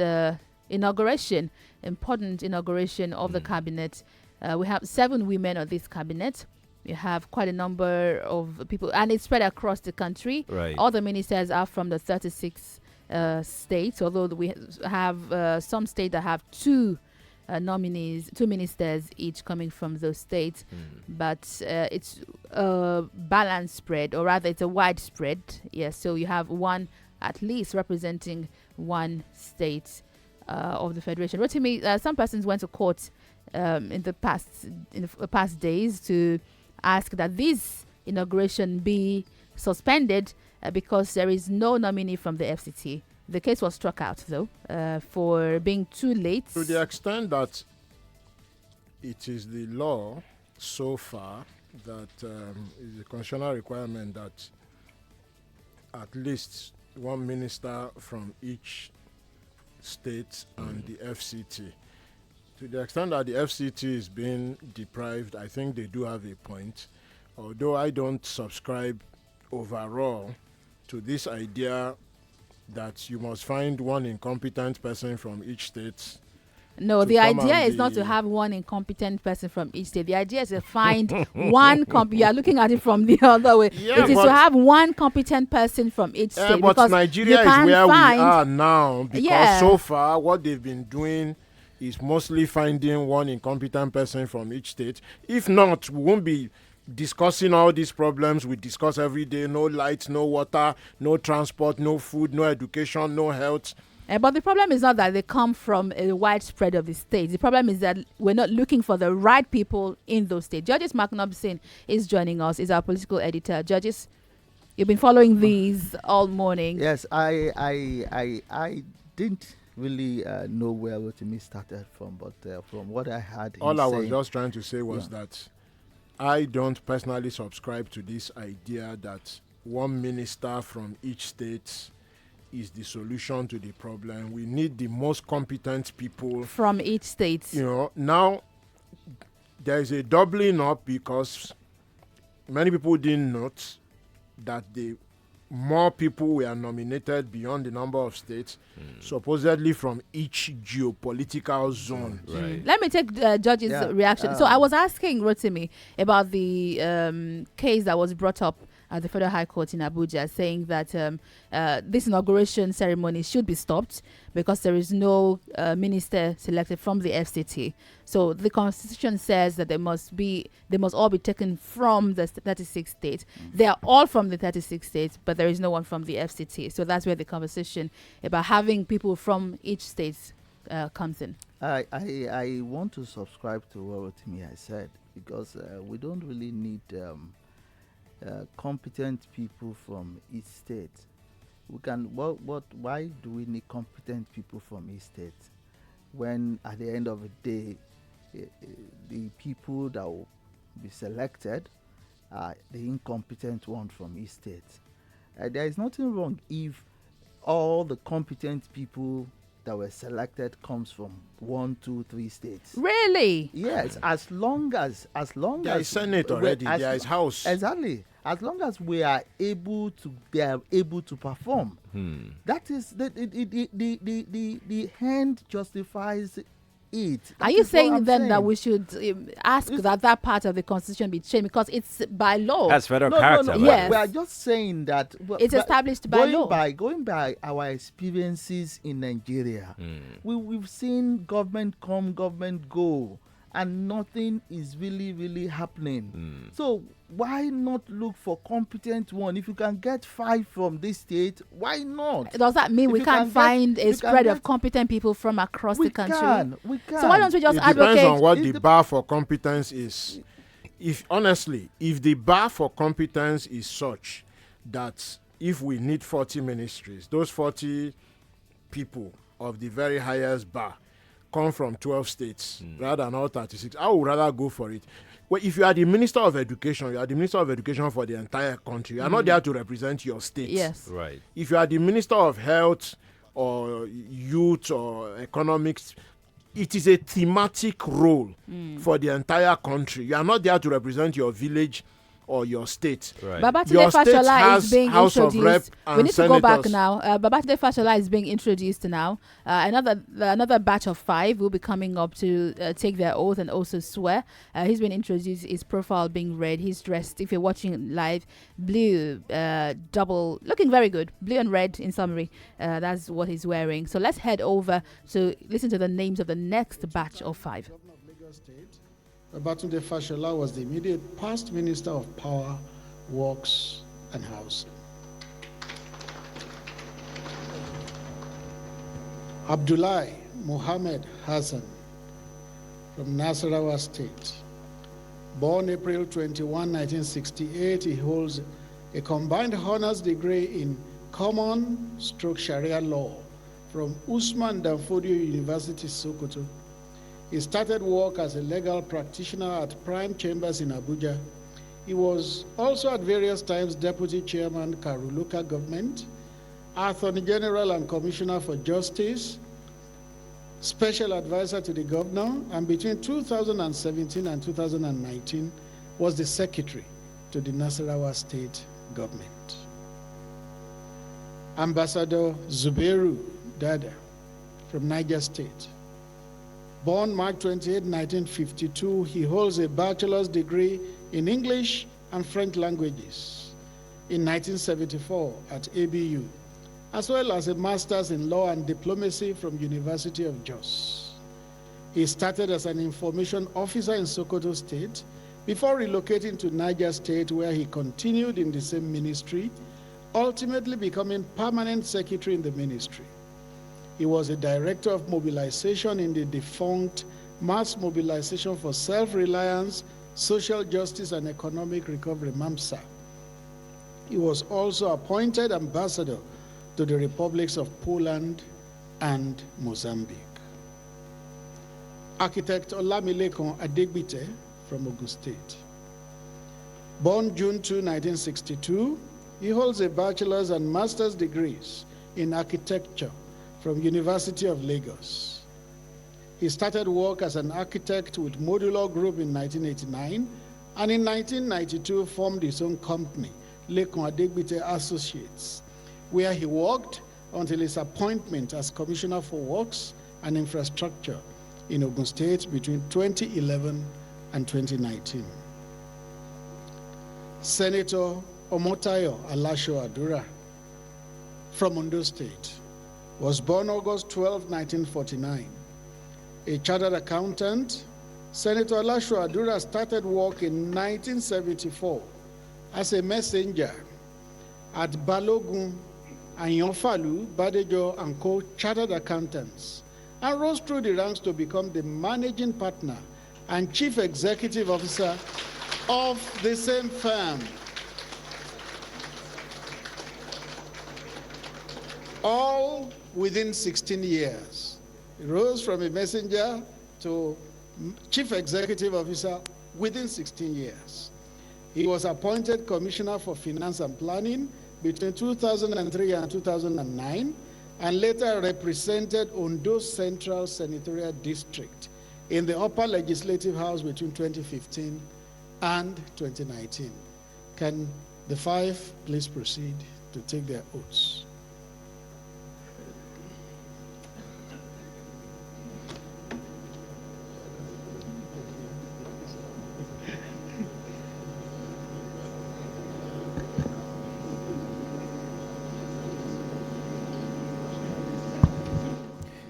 inauguration, important inauguration of the cabinet. We have 7 women on this cabinet. We have quite a number of people, and it's spread across the country.
Right.
All the ministers are from the 36 states, although we have some states that have 2 nominees, 2 ministers each coming from those states. But it's a balanced spread, or rather it's a wide spread. Yes, so you have one at least representing one state of the federation. Rotimi, some persons went to court in the past days to ask that this inauguration be suspended because there is no nominee from the FCT. The case was struck out, though, for being too late.
To the extent that it is the law so far that is a constitutional requirement that at least one minister from each state and the FCT. To the extent that the FCT is being deprived, I think they do have a point. Although I don't subscribe overall to this idea that you must find one incompetent person from each state.
No, the idea is not to have one incompetent person from each state. The idea is to find one you are looking at it from the other way.
Yeah,
it is to have one competent person from each state.
But
because
Nigeria is where we are now, because so far what they've been doing is mostly finding one incompetent person from each state. If not, we won't be discussing all these problems we discuss every day. No lights, no water, no transport, no food, no education, no health.
But the problem is not that they come from a widespread of the states. The problem is that we're not looking for the right people in those states. Judges McNobson is joining us, is our political editor. Judges, you've been following these all morning.
Yes, I didn't really know where Rotimi started from, but from what I heard,
all I was just trying to say was that I don't personally subscribe to this idea that one minister from each state is the solution to the problem. We need the most competent people
from each state.
Now there is a doubling up because many people didn't note that more people were nominated beyond the number of states, supposedly from each geopolitical zone.
Right.
Let me take Judge's reaction. So I was asking Rotimi about the case that was brought up at the Federal High Court in Abuja, saying that this inauguration ceremony should be stopped because there is no minister selected from the FCT. So the Constitution says that they must all be taken from the 36 states. They are all from the 36 states, but there is no one from the FCT. So that's where the conversation about having people from each state comes in.
I want to subscribe to what Rotimi has said, because we don't really need competent people from each state. We can. Why do we need competent people from each state when, at the end of the day, the people that will be selected are the incompetent one from each state? There is nothing wrong if all the competent people that were selected comes from 1, 2, 3 states.
Really?
Yes, as long as
there is Senate already, there is House.
Exactly. As long as they are able to perform. That is the end justifies it.
Are you saying then that we should ask that part of the Constitution be changed because it's by law?
That's federal character.
No.
Yes.
We are just saying that
it's established by law.
Going by our experiences in Nigeria, we've seen government come, government go, and nothing is really happening. So why not look for competent one? If you can get 5 from this state, why not?
Does that mean we can't find a spread of competent people from across the country?
We can.
So why don't we just advocate?
It depends on what the bar for competence is. If the bar for competence is such that if we need 40 ministries, those 40 people of the very highest bar come from 12 states rather than all 36, I would rather go for it. Well, if you are the Minister of Education, you are the Minister of Education for the entire country. You are not there to represent your state.
Yes.
Right.
If you are the Minister of Health or Youth or Economics, it is a thematic role for the entire country. You are not there to represent your village or your state.
Right.
Babatunde
Your state
Fashola
has
is being
House of Rep
introduced.
and
We need to go back
senators.
now. Babatunde Fashola is being introduced now. Another batch of 5 will be coming up to take their oath and also swear. He's been introduced. His profile being read. He's dressed, if you're watching live, blue, double, looking very good. Blue and red in summary. That's what he's wearing. So let's head over to listen to the names of the next batch of 5.
Babatunde Fashola was the immediate past Minister of Power, Works and Housing. Abdullahi Mohammed Hassan from Nasarawa State. Born April 21, 1968, he holds a combined honors degree in Common/Sharia law from Usman Danfodio University, Sokoto. He started work as a legal practitioner at Prime Chambers in Abuja. He was also at various times Deputy Chairman, Karu Local Government, Attorney General and Commissioner for Justice, Special Advisor to the Governor, and between 2017 and 2019 was the Secretary to the Nasarawa State Government. Ambassador Zubairu Dada from Niger State. Born March 28, 1952, he holds a bachelor's degree in English and French languages in 1974 at ABU, as well as a master's in law and diplomacy from University of Jos. He started as an information officer in Sokoto State before relocating to Niger State, where he continued in the same ministry, ultimately becoming permanent secretary in the ministry. He was a director of mobilization in the defunct Mass Mobilization for Self-Reliance, Social Justice and Economic Recovery, MAMSA. He was also appointed ambassador to the republics of Poland and Mozambique. Architect Olamilekon Adegbite from Ogun State. Born June 2, 1962, he holds a bachelor's and master's degrees in architecture from University of Lagos. He started work as an architect with Modular Group in 1989, and in 1992 formed his own company, Lekon Adegbite Associates, where he worked until his appointment as Commissioner for Works and Infrastructure in Ogun State between 2011 and 2019. Senator Omotayo Alasho Adura from Ondo State was born August 12, 1949. A chartered accountant, Senator Alasho Adura started work in 1974 as a messenger at Balogun and Yonfalu, Badejo and Co. Chartered Accountants, and rose through the ranks to become the managing partner and chief executive officer of the same firm. All within 16 years. He rose from a messenger to chief executive officer within 16 years. He was appointed Commissioner for Finance and Planning between 2003 and 2009, and later represented Ondo Central Senatorial District in the Upper Legislative House between 2015 and 2019. Can the 5 please proceed to take their oaths?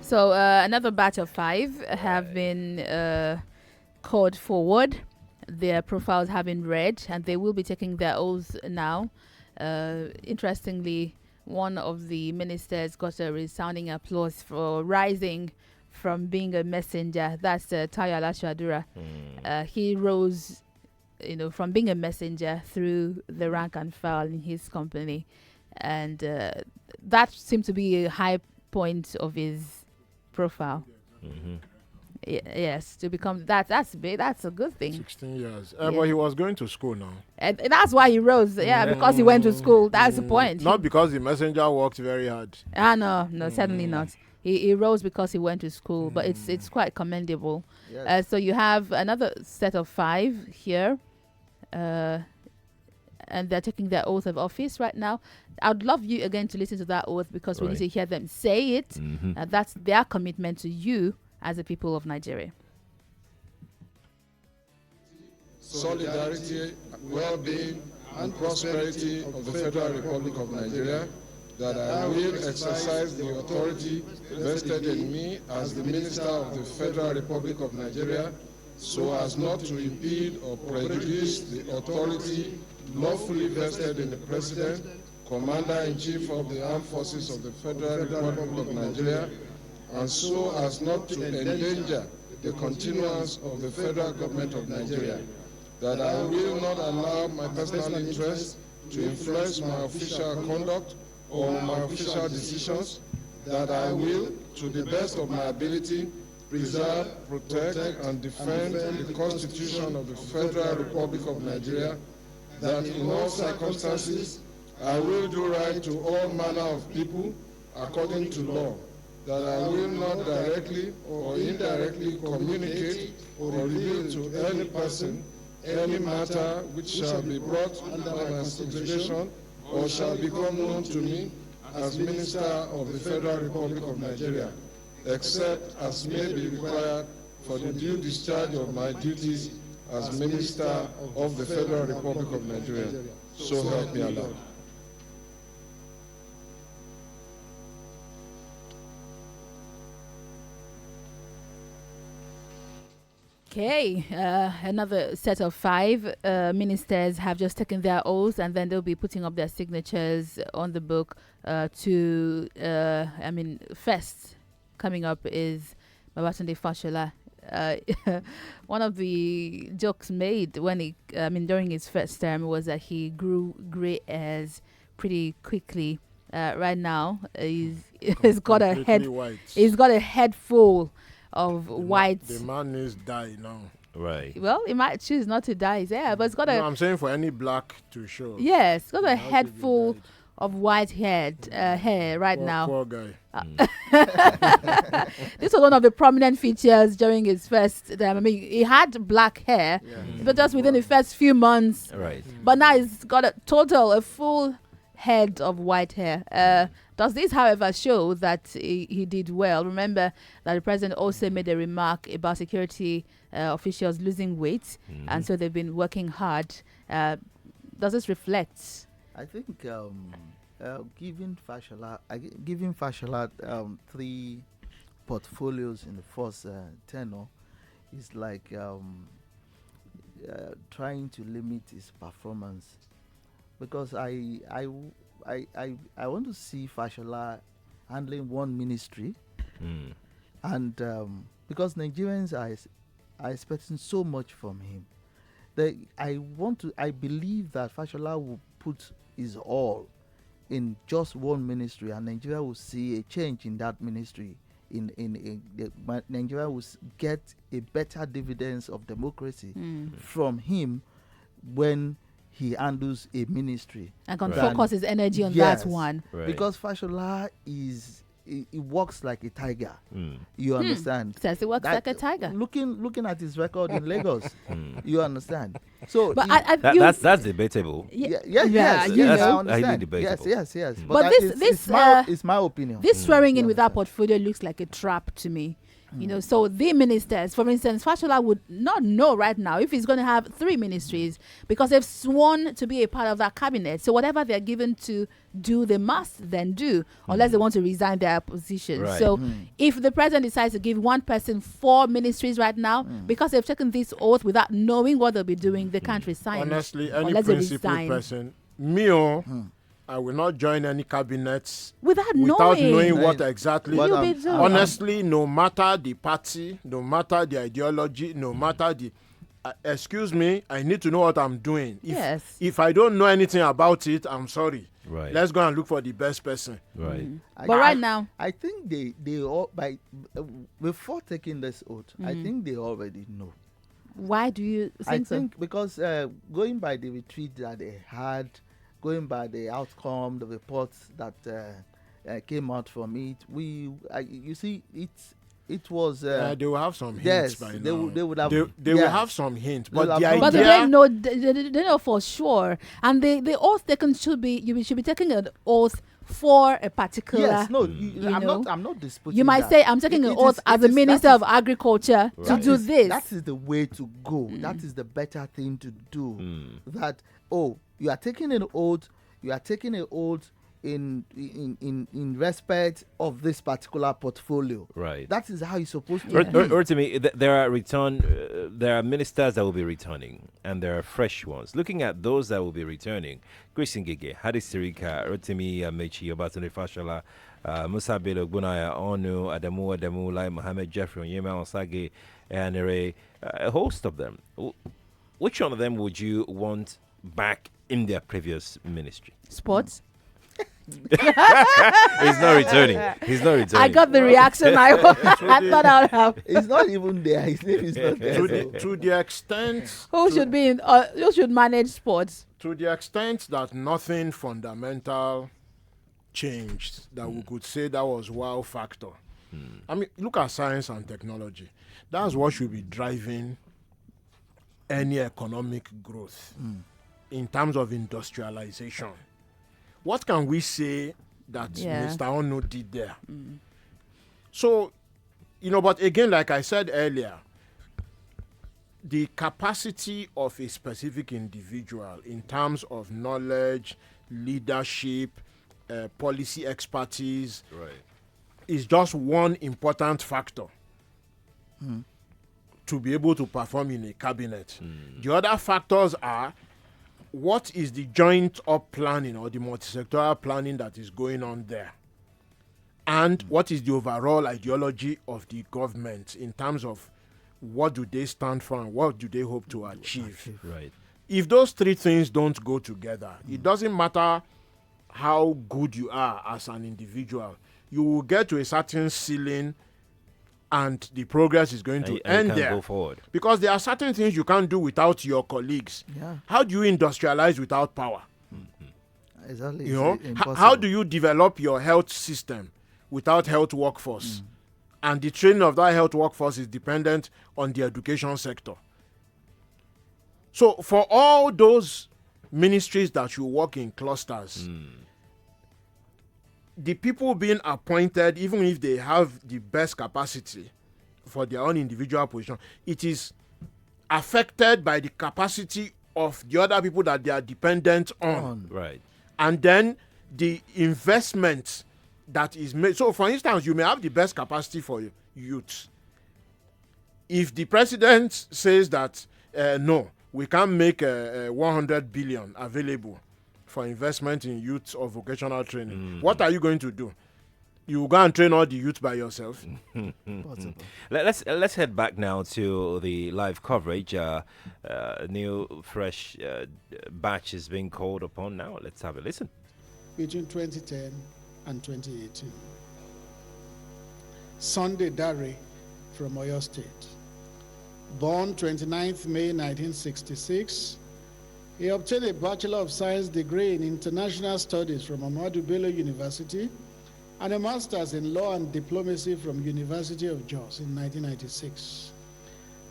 So another batch of 5 have been called forward. Their profiles have been read, and they will be taking their oaths now. Interestingly, one of the ministers got a resounding applause for rising from being a messenger. That's Tayo Alasho Adura. He rose, from being a messenger through the rank and file in his company, and that seemed to be a high point of his profile. Yes, to become that's big. That's a good thing.
16 years. But he was going to school now.
And that's why he rose. Yeah, because he went to school. That's the point.
Not because the messenger worked very hard.
No, certainly not. He rose because he went to school, but it's quite commendable.
Yes.
So you have another set of 5 here, and they're taking their oath of office right now. I'd love you again to listen to that oath because we need to hear them say it. That's their commitment to you as the people of Nigeria.
Solidarity, well-being, and prosperity of the Federal Republic of Nigeria, that I will exercise the authority vested in me as the Minister of the Federal Republic of Nigeria, so as not to impede or prejudice the authority lawfully vested in the President, Commander-in-Chief of the Armed Forces of the Federal Republic of Nigeria, and so as not to endanger the continuance of the federal government of Nigeria, that I will not allow my personal interest to influence my official conduct or my official decisions, that I will, to the best of my ability, preserve, protect, and defend the Constitution of the Federal Republic of Nigeria, that in all circumstances I will do right to all manner of people according to law, that I will not directly or indirectly communicate or reveal to any person any matter which shall be brought under my consideration or shall become known to me as Minister of the Federal Republic of Nigeria, except as may be required for the due discharge of my duties as Minister of the Federal Republic of Nigeria. So help me Allah.
Okay, another set of 5 ministers have just taken their oaths, and then they'll be putting up their signatures on the book first coming up is Babatunde Fashola. One of the jokes made during his first term was that he grew gray hairs pretty quickly. Right now, he's got a head.
White.
He's got a head full of white.
The man needs dye now.
Right.
Well, he might choose not to dye his hair, but it's got a.
No, I'm saying for any black to show.
Yes, it's got a head full of white hair right now.
Poor guy.
This was one of the prominent features during his first term. I mean, he had black hair, but just within the first few months.
Right.
But now he's got a full head of white hair. Does this, however, show that he did well? Remember that the president also made a remark about security officials losing weight, and so they've been working hard. Does this reflect?
I think giving Fashola 3 portfolios in the first tenure is like trying to limit his performance, because I want to see Fashola handling one ministry, and because Nigerians are expecting so much from him, I believe that Fashola will put his all in just one ministry, and Nigeria will see a change in that ministry. Nigeria will get a better dividends of democracy from him when he handles a ministry,
and can focus his energy on that one.
Right. Because Fashola he walks like a tiger. You understand?
Says he works like a tiger.
Looking at his record in Lagos, you understand? So,
but
that's debatable.
Yes,
I understand.
Highly
debatable.
Yes.
But
it's my opinion.
This swearing in with that portfolio looks like a trap to me. So the ministers, for instance, Fashola would not know right now if he's going to have 3 ministries, because they've sworn to be a part of that cabinet. So whatever they're given to do, they must then do, unless they want to resign their position.
Right.
So if the president decides to give one person 4 ministries right now, because they've taken this oath without knowing what they'll be doing, they can't resign.
Honestly, any principled person, I will not join any cabinets
without
knowing what exactly.
Honestly,
no matter the party, no matter the ideology, no matter the. Excuse me, I need to know what I'm doing. If I don't know anything about it, I'm sorry.
Right.
Let's go and look for the best person.
Right.
But right now,
I think they all before taking this oath, I think they already know.
Why do you think so?
I think because going by the retreat that they had, going by the outcome, the reports that came out from it. You see, it was.
They will have some hints
yes,
by
they
now.
They would have.
They will have some hints, but the idea.
But they know. They know for sure, and the oath taken should be. You should be taking an oath for a particular.
Yes, no, I'm not disputing.
You might
that.
say, I'm taking an oath as a Minister of Agriculture to do this.
That is the way to go. That is the better thing to do. That you are taking an oath. You are taking an oath in respect of this particular portfolio.
Right.
That is how you're supposed to.
Or to me, there are ministers that will be returning, and there are fresh ones. Looking at those that will be returning, Chris Ngige, Hadi Sirika, Rotimi Amechi, Obatune Fashola, Musa Bello, Gunaya Onu, Adamu Lai, Mohammed Jeffrey, Onyema Osage, and a host of them. Which one of them would you want back in their previous ministry?
Sports.
He's not returning.
I got the reaction I thought I would have.
He's not even there. His name is not there.
To the extent
who should manage sports?
To the extent that nothing fundamental changed, that we could say that was wow factor. I mean, look at science and technology. That's what should be driving any economic growth in terms of industrialization. What can we say that Mr. Ono did there? So, but again, like I said earlier, the capacity of a specific individual in terms of knowledge, leadership, policy expertise is just one important factor to be able to perform in a cabinet. The other factors are what is the joint up planning or the multi-sectoral planning that is going on there? And what is the overall ideology of the government in terms of what do they stand for and what do they hope to achieve?
Right.
If those three things don't go together, it doesn't matter how good you are as an individual. You will get to a certain ceiling and the progress is going to end there.
Go forward.
Because there are certain things you can't do without your colleagues.
Yeah.
How do you industrialize without power?
Exactly.
How do you develop your health system without health workforce? And the training of that health workforce is dependent on the education sector. So for all those ministries that you work in clusters, the people being appointed, even if they have the best capacity for their own individual position, it is affected by the capacity of the other people that they are dependent on.
Right.
And then the investment that is made. So, for instance, you may have the best capacity for youth. If the president says that, no, we can't make 100 billion available for investment in youth or vocational training, what are you going to do? You go and train all the youth by yourself?
Let's head back now to the live coverage. New, fresh batch is being called upon now. Let's have a listen.
Between 2010 and 2018. Sunday Dare from Oyo State. Born 29th May 1966, he obtained a Bachelor of Science degree in International Studies from Ahmadu Bello University and a Master's in Law and Diplomacy from University of Jos in 1996.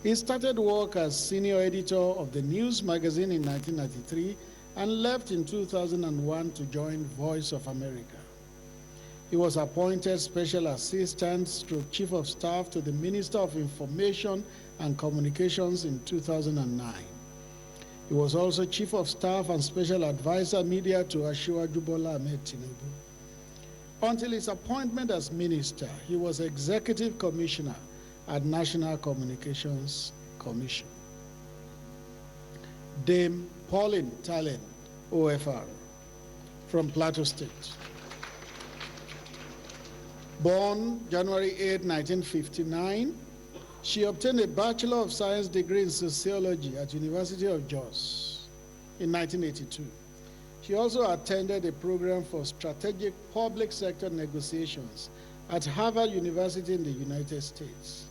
He started work as senior editor of the News magazine in 1993 and left in 2001 to join Voice of America. He was appointed Special Assistant / Chief of Staff to the Minister of Information and Communications in 2009. He was also Chief of Staff and Special Advisor Media to Asiwaju Bola Ahmed Tinubu. Until his appointment as Minister, he was Executive Commissioner at National Communications Commission. Dame Pauline Talen, OFR, from Plateau State. Born January 8, 1959, she obtained a Bachelor of Science degree in Sociology at University of Jos in 1982. She also attended a program for strategic public sector negotiations at Harvard University in the United States.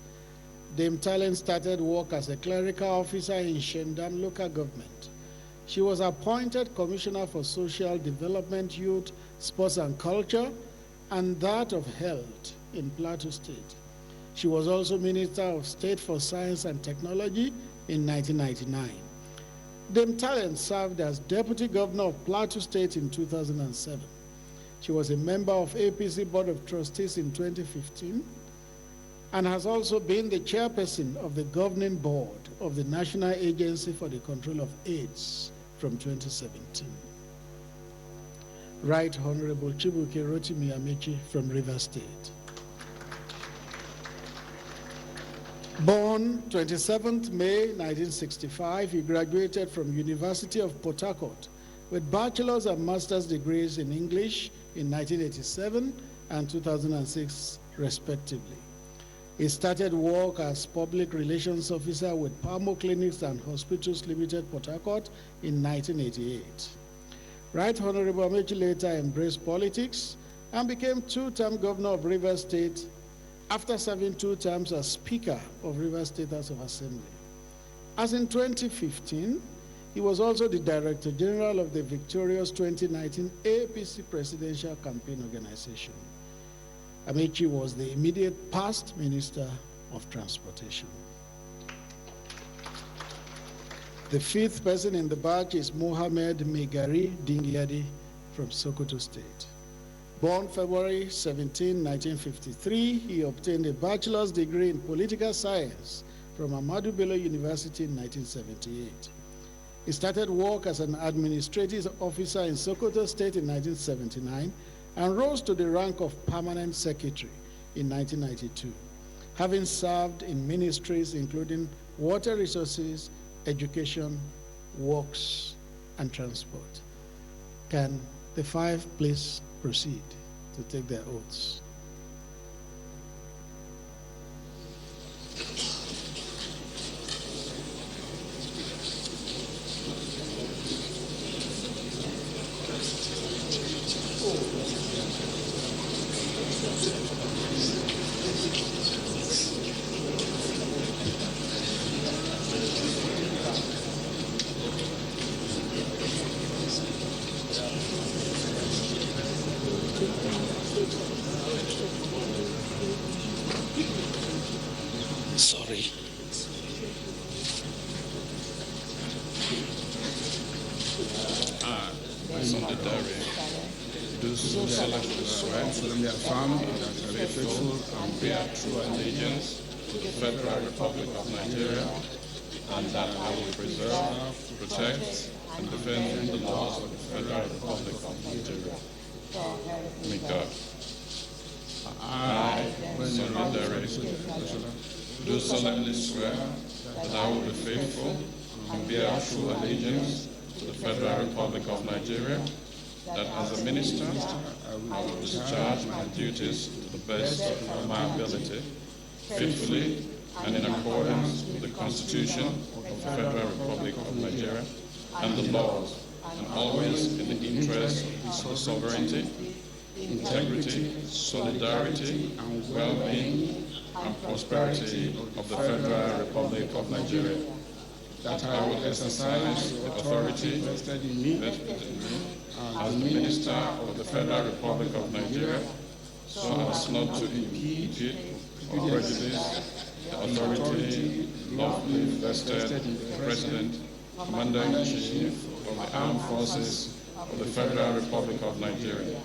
Dame Talen started work as a clerical officer in Shendam local government. She was appointed Commissioner for Social Development, Youth, Sports and Culture and that of Health in Plateau State. She was also Minister of State for Science and Technology in 1999. Dame Talent served as Deputy Governor of Plateau State in 2007. She was a member of APC Board of Trustees in 2015 and has also been the chairperson of the governing board of the National Agency for the Control of AIDS from 2017. Right Honorable Chibuke Rotimi Amechi from Rivers State. Born 27th May 1965, he graduated from University of Port Harcourt with bachelor's and master's degrees in English in 1987 and 2006, respectively. He started work as public relations officer with Palmo Clinics and Hospitals Limited, Port Harcourt in 1988. Right Honorable Amechi later embraced politics and became two-term governor of Rivers State after serving 2 terms as Speaker of Rivers State House of Assembly. As in 2015, he was also the Director General of the victorious 2019 APC Presidential Campaign Organization. Amechi was the immediate past Minister of Transportation. The 5th person in the batch is Mohammed Megari Dingyadi from Sokoto State. Born February 17, 1953, he obtained a bachelor's degree in political science from Ahmadu Bello University in 1978. He started work as an administrative officer in Sokoto State in 1979 and rose to the rank of permanent secretary in 1992, having served in ministries including water resources, education, works, and transport. Can the 5 please proceed to take their oaths?
Sorry.
Sunday Diary. Do solemnly affirm that I will be faithful and bear true allegiance to the Federal Republic of Nigeria, and that I will preserve, protect, and defend the laws of the Federal Republic of Nigeria. May God. I, Sunday Diary, do solemnly swear that I will be faithful and bear true allegiance to the Federal Republic of Nigeria, that as a minister I will discharge my duties to the best of my ability, faithfully and in accordance with the Constitution of the Federal Republic of Nigeria and the laws, and always in the interest of the sovereignty, integrity, solidarity, and well-being and prosperity of the Federal Republic of Nigeria. That I will exercise the authority vested in me as the Minister of the Federal Republic of Nigeria, so as not to impede or prejudice the authority lawfully vested in the President, Commander-in-Chief of the Armed Forces of the Federal Republic of Nigeria,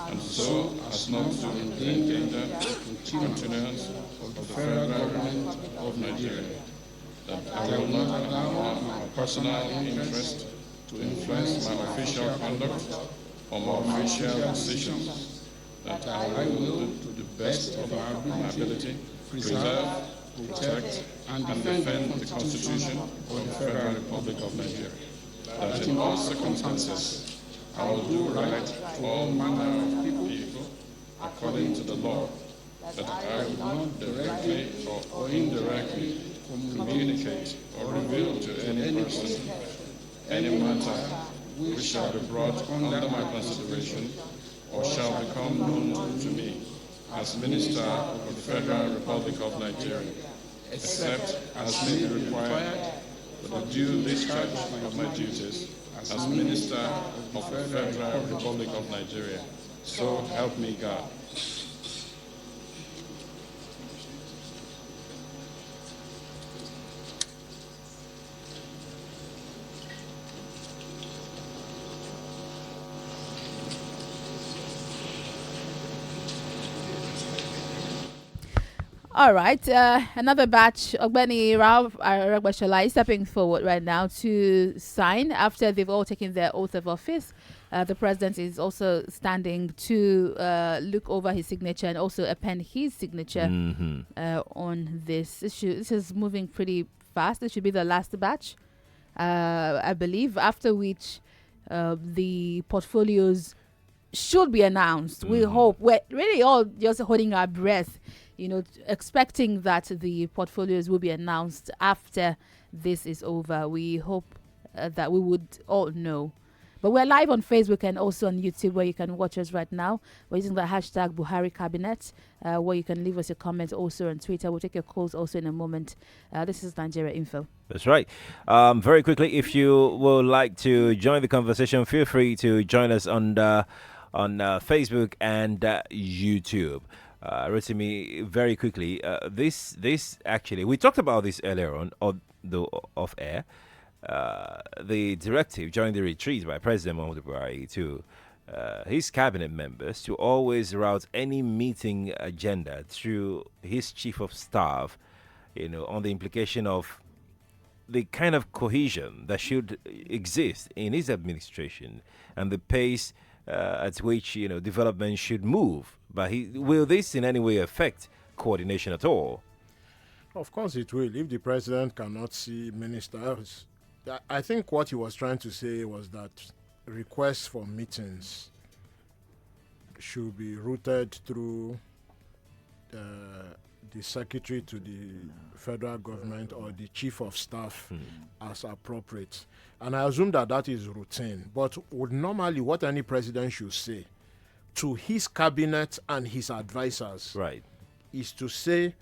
and so as not to endanger the continuance of the Federal Government of Nigeria. That I will not allow my personal interest to influence my official conduct or my official decisions. That I will, to the best of my ability, preserve, protect, and defend the Constitution of the Federal Republic of Nigeria. That in all circumstances, I will do right to all manner of people according to the law. That I will not directly or indirectly communicate or reveal to any person any matter which shall be brought under my consideration or shall become known to me as Minister of the Federal Republic of Nigeria, except as may be required for the due discharge of my duties as Minister of the Federal Republic of Nigeria,
So help me God.
All right, another batch. Ogbeni Ralph Aragbashala is stepping forward right now to sign after they've all taken their oath of office. The president is also standing to look over his signature and also append his signature on this issue. This is moving pretty fast. This should be the last batch, I believe, after which the portfolios should be announced. We hope. We're really all just holding our breath, expecting that the portfolios will be announced after this is over. We hope that we would all know. But we're live on Facebook and also on YouTube, where you can watch us right now. We're using the hashtag Buhari Cabinet, where you can leave us your comments also on Twitter. We'll take your calls also in a moment. This is Nigeria Info.
That's right. Very quickly, if you would like to join the conversation, feel free to join us on Facebook and YouTube. Rotimi, very quickly, this actually, we talked about this earlier on off air. The directive during the retreat by President Muhammadu Buhari to his cabinet members to always route any meeting agenda through his chief of staff, on the implication of the kind of cohesion that should exist in his administration and the pace at which development should move. But will this in any way affect coordination at all?
Of course it will. If the president cannot see ministers, I think what he was trying to say was that requests for meetings should be routed through the secretary to the federal government or the chief of staff as appropriate. And I assume that is routine. But normally what any president should say to his cabinet and his advisors is to say,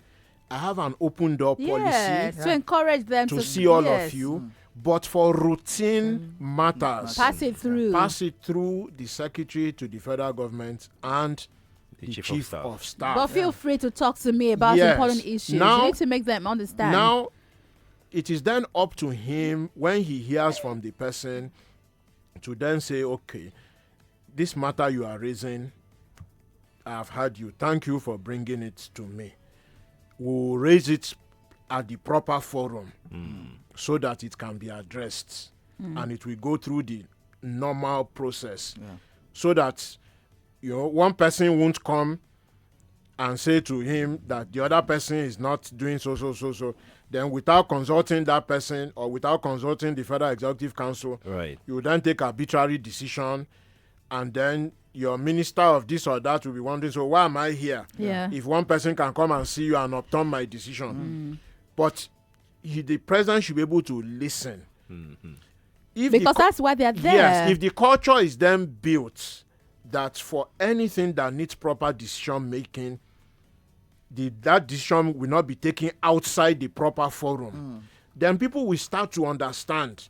I have an open door policy
to encourage them
to see all of you. But for routine matters,
pass it
through the secretary to the federal government and the chief of staff.
But feel free to talk to me about important issues. You need to make them understand.
Now, it is then up to him, when he hears from the person, to then say, okay, this matter you are raising, I have heard you. Thank you for bringing it to me. We'll raise it at the proper forum so that it can be addressed. And it will go through the normal process so that one person won't come and say to him that the other person is not doing so. Then without consulting that person or without consulting the Federal Executive Council, you will then take arbitrary decision, and then your minister of this or that will be wondering, so why am I here? If one person can come and see you and upturn my decision. But the president should be able to listen.
Because that's why they're there.
Yes, if the culture is then built that for anything that needs proper decision making, that decision will not be taken outside the proper forum, then people will start to understand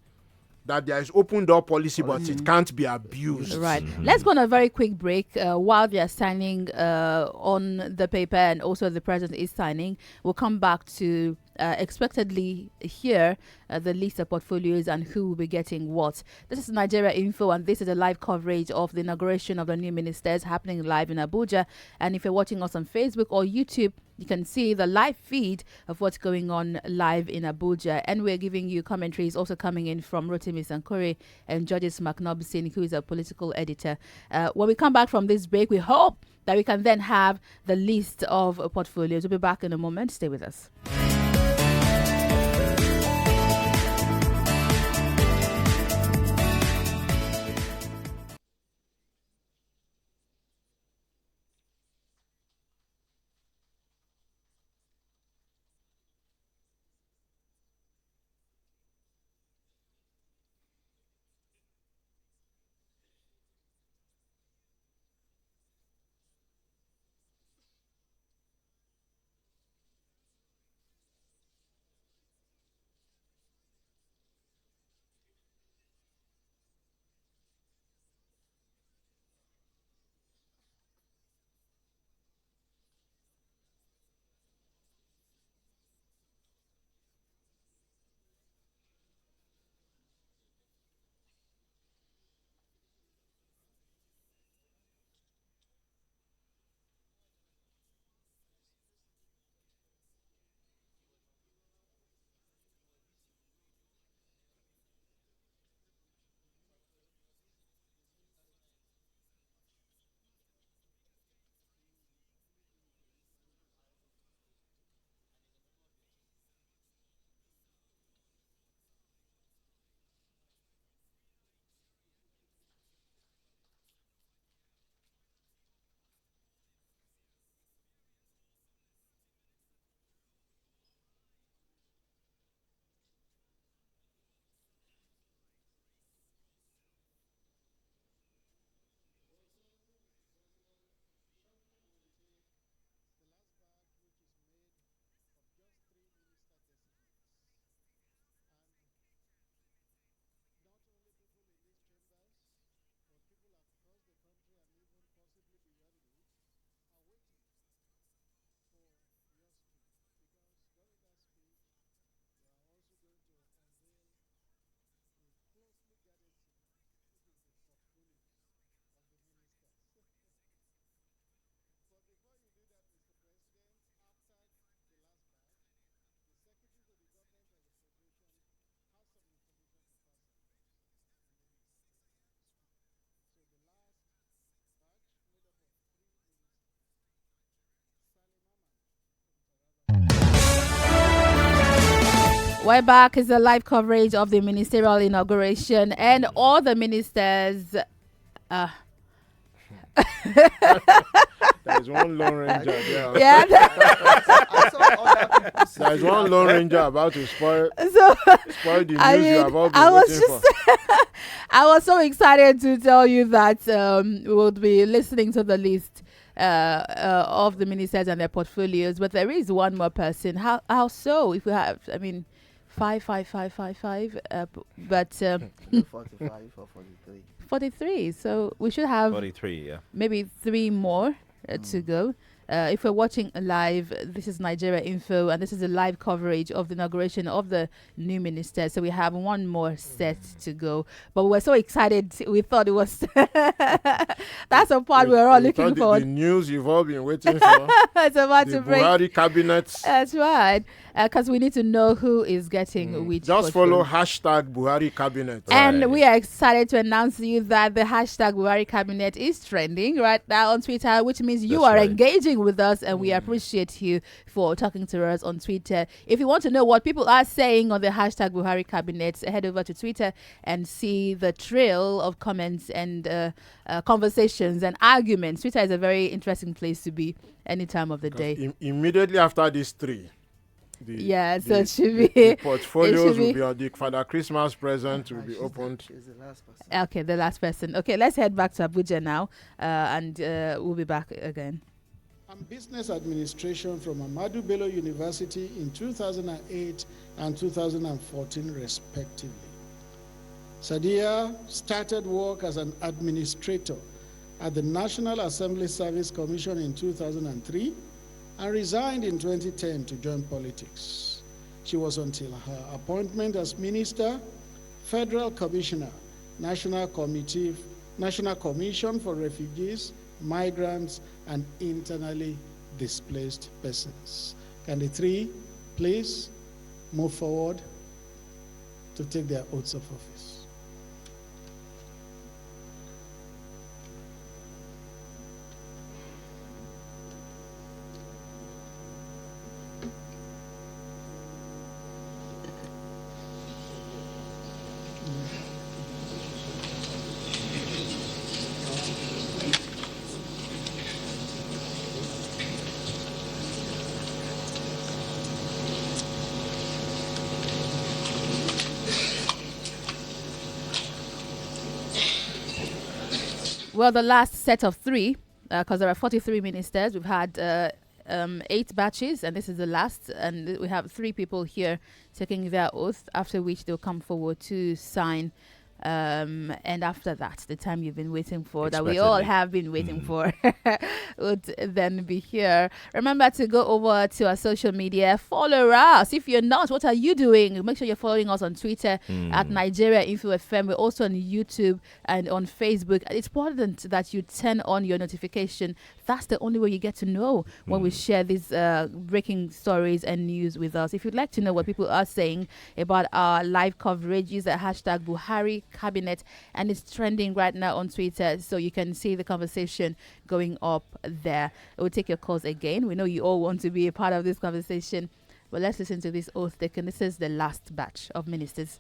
that there is open door policy, but it can't be abused.
Right. Let's go on a very quick break while they are signing on the paper, and also the president is signing. We'll come back to expectedly hear the list of portfolios and who will be getting what. This is Nigeria Info, and this is a live coverage of the inauguration of the new ministers happening live in Abuja. And if you're watching us on Facebook or YouTube, you can see the live feed of what's going on live in Abuja. And we're giving you commentaries also coming in from Rotimi Sankore and Judges McNobson, who is a political editor. When we come back from this break, we hope that we can then have the list of portfolios. We'll be back in a moment. Stay with us. We're back. It's a live coverage of the ministerial inauguration and all the ministers.
There's one Lone Ranger there.
Yeah.
There's one Lone Ranger about to spoil the news you have all been waiting for.
I was so excited to tell you that we will be listening to the list of the ministers and their portfolios, but there is one more person. How so? If we have, I mean, 5, but
45 or 43.
43. So we should have
43. Yeah.
Maybe 3 more to go. If we're watching live, this is Nigeria Info, and this is a live coverage of the inauguration of the new minister. So we have one more set to go. But we're so excited. We thought it was... That's a part we're all looking for.
The news you've all been waiting for.
It's about to break.
Buhari cabinet.
That's right. Because we need to know who is getting which.
Just follow hashtag Buhari cabinet.
And we are excited to announce to you that the hashtag Buhari cabinet is trending right now on Twitter, which means you are engaging with us, and we appreciate you for talking to us on Twitter. If you want to know what people are saying on the hashtag Buhari cabinet, head over to Twitter and see the trail of comments and conversations and arguments. Twitter is a very interesting place to be any time of the day.
Immediately after these 3.
So it should be.
The portfolios will be on the Father Christmas present will be opened.
Okay, the last person. Okay, let's head back to Abuja now, and we'll be back again.
I'm business administration from Ahmadu Bello University in 2008 and 2014 respectively. Sadia started work as an administrator at the National Assembly Service Commission in 2003 and resigned in 2010 to join politics. She was until her appointment as Minister, Federal Commissioner, National Commission for Refugees, Migrants, and Internally Displaced Persons. Can the 3 please move forward to take their oaths of office?
Well, the last set of 3, because there are 43 ministers. We've had 8 batches, and this is the last. And we have 3 people here taking their oath, after which they'll come forward to sign. And after that, the time you've been waiting for, that we all have been waiting for, would then be here. Remember to go over to our social media, follow us. If you're not, what are you doing? Make sure you're following us on Twitter at Nigeria Info FM. We're also on YouTube and on Facebook. It's important that you turn on your notification. That's the only way you get to know when we share these breaking stories and news with us. If you'd like to know what people are saying about our live coverage, use the hashtag Buhari Cabinet, and it's trending right now on Twitter, so you can see the conversation going up there. We'll take your calls again. We know you all want to be a part of this conversation, but let's listen to this oath taken. This is the last batch of ministers.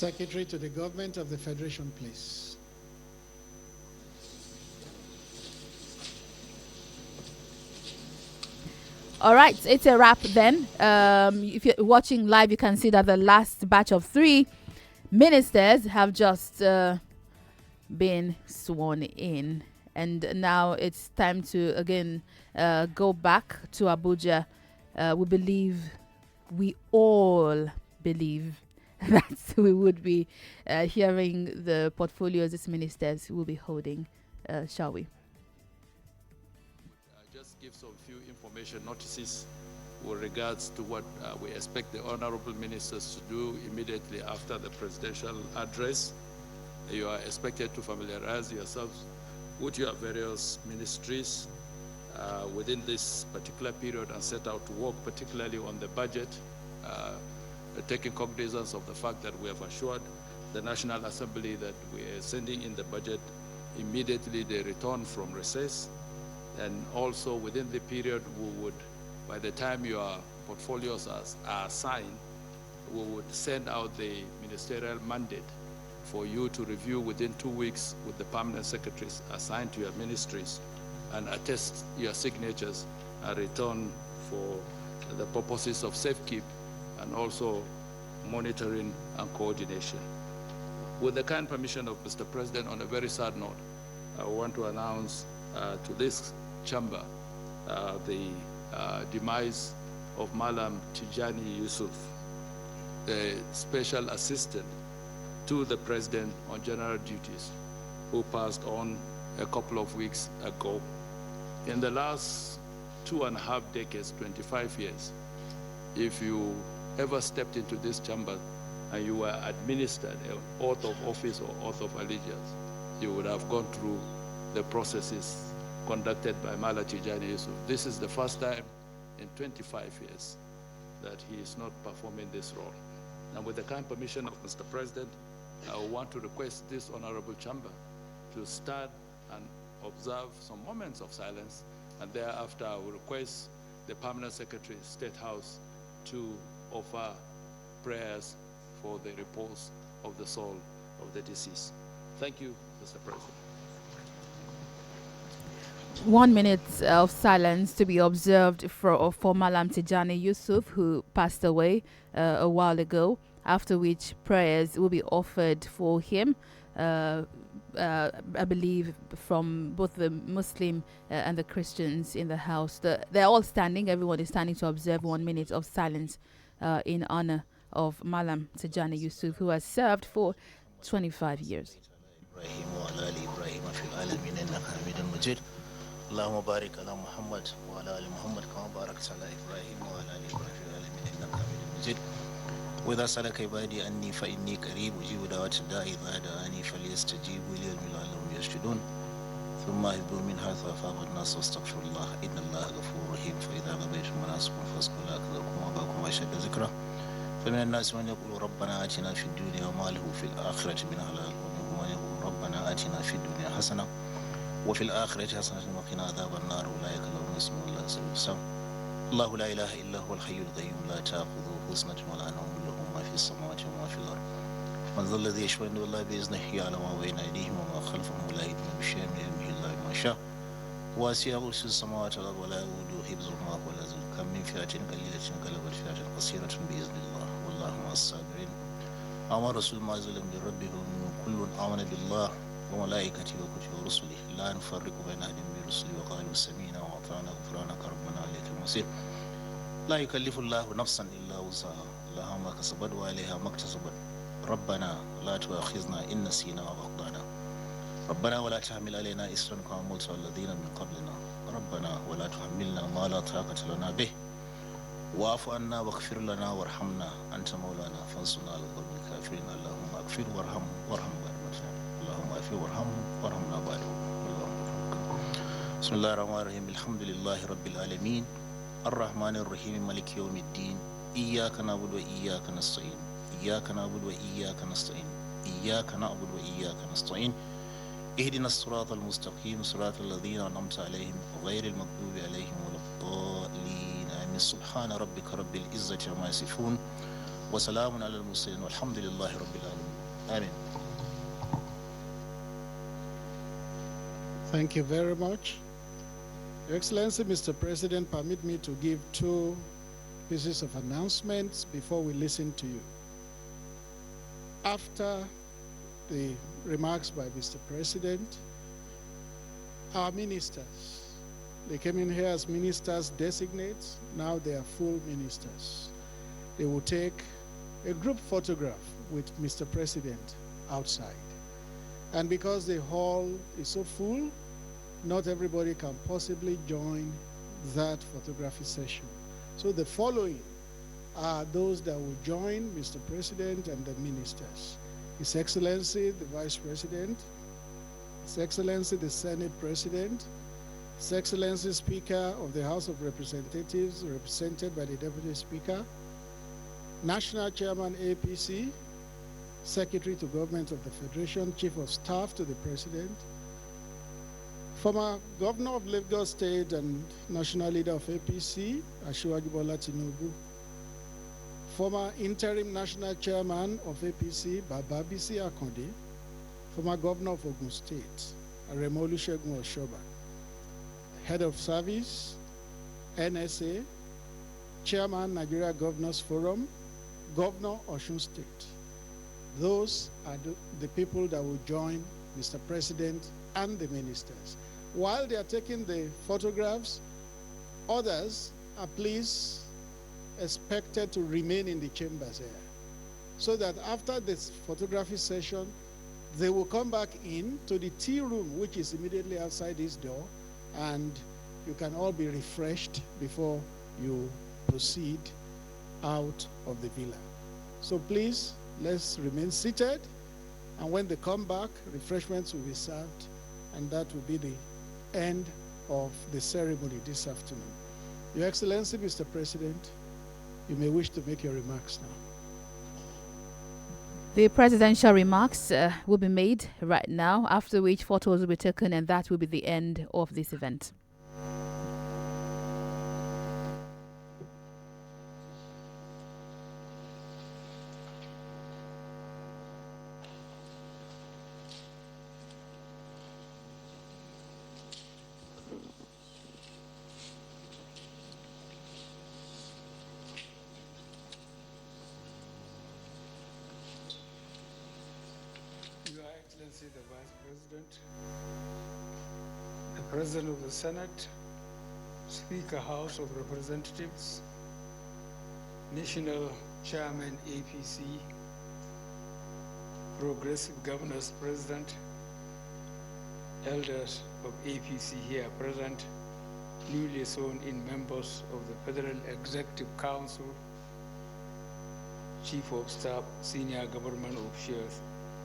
Secretary to the Government of the Federation, please.
All right, it's a wrap then. If you're watching live, you can see that the last batch of 3 ministers have just been sworn in. And now it's time to, again, go back to Abuja. We all believe that we would be hearing the portfolios these ministers will be holding, shall we?
Just give some few information notices with regards to what we expect the honorable ministers to do immediately after the presidential address. You are expected to familiarize yourselves with your various ministries within this particular period and set out to work particularly on the budget, taking cognizance of the fact that we have assured the National Assembly that we are sending in the budget immediately they return from recess. And also within the period, we would, by the time your portfolios are signed, we would send out the ministerial mandate for you to review within 2 weeks with the permanent secretaries assigned to your ministries and attest your signatures and return for the purposes of safekeep and also monitoring and coordination. With the kind permission of Mr. President, on a very sad note, I want to announce to this chamber the demise of Malam Tijani Yusuf, the special assistant to the president on general duties, who passed on a couple of weeks ago. In the last 2.5 decades, 25 years, if you ever stepped into this chamber and you were administered an oath of office or oath of allegiance, you would have gone through the processes conducted by Mala Tijani Yusuf. This is the first time in 25 years that he is not performing this role. And with the kind permission of Mr. President, I want to request this honorable chamber to stand and observe some moments of silence, and thereafter I will request the Permanent Secretary, State House, to offer prayers for the repose of the soul of the deceased. Thank you, Mr. President.
1 minute of silence to be observed for Malam Tijani Yusuf, who passed away a while ago, after which prayers will be offered for him, I believe, from both the Muslim and the Christians in the house. They're all standing, everyone is standing to observe 1 minute of silence in honor of Malam Tijani Yusuf, who has served for 25 years.
اللهم بارك على محمد وعلى ال محمد كما باركت على ابراهيم وعلى ال ابراهيم في العالمين انك حميد مجيد واذا سالك عبادي عني فاني قريب اجيب دعوه الداعي اذا دعاني فليستجيبوا لي لعلهم يرشدون ثم اهبطوا من حيث افاض الناس واستغفروا الله ان الله غفور رحيم فاذا قضيتم مناسكم فاذكروا الله كذكركم واباكم اشد ذكرا فمن الناس من يقول ربنا اتنا في الدنيا وما له في الاخره من خلاق ومنهم من يقول ربنا اتنا في الدنيا حسنه وفي الآخرة حسنة وقنا عذاب النار أولئك لهم اسم الله سبحانه الله لا إله إلا هو الحي القيوم لا تأخذه سنة ولا نوم له ما في السماوات وما في الأرض من ذا الذي يشفع عنده الله بإذنه يعلم ما بين أيديهم وما خلفهم ولا يحيطون بشيء من علمه إلا بما شاء واسع كرسي السماوات والأرض ولا يؤوده حفظهما وهو العزيز كم من فئة قليلة غلبت فئة قصيرة بإذن الله والله مع الصابرين أمر رسول ما ظلم بربه من كل آمن بالله وملائكته وكتبه ورسله لا نفرق بين أحد من رسله وقالوا سمعنا وأطعنا غفرانك ربنا عليك المصير لا يكلف الله نفسا إلا وسعها لها ما كسبت وعليها ما اكتسبت ربنا لا تؤاخذنا إن نسينا أو أخطأنا ربنا ولا تحمل علينا إصرا كما حملته على الذين من قبلنا ربنا ولا تحملنا ما لا طاقة لنا به واعف عنا واغفر لنا وارحمنا أنت مولانا فانصرنا على القوم الكافرين اللهم اغفر وارحم بعد اللهم اغفر وارحمنا بعد بسم الله الرحمن الرحيم الحمد لله رب العالمين الرحمن الرحيم مالك يوم الدين إياك نعبد وإياك نستعين إياك نعبد وإياك نستعين إياك نعبد وإياك نستعين اهدنا الصراط المستقيم صراط الذين أنعمت عليهم غير المغضوب عليهم ولا الضالين آمين سبحان ربك رب العزة عما يصفون وسلام على المرسلين والحمد لله رب العالمين Amen.
Thank you very much. Your Excellency, Mr. President, permit me to give two pieces of announcements before we listen to you. After the remarks by Mr. President, our ministers, they came in here as ministers designates, now they are full ministers. They will take a group photograph with Mr. President outside. And because the hall is so full, not everybody can possibly join that photography session. So the following are those that will join Mr. President and the ministers. His Excellency, the Vice President, His Excellency, the Senate President, His Excellency, Speaker of the House of Representatives, represented by the Deputy Speaker, National Chairman APC, Secretary to Government of the Federation, Chief of Staff to the President, former Governor of Lagos State and National Leader of APC, Asiwaju Bola Tinubu, former Interim National Chairman of APC, Bababisi Akonde, former Governor of Ogun State, Aremo Olusegun Oshoba, Head of Service, NSA, Chairman Nigeria Governors Forum, Governor Osun State. Those are the people that will join Mr. President and the ministers. While they are taking the photographs, others are please expected to remain in the chambers here, so that after this photography session, they will come back in to the tea room, which is immediately outside this door, and you can all be refreshed before you proceed out of the villa. So please, let's remain seated, and when they come back, refreshments will be served, and that will be the end of the ceremony this afternoon. Your Excellency, Mr. President, you may wish to make your remarks now.
The presidential remarks will be made right now, after which photos will be taken, and that will be the end of this event.
The Vice President, the President of the Senate, Speaker, House of Representatives, National Chairman, APC, Progressive Governors President, elders of APC here present, newly sworn-in members of the Federal Executive Council, Chief of Staff, senior government officials,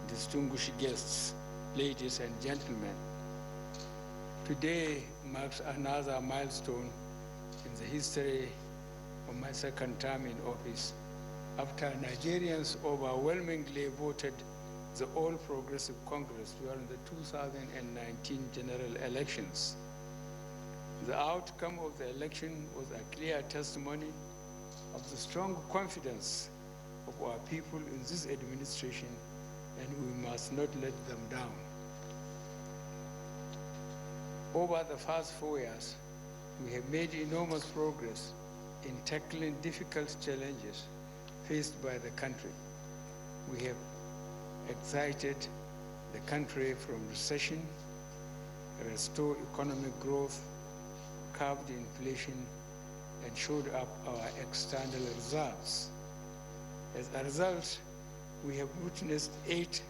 distinguished guests, ladies and gentlemen. Today marks another milestone in the history of my second term in office, after Nigerians overwhelmingly voted the All Progressive Congress during the 2019 general elections. The outcome of the election was a clear testimony of the strong confidence of our people in this administration, and we must not let them down. Over the past 4 years, we have made enormous progress in tackling difficult challenges faced by the country. We have excited the country from recession, restored economic growth, curbed inflation, and showed up our external results. As a result, we have witnessed 8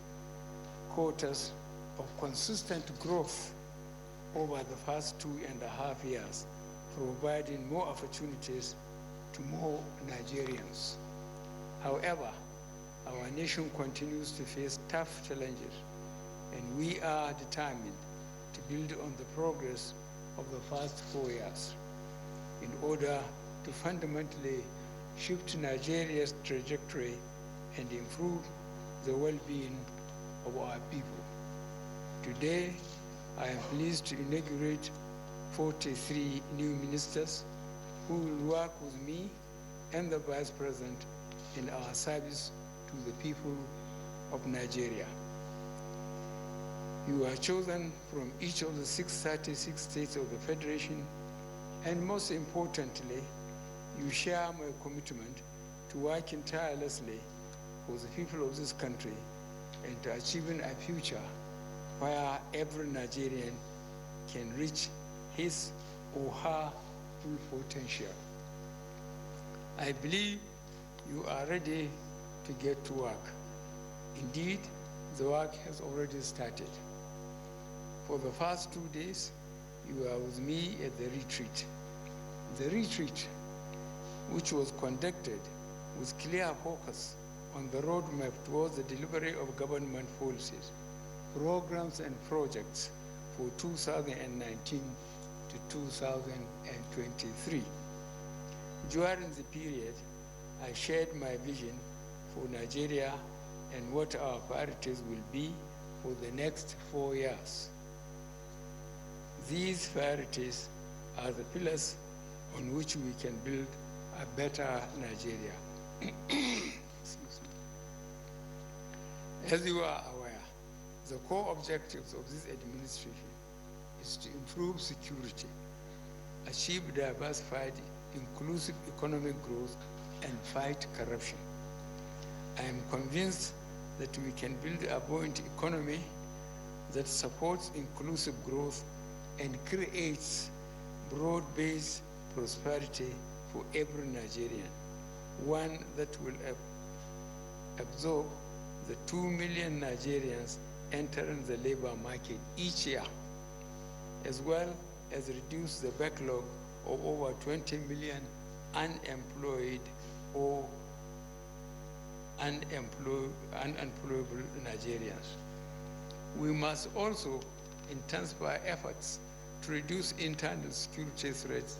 quarters of consistent growth over the past 2.5 years, providing more opportunities to more Nigerians. However, our nation continues to face tough challenges, and we are determined to build on the progress of the past 4 years in order to fundamentally shift Nigeria's trajectory and improve the well-being of our people. Today, I am pleased to inaugurate 43 new ministers who will work with me and the Vice President in our service to the people of Nigeria. You are chosen from each of the 636 states of the Federation, and most importantly, you share my commitment to working tirelessly for the people of this country and to achieving a future where every Nigerian can reach his or her full potential. I believe you are ready to get to work. Indeed, the work has already started. For the first 2 days, you are with me at the retreat. The retreat, which was conducted with clear focus on the roadmap towards the delivery of government policies, programs and projects for 2019 to 2023. During the period, I shared my vision for Nigeria and what our priorities will be for the next 4 years. These priorities are the pillars on which we can build a better Nigeria. As you are aware, the core objectives of this administration is to improve security, achieve diversified, inclusive economic growth, and fight corruption. I am convinced that we can build a buoyant economy that supports inclusive growth and creates broad-based prosperity for every Nigerian, one that will absorb the 2 million Nigerians entering the labor market each year, as well as reduce the backlog of over 20 million unemployed or unemployable Nigerians. We must also intensify efforts to reduce internal security threats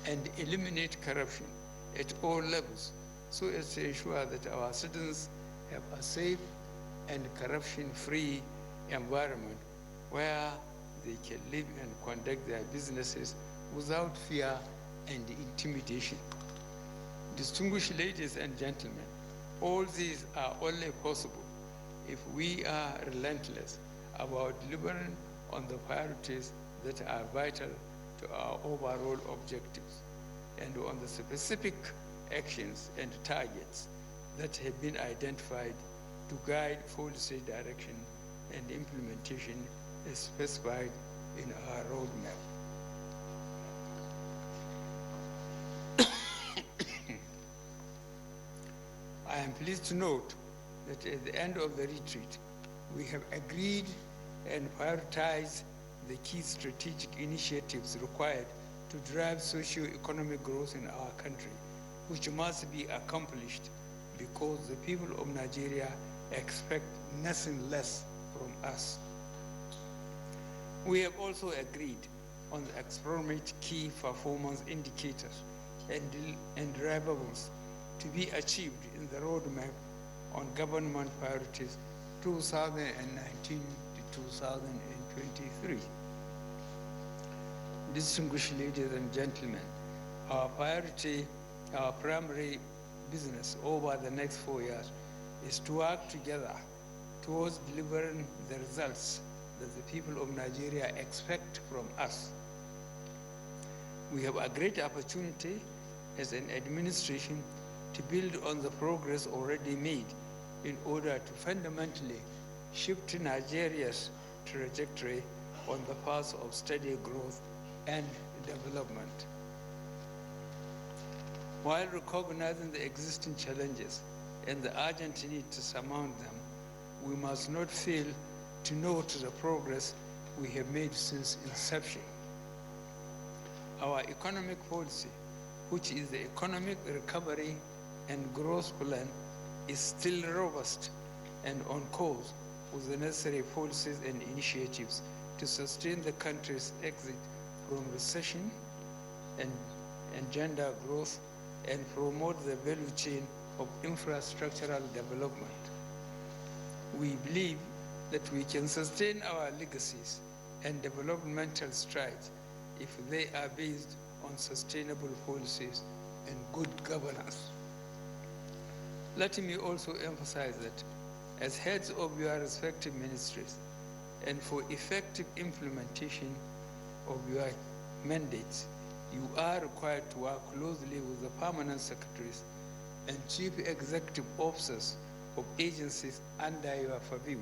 and eliminate corruption at all levels so as to ensure that our citizens have a safe and corruption-free environment where they can live and conduct their businesses without fear and intimidation. Distinguished ladies and gentlemen, all these are only possible if we are relentless about delivering on the priorities that are vital to our overall objectives and on the specific actions and targets that have been identified to guide policy direction and implementation as specified in our roadmap. I am pleased to note that at the end of the retreat, we have agreed and prioritized the key strategic initiatives required to drive socio-economic growth in our country, which must be accomplished because the people of Nigeria expect nothing less from us. We have also agreed on the exploratory key performance indicators and deliverables to be achieved in the roadmap on government priorities 2019 to 2023. Distinguished ladies and gentlemen, our primary business over the next 4 years is to work together towards delivering the results that the people of Nigeria expect from us. We have a great opportunity as an administration to build on the progress already made in order to fundamentally shift Nigeria's trajectory on the path of steady growth and development. While recognizing the existing challenges and the urgent need to surmount them, we must not fail to note the progress we have made since inception. Our economic policy, which is the Economic Recovery and Growth Plan, is still robust and on course with the necessary policies and initiatives to sustain the country's exit from recession and gender growth and promote the value chain of infrastructural development. We believe that we can sustain our legacies and developmental strides if they are based on sustainable policies and good governance. Let me also emphasize that as heads of your respective ministries and for effective implementation of your mandates, you are required to work closely with the permanent secretaries and chief executive officers of agencies under your purview.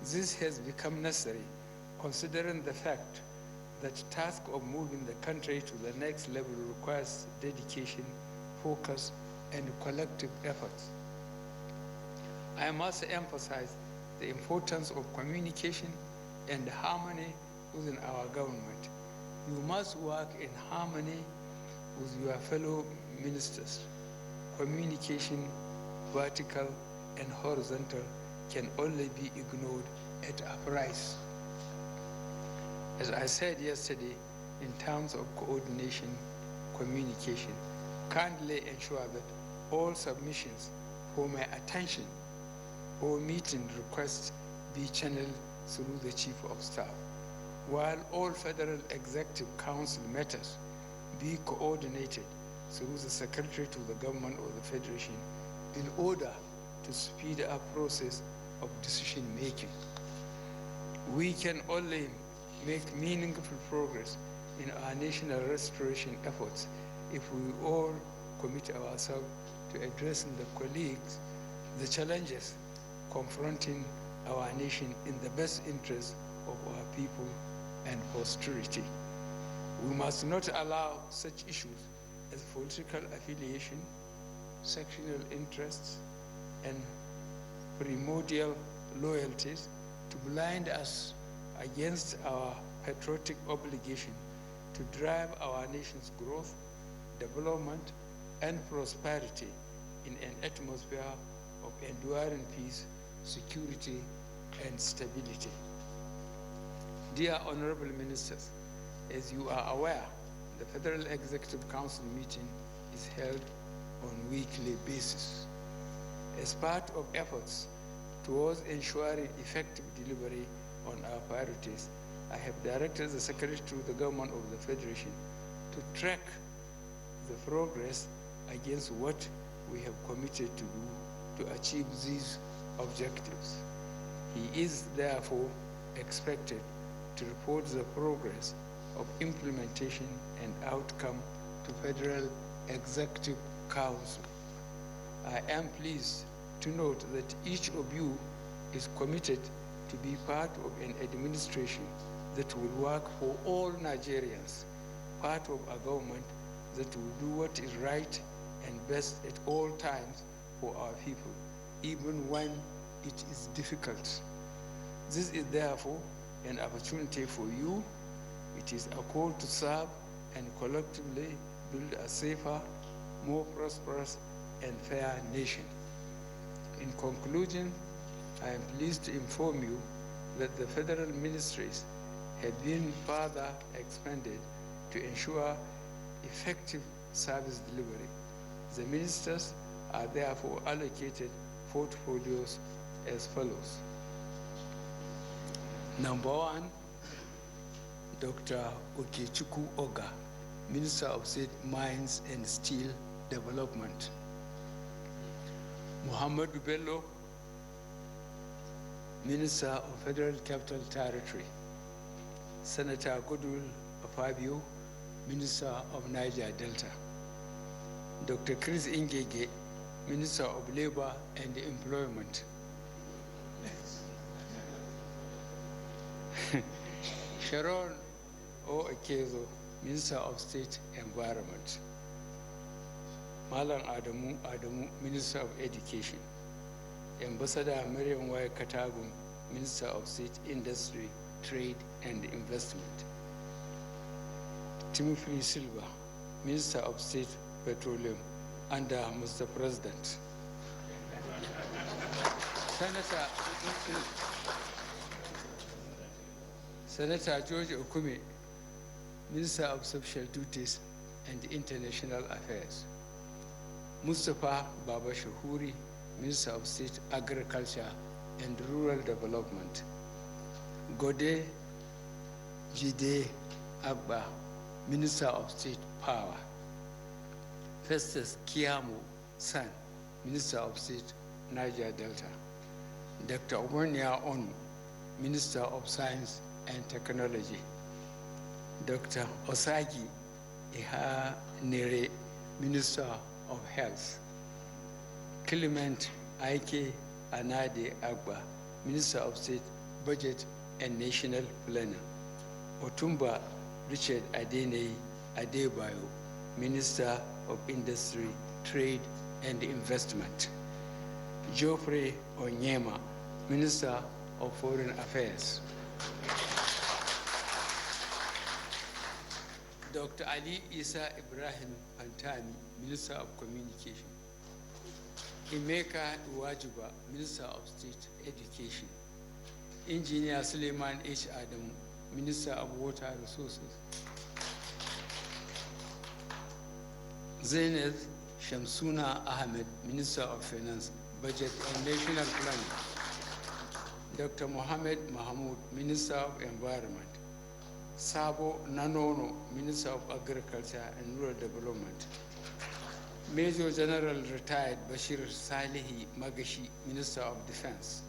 This has become necessary considering the fact that the task of moving the country to the next level requires dedication, focus, and collective efforts. I must emphasize the importance of communication and harmony within our government. You must work in harmony with your fellow ministers. Communication, vertical and horizontal, can only be ignored at a price. As I said yesterday, in terms of coordination, communication, kindly ensure that all submissions for my attention or meeting requests be channeled through the Chief of Staff, while all Federal Executive Council matters be coordinated through the Secretary to the Government of the Federation in order to speed up process of decision making. We can only make meaningful progress in our national restoration efforts if we all commit ourselves to addressing the challenges confronting our nation in the best interest of our people and posterity. We must not allow such issues as political affiliation, sectional interests, and primordial loyalties to blind us against our patriotic obligation to drive our nation's growth, development, and prosperity in an atmosphere of enduring peace, security, and stability. Dear Honorable Ministers, as you are aware, the Federal Executive Council meeting is held on a weekly basis. As part of efforts towards ensuring effective delivery on our priorities, I have directed the Secretary to the Government of the Federation to track the progress against what we have committed to do to achieve these objectives. He is therefore expected to report the progress of implementation and outcome to Federal Executive Council. I am pleased to note that each of you is committed to be part of an administration that will work for all Nigerians, part of a government that will do what is right and best at all times for our people, even when it is difficult. This is therefore an opportunity for you. It is a call to serve and collectively build a safer, more prosperous, and fair nation. In conclusion, I am pleased to inform you that the federal ministries have been further expanded to ensure effective service delivery. The ministers are therefore allocated portfolios as follows. Number 1, Dr. Okechukwu Oga, Minister of State Mines and Steel Development. Muhammad Bello, Minister of Federal Capital Territory. Senator Goodwill Fabio, Minister of Niger Delta. Dr. Chris Ingege, Minister of Labor and Employment. Sharon O. Akezo, Minister of State Environment. Malam Adamu, Minister of Education. Ambassador Mariam Y. Katagum, Minister of State Industry, Trade and Investment. Timothy Silva, Minister of State Petroleum under Mr. President. Senator George Okume, Minister of Social Duties and International Affairs. Mustafa Baba Shahuri, Minister of State Agriculture and Rural Development. Gode Jide Agba, Minister of State Power. Festus Kiamu San, Minister of State Niger Delta. Dr. Omonia Onu, Minister of Science and Technology. Dr. Osagi Iha Nere, Minister of Health. Clement Aike Anade Agba, Minister of State, Budget and National Planner. Otumba Richard Adene Adebayo, Minister of Industry, Trade and Investment. Geoffrey Onyema, Minister of Foreign Affairs. Dr. Ali Isa Ibrahim Pantami, Minister of Communication. Emeka Iwajuba, Minister of State Education. Engineer Suleiman H. Adam, Minister of Water Resources. Zainab Shamsuna Ahmed, Minister of Finance, Budget and National Planning. Dr. Mohammed Mahmoud, Minister of Environment. Sabo Nanono, Minister of Agriculture and Rural Development. Major General retired Bashir Salihi Magashi, Minister of Defense.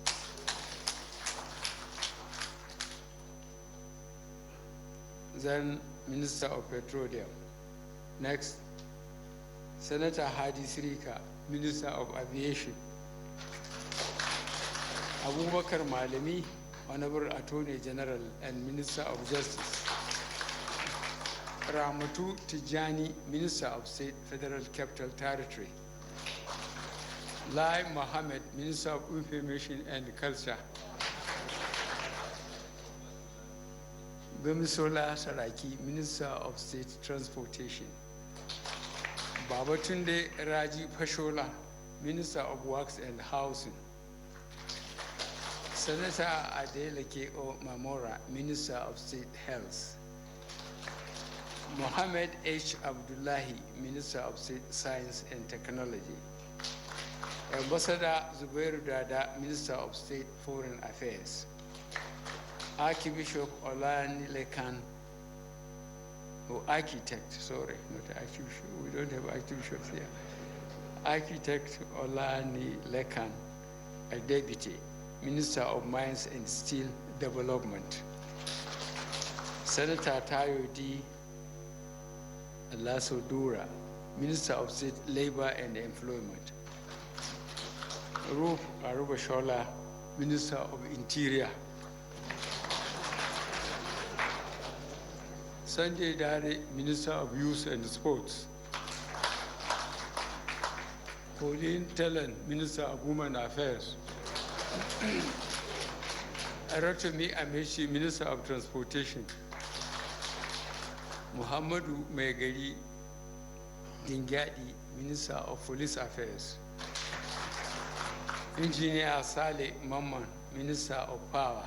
Then Minister of Petroleum. Next, Senator Hadi Sirika, Minister of Aviation. Abubakar Malami, Honorable Attorney General and Minister of Justice. Ramatu Tijani, Minister of State, Federal Capital Territory. Lai Mohammed, Minister of Information and Culture. Bemisola Saraki, Minister of State Transportation. Babatunde Raji Pashola, Minister of Works and Housing. Senator Adeleke O. Mamora, Minister of State Health. Mohammed H. Abdullahi, Minister of State Science and Technology. Ambassador Zubairu Dada, Minister of State Foreign Affairs. Archbishop Olani Lekan, architect, sorry, not archbishop, we don't have archbishops here. Architect Olani Lekan, a deputy, Minister of Mines and Steel Development. Senator Tayo D. Lasso Dura, Minister of State Labor and Employment. Ruth Arubashola, Minister of Interior. Sanjay Dare, Minister of Youth and Sports. Pauline Tellen, Minister of Women Affairs. Aratomi Amechi, Minister of Transportation. Muhammadu Megari Dingyadi, Minister of Police Affairs. Engineer Saleh Mamman, Minister of Power.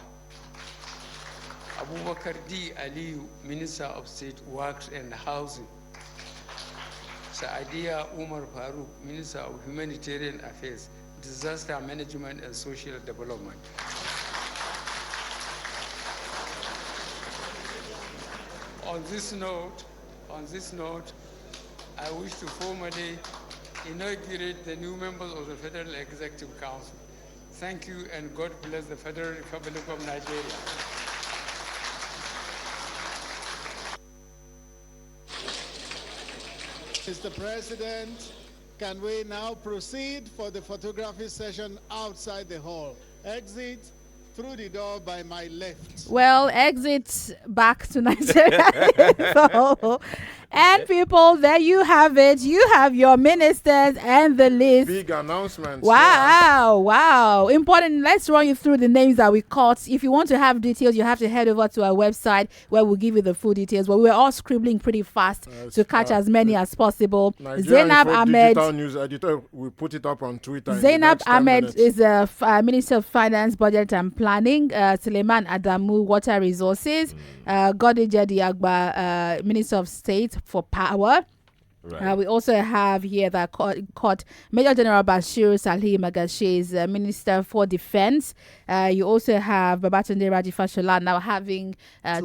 Abubakar D. Aliyu, Minister of State Works and Housing. Saadia Umar Farooq, Minister of Humanitarian Affairs, Disaster Management and Social Development. On this note, I wish to formally inaugurate the new members of the Federal Executive Council. Thank you and God bless the Federal Republic of Nigeria.
Mr. President, can we now proceed for the photography session outside the hall? Exit through the door by my left.
Well, exit back to Nigeria. So, and people, there you have it. You have your ministers and the list.
Big announcements.
Wow. Important. Let's run you through the names that we caught. If you want to have details, you have to head over to our website where we'll give you the full details. But we're all scribbling pretty fast to catch as many as possible. Zainab Ahmed,
digital news editor, we put it up on Twitter.
Zainab Ahmed is the Minister of Finance, Budget and Planning. Suleiman Adamu, Water Resources. Godije Diagba, Minister of State for Power.
Right.
We also have here that court Major General Bashir Salih Magashi is Minister for Defense. You also have Babatunde Raji Fashola now having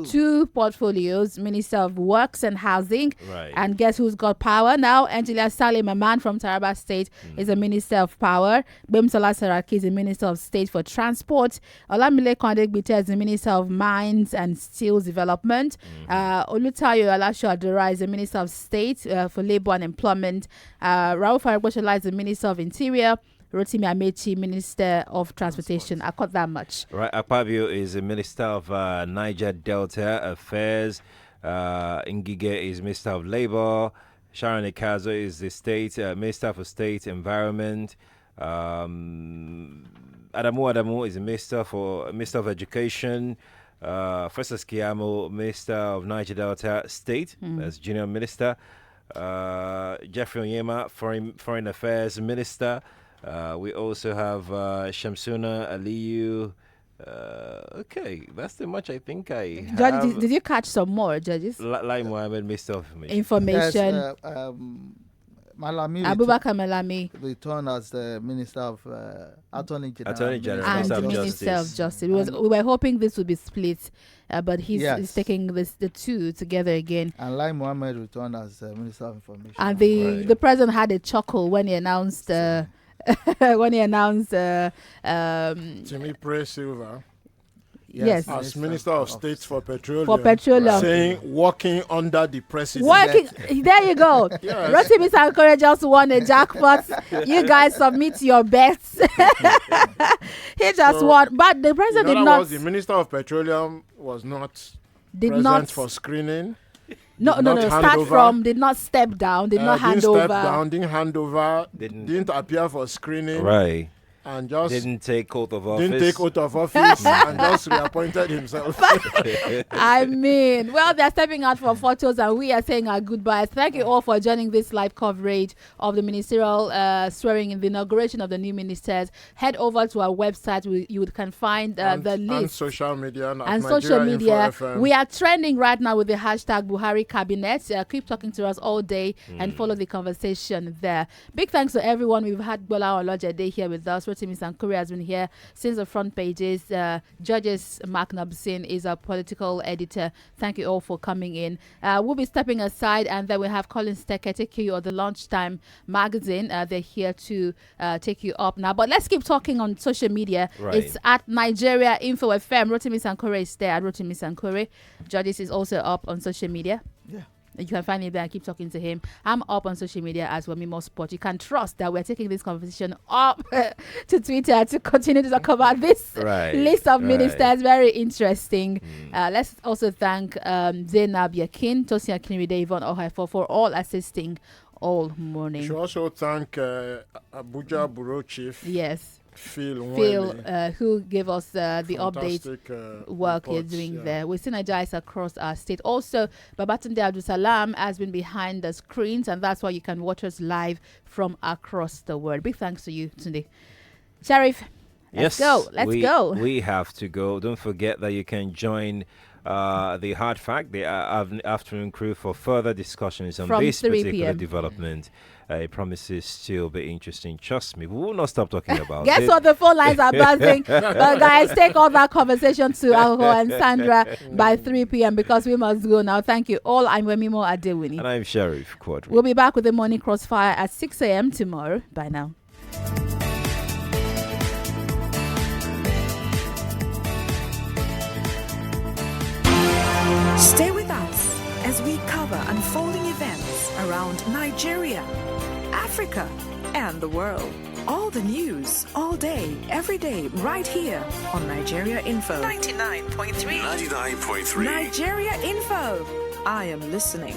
two portfolios, Minister of Works and Housing.
Right.
And guess who's got power now? Angelia Saleh Maman from Taraba State is a Minister of Power. Bimsola Saraki is the Minister of State for Transport. Olamile Kondegbite is the Minister of Mines and Steel Development. Olutayo Alasho Adora is the Minister of State for Labour and Employment. Rauf Araboshola is the Minister of Interior. Rotimi Amechi, Minister of Transportation. I caught that much.
Right. Akpabio is the Minister of Niger Delta Affairs. Ngige is Minister of Labour. Sharon Ikazo is the State Minister for State Environment. Adamu is the Minister of Education. Festus Kiamo, Minister of Niger Delta State, as Junior Minister. Jeffrey Onyema, Foreign Affairs Minister. We also have Shamsuna Aliyu. Okay, that's too much. I think I have.
Judge, did you catch some more, judges?
Lai Mohammed, Minister of
Information.
Yes, Malami
Abubakar Malami
returned as the Minister of Attorney General.
And Minister of Justice. We were hoping this would be split, but he's taking the two together again.
And Lai Mohammed returned as Minister of Information.
And the president had a chuckle when he announced
Timmy Praise Silva.
Yes.
As Minister of State for Petroleum. Saying working under the president.
There you go.
Yes.
Rotimi Sankore just won a jackpot. You guys submit your bets. He just won. But the president did not.
The Minister of Petroleum was not present for screening.
No. Did not step down, did not hand over.
Didn't hand over, didn't appear for screening.
Right.
And just
didn't take oath of office.
and just reappointed himself.
I mean, well, they're stepping out for photos and we are saying our goodbyes. Thank you all for joining this live coverage of the ministerial swearing in the inauguration of the new ministers. Head over to our website. You can find the list.
And social media.
And social media. We are trending right now with the hashtag Buhari Cabinet. Keep talking to us all day and follow the conversation there. Big thanks to everyone. We've had Bola Olojede here with us. Rotimi Sankore has been here since the front pages. Judges Mark Nabsin is our political editor. Thank you all for coming in. We'll be stepping aside and then we have Collins Teke take you on the Lunchtime magazine. They're here to take you up now. But let's keep talking on social media.
Right.
It's at Nigeria Info FM. Rotimi Sankore is there at Rotimi Sankore. Judges is also up on social media.
Yeah.
You can find him there and keep talking to him. I'm up on social media as Wemimo Sport. You can trust that we're taking this conversation up to Twitter to continue to talk about this list of ministers. Very interesting. Let's also thank Zainab Yakin, Tosia Kinride, Yvonne Ohaifo for all assisting all morning.
We should also thank Abuja Bureau Chief.
Yes.
Phil,
who gave us the update work you're doing there. We synergize across our state. Also, Babatunde Abdul Salam has been behind the screens, and that's why you can watch us live from across the world. Big thanks to you today. Sheriff, let's go.
We have to go. Don't forget that you can join the Hard Fact, the afternoon crew, for further discussions on this particular development. It promises to be interesting. Trust me, we will not stop talking about it.
Guess what? The phone lines are buzzing. But guys, take all that conversation to Alho and Sandra by 3 p.m. because we must go now. Thank you all. I'm Wemimo Adewuni.
And I'm Sheriff Quadry.
We'll be back with the morning crossfire at 6 a.m. tomorrow. Bye now.
Stay with us as we cover unfolding events around Nigeria, Africa, and the world. All the news, all day, every day, right here on Nigeria Info. 99.3.
99.3.
Nigeria Info. I am listening.